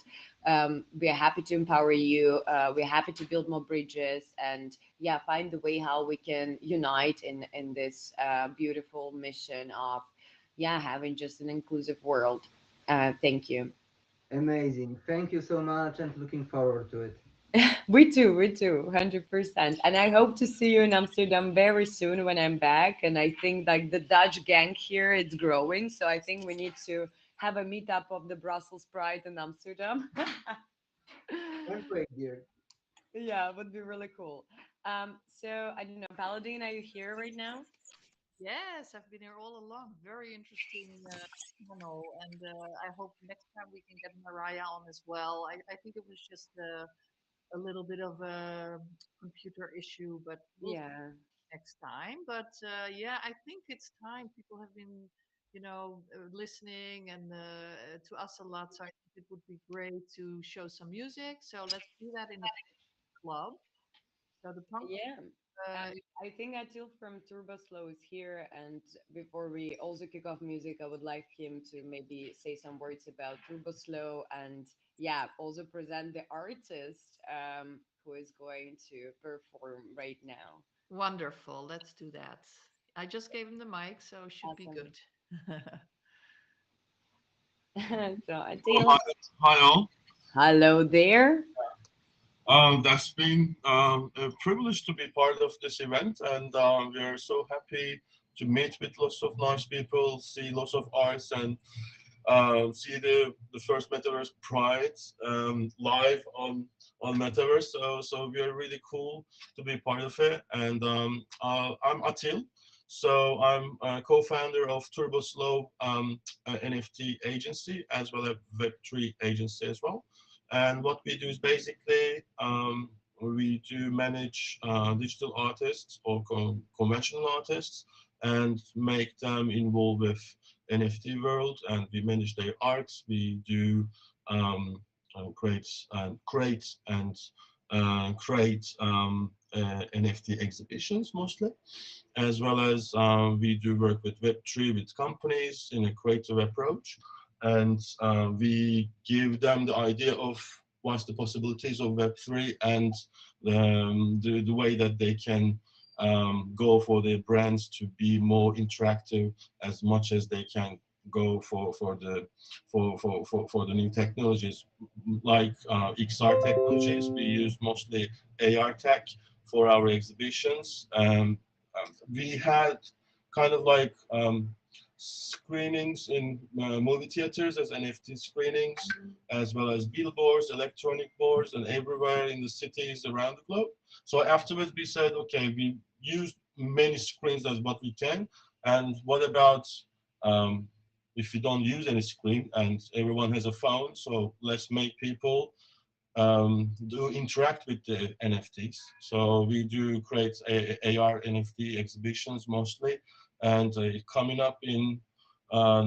we are happy to empower you. We're happy to build more bridges, and yeah, find the way how we can unite in this beautiful mission of, yeah, having just an inclusive world. Thank you. Amazing. Thank you so much and looking forward to it. We too, 100%. And I hope to see you in Amsterdam very soon when I'm back. And I think like the Dutch gang here, it's growing. So I think we need to have a meetup of the Brussels Pride in Amsterdam. Can't wait, dear. Yeah, it would be really cool. So I don't know, Paladin, are you here right now? Yes, I've been here all along. Very interesting panel, and I hope next time we can get Mariah on as well. I think it was just a little bit of a computer issue, but we'll see Yeah. next time. But yeah, I think it's time. People have been, listening and to us a lot. So I think it would be great to show some music. So let's do that in the club. So the punk. Yeah. Uh, I think Atil from Turbo Slow is here, and before we also kick off music, I would like him to maybe say some words about Turbo Slow and yeah, also present the artist who is going to perform right now. Wonderful. Let's do that. I just gave him the mic, so it should be Awesome. good. So Oh, Atil, hi all. hello there. That's been a privilege to be part of this event, and we are so happy to meet with lots of nice people, see lots of arts, and see the first Metaverse Pride live on Metaverse. So we are really cool to be part of it. And I'm Atil. So I'm a co-founder of Turbo Slow NFT agency as well as Web3 agency as well. And what we do is basically we do manage digital artists or conventional artists and make them involved with NFT world, and we manage their arts. We do create NFT exhibitions mostly, as well as we do work with Web3 with companies in a creative approach, and we give them the idea of what's the possibilities of Web3 and the way that they can go for their brands to be more interactive as much as they can go for the new technologies like XR technologies. We use mostly AR tech for our exhibitions. We had kind of like screenings in movie theaters as NFT screenings, as well as billboards, electronic boards, and everywhere in the cities around the globe. So afterwards we said, okay, we used many screens as what we can, and what about if we don't use any screen and everyone has a phone, so let's make people do interact with the NFTs. So we do create AR NFT exhibitions mostly, and coming up in a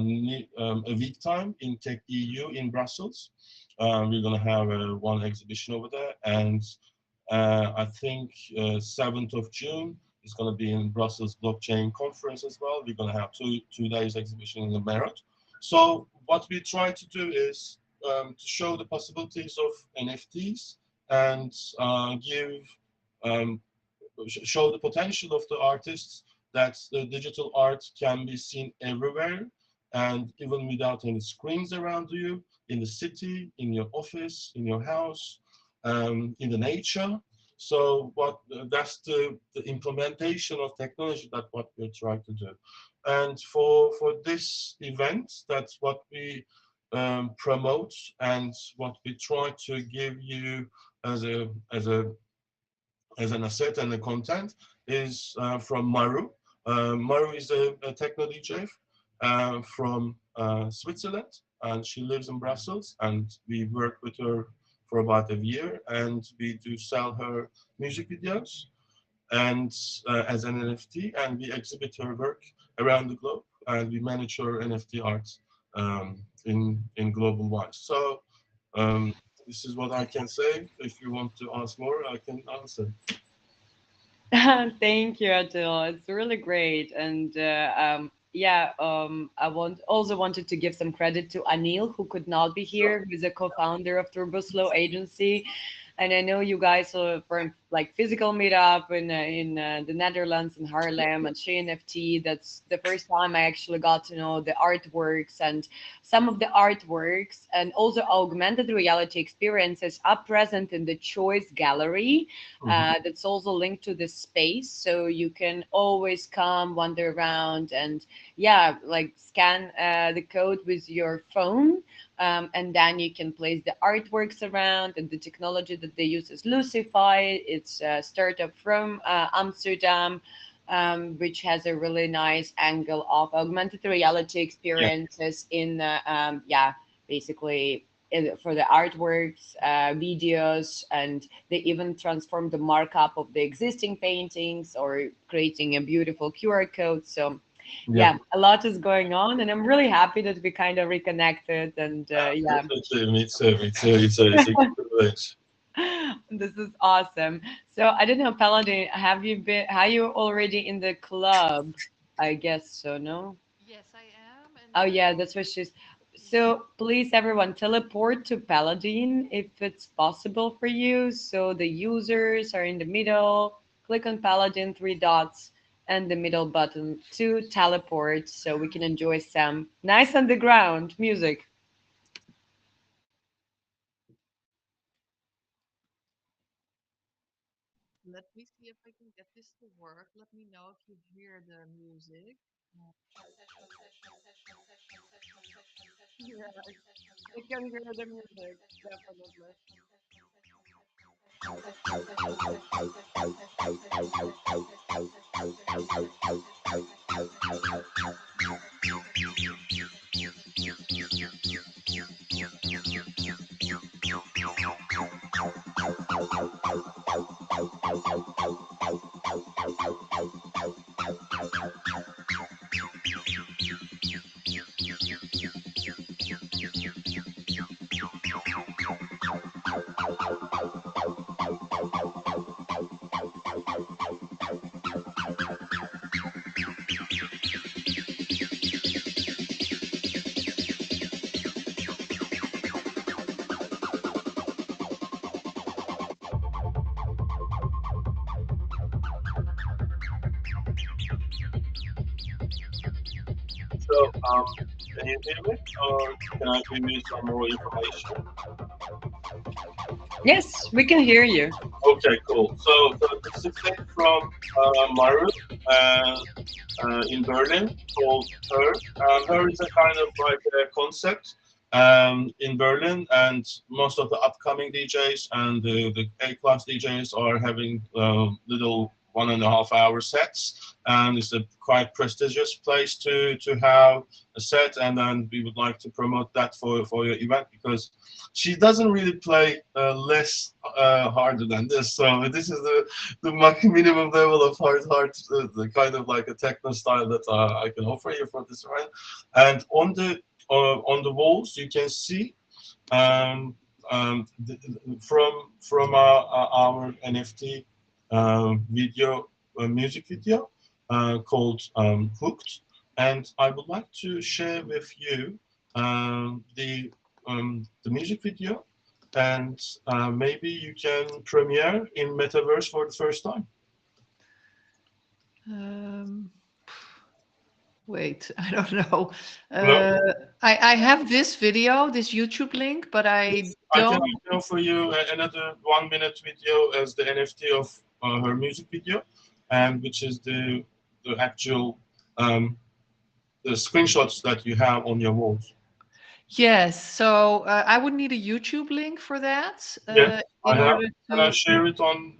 week time in Tech EU in Brussels. We're gonna have one exhibition over there, and I think 7th of June is gonna be in Brussels Blockchain Conference as well. We're gonna have two days exhibition in the Merit. So what we try to do is to show the possibilities of NFTs and show the potential of the artists that the digital art can be seen everywhere and even without any screens around you, in the city, in your office, in your house, in the nature. So that's the implementation of technology, that what we're trying to do. And for this event, that's what we promote and what we try to give you as an asset and a content is from Maru. Maru is a techno DJ from Switzerland, and she lives in Brussels, and we work with her for about a year, and we do sell her music videos and as an NFT, and we exhibit her work around the globe, and we manage her NFT art in global wise. So this is what I can say. If you want to ask more, I can answer. Thank you, Adil. It's really great. And I also wanted to give some credit to Anil, who could not be here, who's a co-founder of TurboSlow Agency. And I know you guys are for like physical meetup in the Netherlands in Haarlem at NFT. That's the first time I actually got to know the artworks, and some of the artworks and also augmented reality experiences are present in the Choice Gallery. That's also linked to the space, so you can always come wander around and like scan the code with your phone. And then you can place the artworks around, and the technology that they use is Lucify. It's a startup from Amsterdam, which has a really nice angle of augmented reality experiences in, basically for the artworks, videos, and they even transform the markup of the existing paintings or creating a beautiful QR code. So a lot is going on, and I'm really happy that we kind of reconnected. And Me too. It's a good privilege. This is awesome. So I don't know, Paladin, are you already in the club? I guess so, no? Yes, I am. And Oh yeah, that's what she's. So please, everyone, teleport to Paladin if it's possible for you. So the users are in the middle. Click on Paladin, three dots, and the middle button to teleport, so we can enjoy some nice underground music. let me see if I can get this to work. Let me know if you hear the music. Yeah, I can hear the music, definitely. So, can you hear me, or can I give you some more information? Yes, we can hear you. Okay, cool. So this is thing from Maru in Berlin called Her. Her is a kind of like a concept in Berlin, and most of the upcoming DJs and the A-class DJs are having little 1.5 hour sets, and it's a quite prestigious place to have a set, and then we would like to promote that for your event, because she doesn't really play less harder than this. So this is the minimum level of hard, the kind of like a techno style that I can offer you for this event. And on the walls you can see from our NFT video, music video called Hooked, and I would like to share with you the music video, and maybe you can premiere in Metaverse for the first time. Wait, I don't know. No? I have this video, this YouTube link, but I I can don't. offer you another 1 minute video as the NFT of her music video, and which is the actual the screenshots that you have on your walls. Yes, so I would need a YouTube link for that Yes, I in have. order Can I to. share it on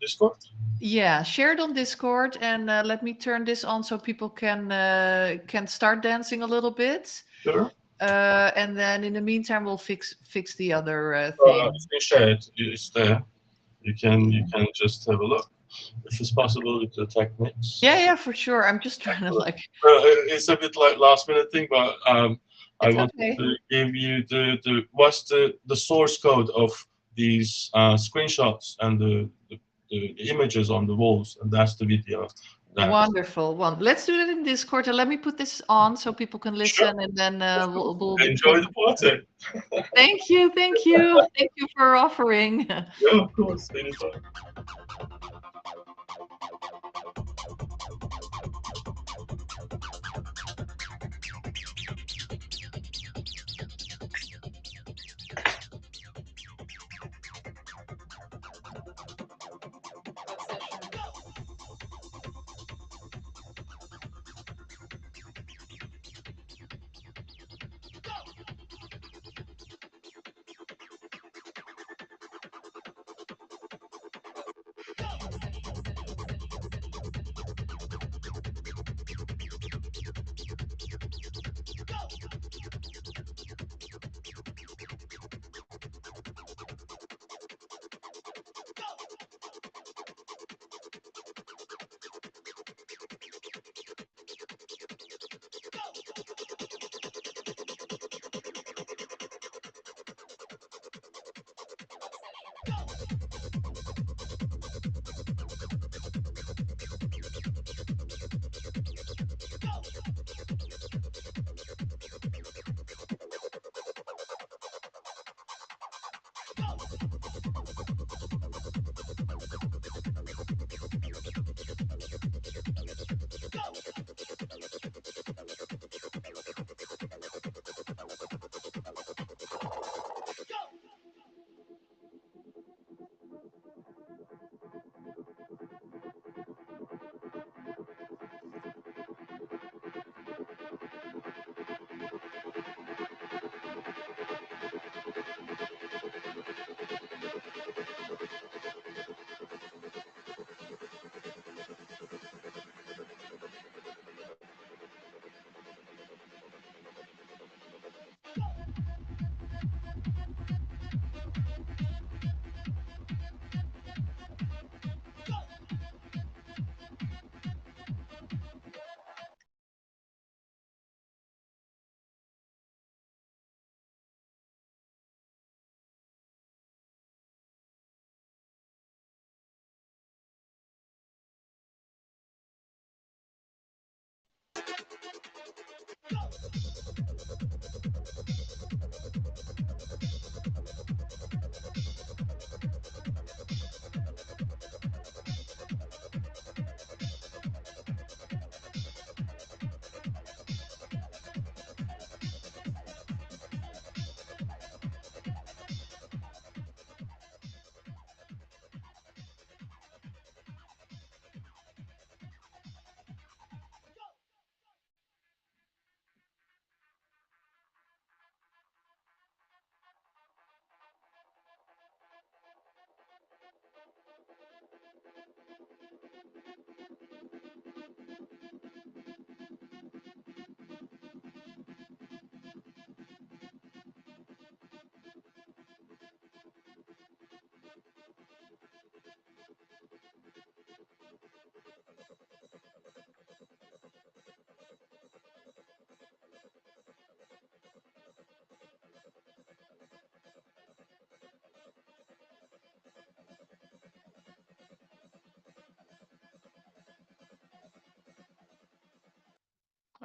Discord? Yeah, share it on Discord and let me turn this on so people can start dancing a little bit. Sure. And then in the meantime, we'll fix the other thing. You can share it. It's there. You can just have a look if it's possible with the techniques. Yeah, for sure. I'm just trying to like. It's a bit like last minute thing, but I It's wanted okay. to give you what's the source code of these screenshots and the images on the walls, and that's the video. Wonderful. Let's do that in Discord, and let me put this on so people can listen, Sure. and then we'll Enjoy the party. Thank you, thank you, thank you for offering. Yeah, of course, anytime.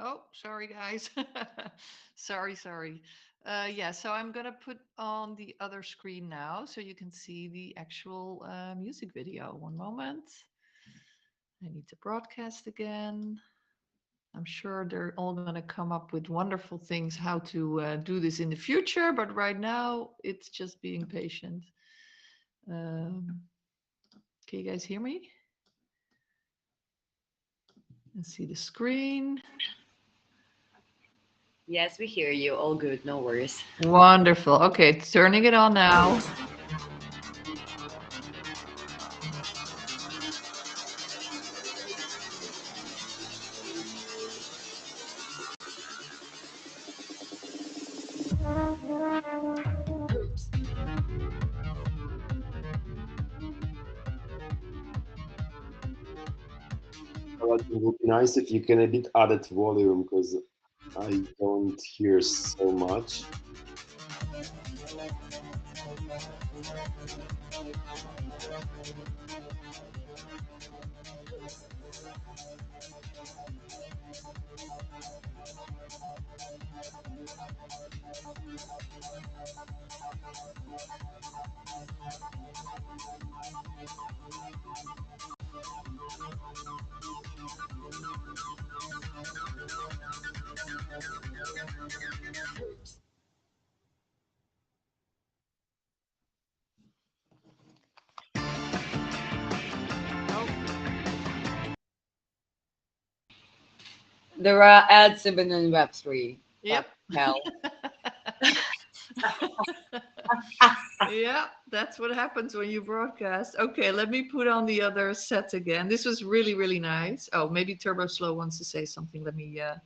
Oh, sorry, guys. Sorry. Yeah, so I'm gonna put on the other screen now so you can see the actual music video. One moment. I need to broadcast again. I'm sure they're all gonna come up with wonderful things how to do this in the future, but right now it's just being patient. Um, can you guys hear me? Let's see the screen. Yes, we hear you. All good. No worries. Wonderful. Okay, turning it on now. But it would be nice if you can a bit add it volume because I don't hear so much. There are ads even in Web3. Yep. Hell. Yeah, that's what happens when you broadcast. Okay, let me put on the other set again. This was really, really nice. Oh, maybe Turbo Slow wants to say something. Let me Yeah.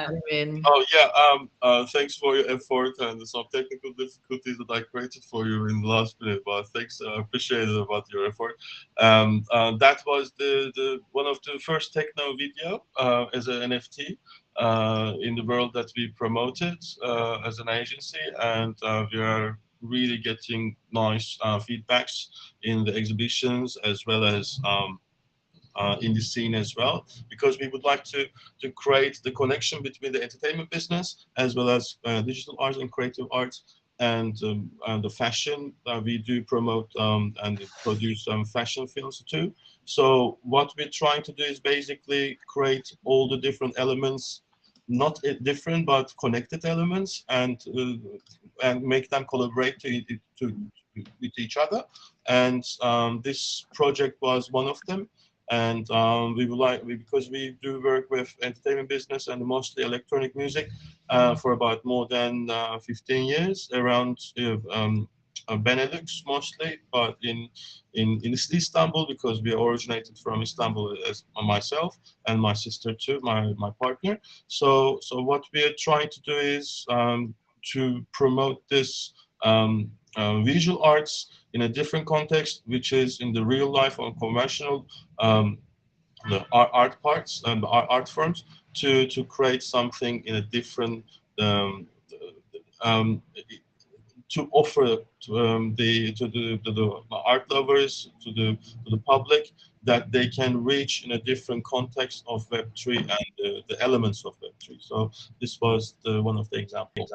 add him in. Oh yeah. Thanks for your effort and some technical difficulties that I created for you in the last minute. But thanks, I appreciate it about your effort. That was the one of the first techno video as an NFT in the world that we promoted as an agency, and we are really getting nice feedbacks in the exhibitions as well as. In the scene as well, because we would like to create the connection between the entertainment business as well as digital art and creative arts and the fashion. We do promote and produce fashion films too. So what we're trying to do is basically create all the different elements, not different but connected elements, and make them collaborate with each other. And this project was one of them. And we would because we do work with entertainment business and mostly electronic music for about more than 15 years around Benelux mostly, but in Istanbul, because we originated from Istanbul as myself and my sister too, my partner. So what we are trying to do is to promote this visual arts in a different context, which is in the real life or conventional the art parts and the art forms to create something in a different um, to offer to the art lovers, to the public, that they can reach in a different context of Web3 and the elements of Web3. So this was one of the examples.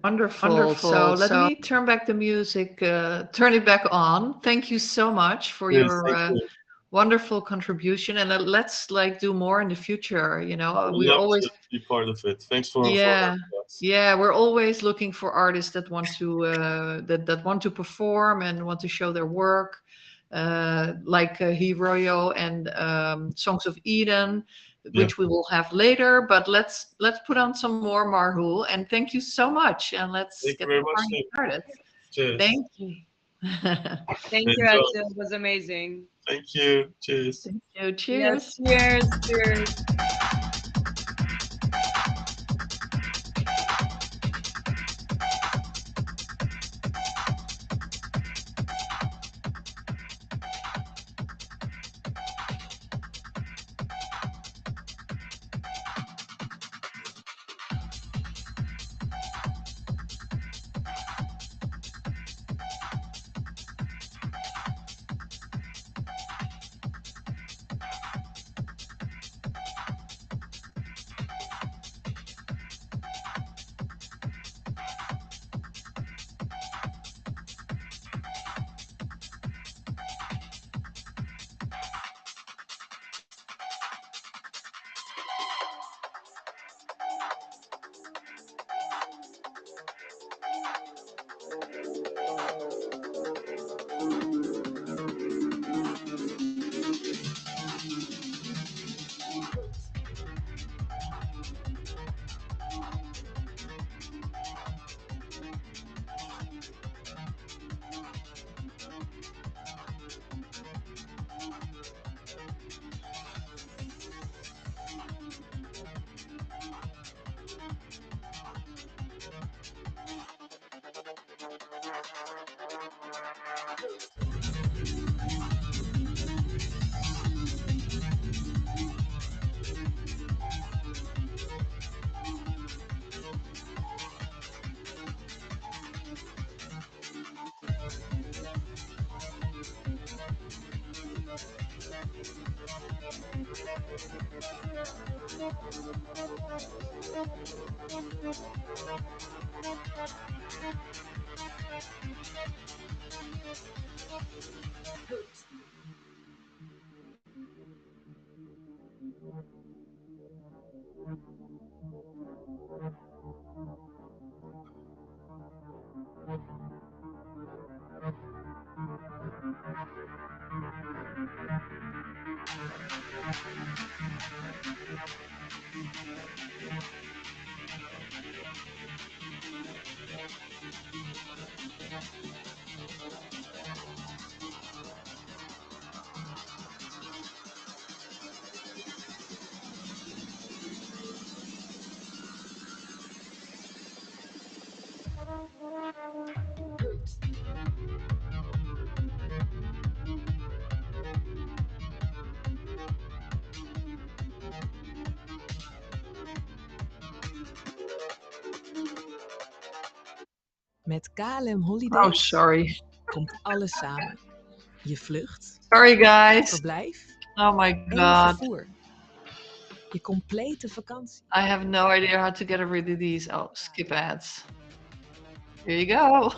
Wonderful. So let me turn back the music, turn it back on. Thank you so much for Yes, your thank you. wonderful contribution, and let's like do more in the future. You know, I would we're love always to be part of it. Thanks for yeah having us. yeah we're always looking for artists that want to that want to perform and want to show their work, like Hiroyo and Songs of Eden, which we will have later. But let's put on some more Marhul, and thank you so much, and let's Thank you get very the much. party started. Cheers. Thank you. Thank you, Enjoy. Axel. It was amazing. Thank you. Cheers. Thank you. Yes, Cheers. cheers. Met KLM Oh, Holidays sorry. komt alles samen. Je vlucht, Sorry, guys. verblijf Oh my en je god. vervoer. Je complete vakantie. I have no idea how to get rid of these. Oh, skip ads. Here you go.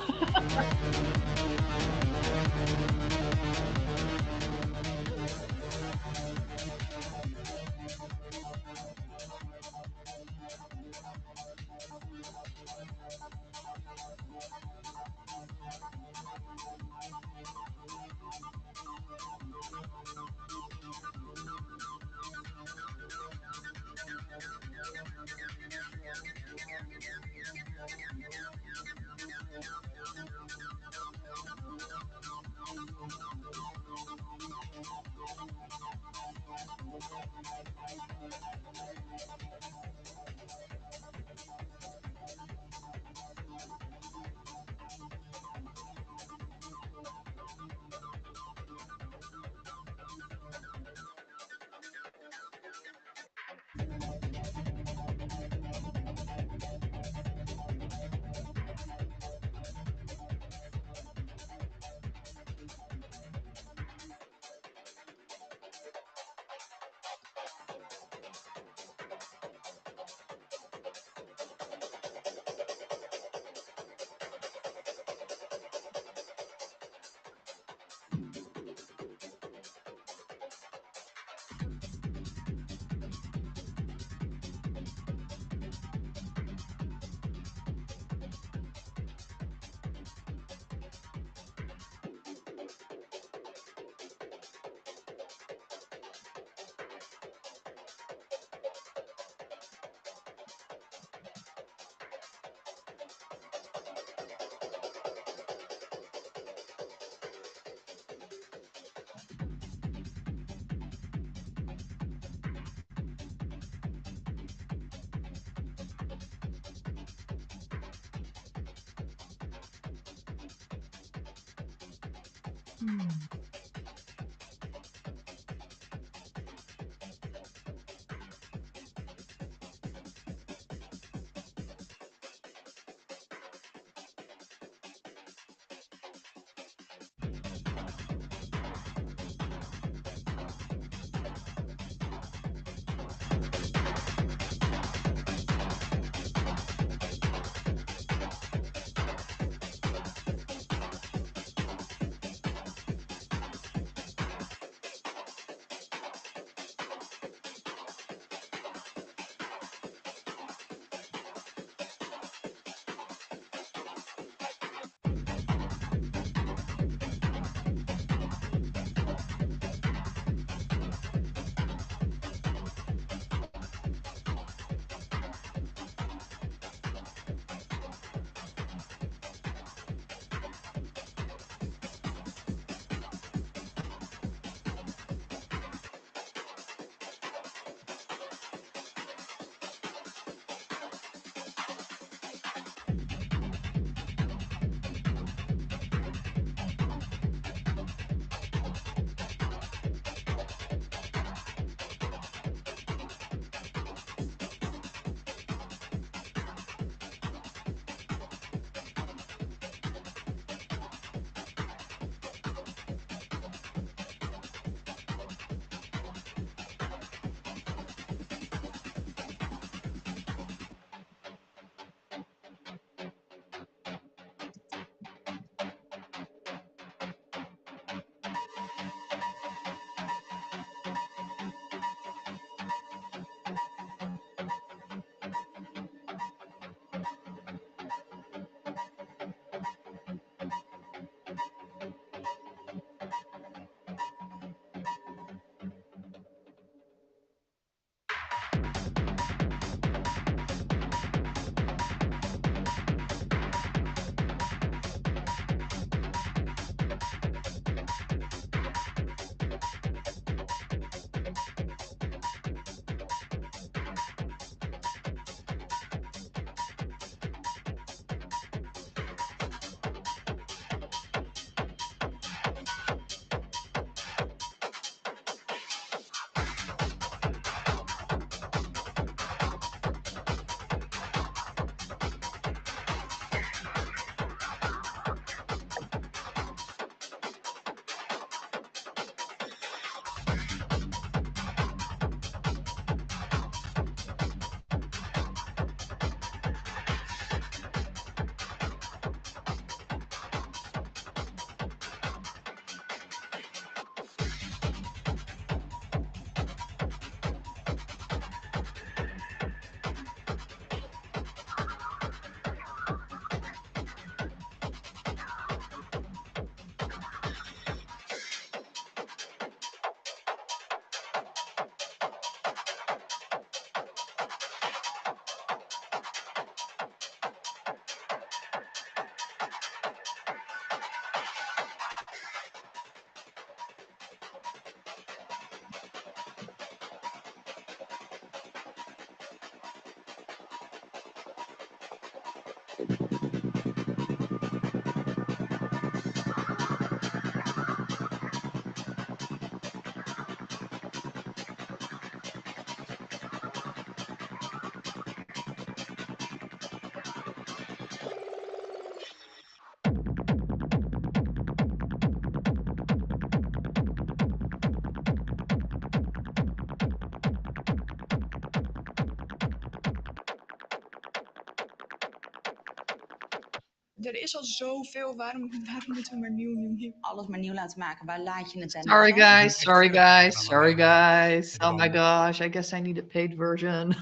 Er is al zoveel. Waarom moeten we maar nieuw? Alles maar nieuw laten maken. Waar laat je het dan Sorry neer? guys, sorry guys, sorry guys. Oh my gosh, I guess I need a paid version.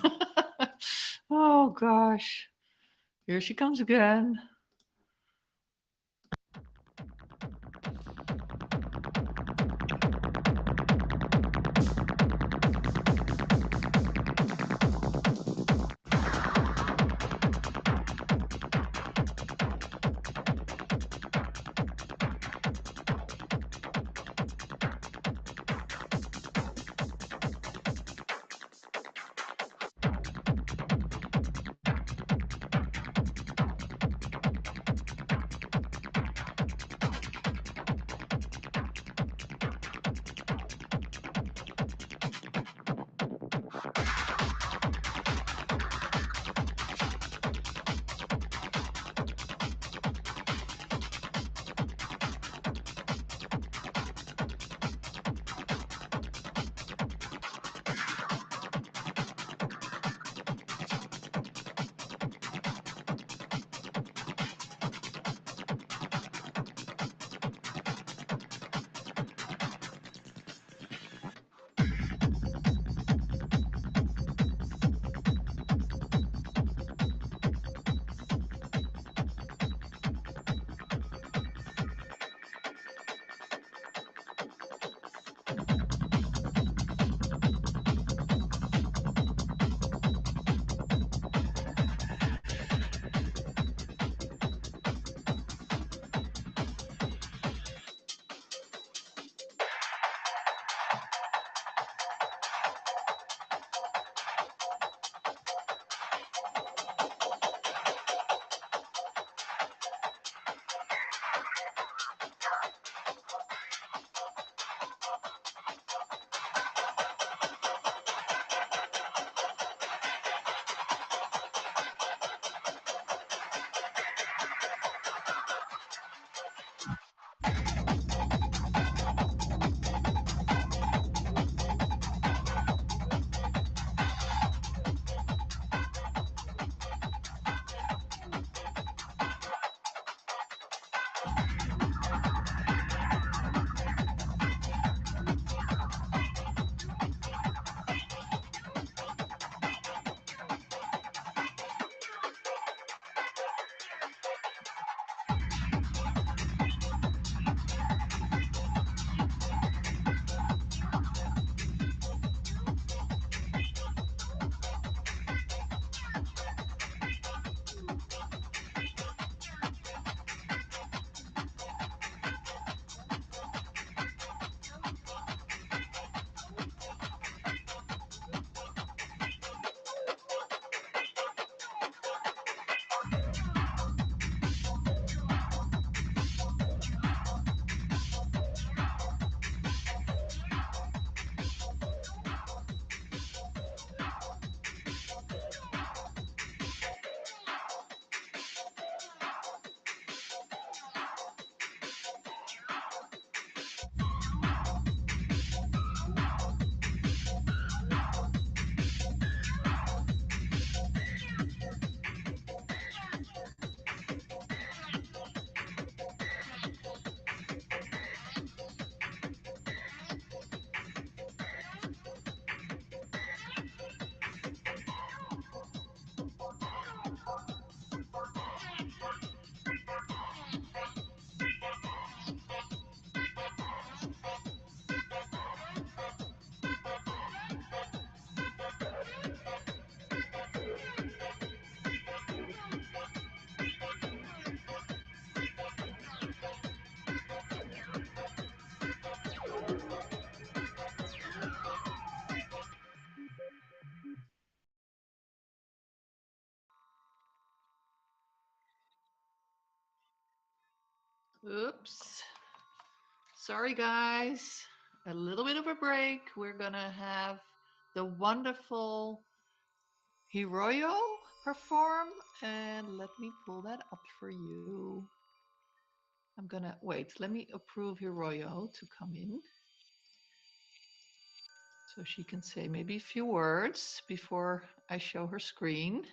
Oh gosh. Here she comes again. Oops. Sorry, guys. A little bit of a break. We're going to have the wonderful Hiroyo perform. And let me pull that up for you. I'm going to wait. Let me approve Hiroyo to come in. So she can say maybe a few words before I show her screen.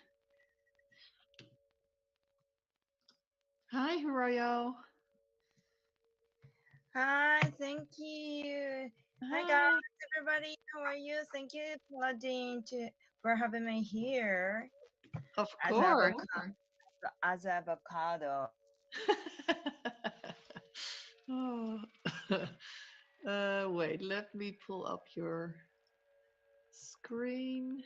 Hi, Hiroyo. Hi, thank you. Hi guys, everybody. How are you? Thank you, Paladin, for having me here. Of As course. as avocado. Oh. Wait, let me pull up your screen.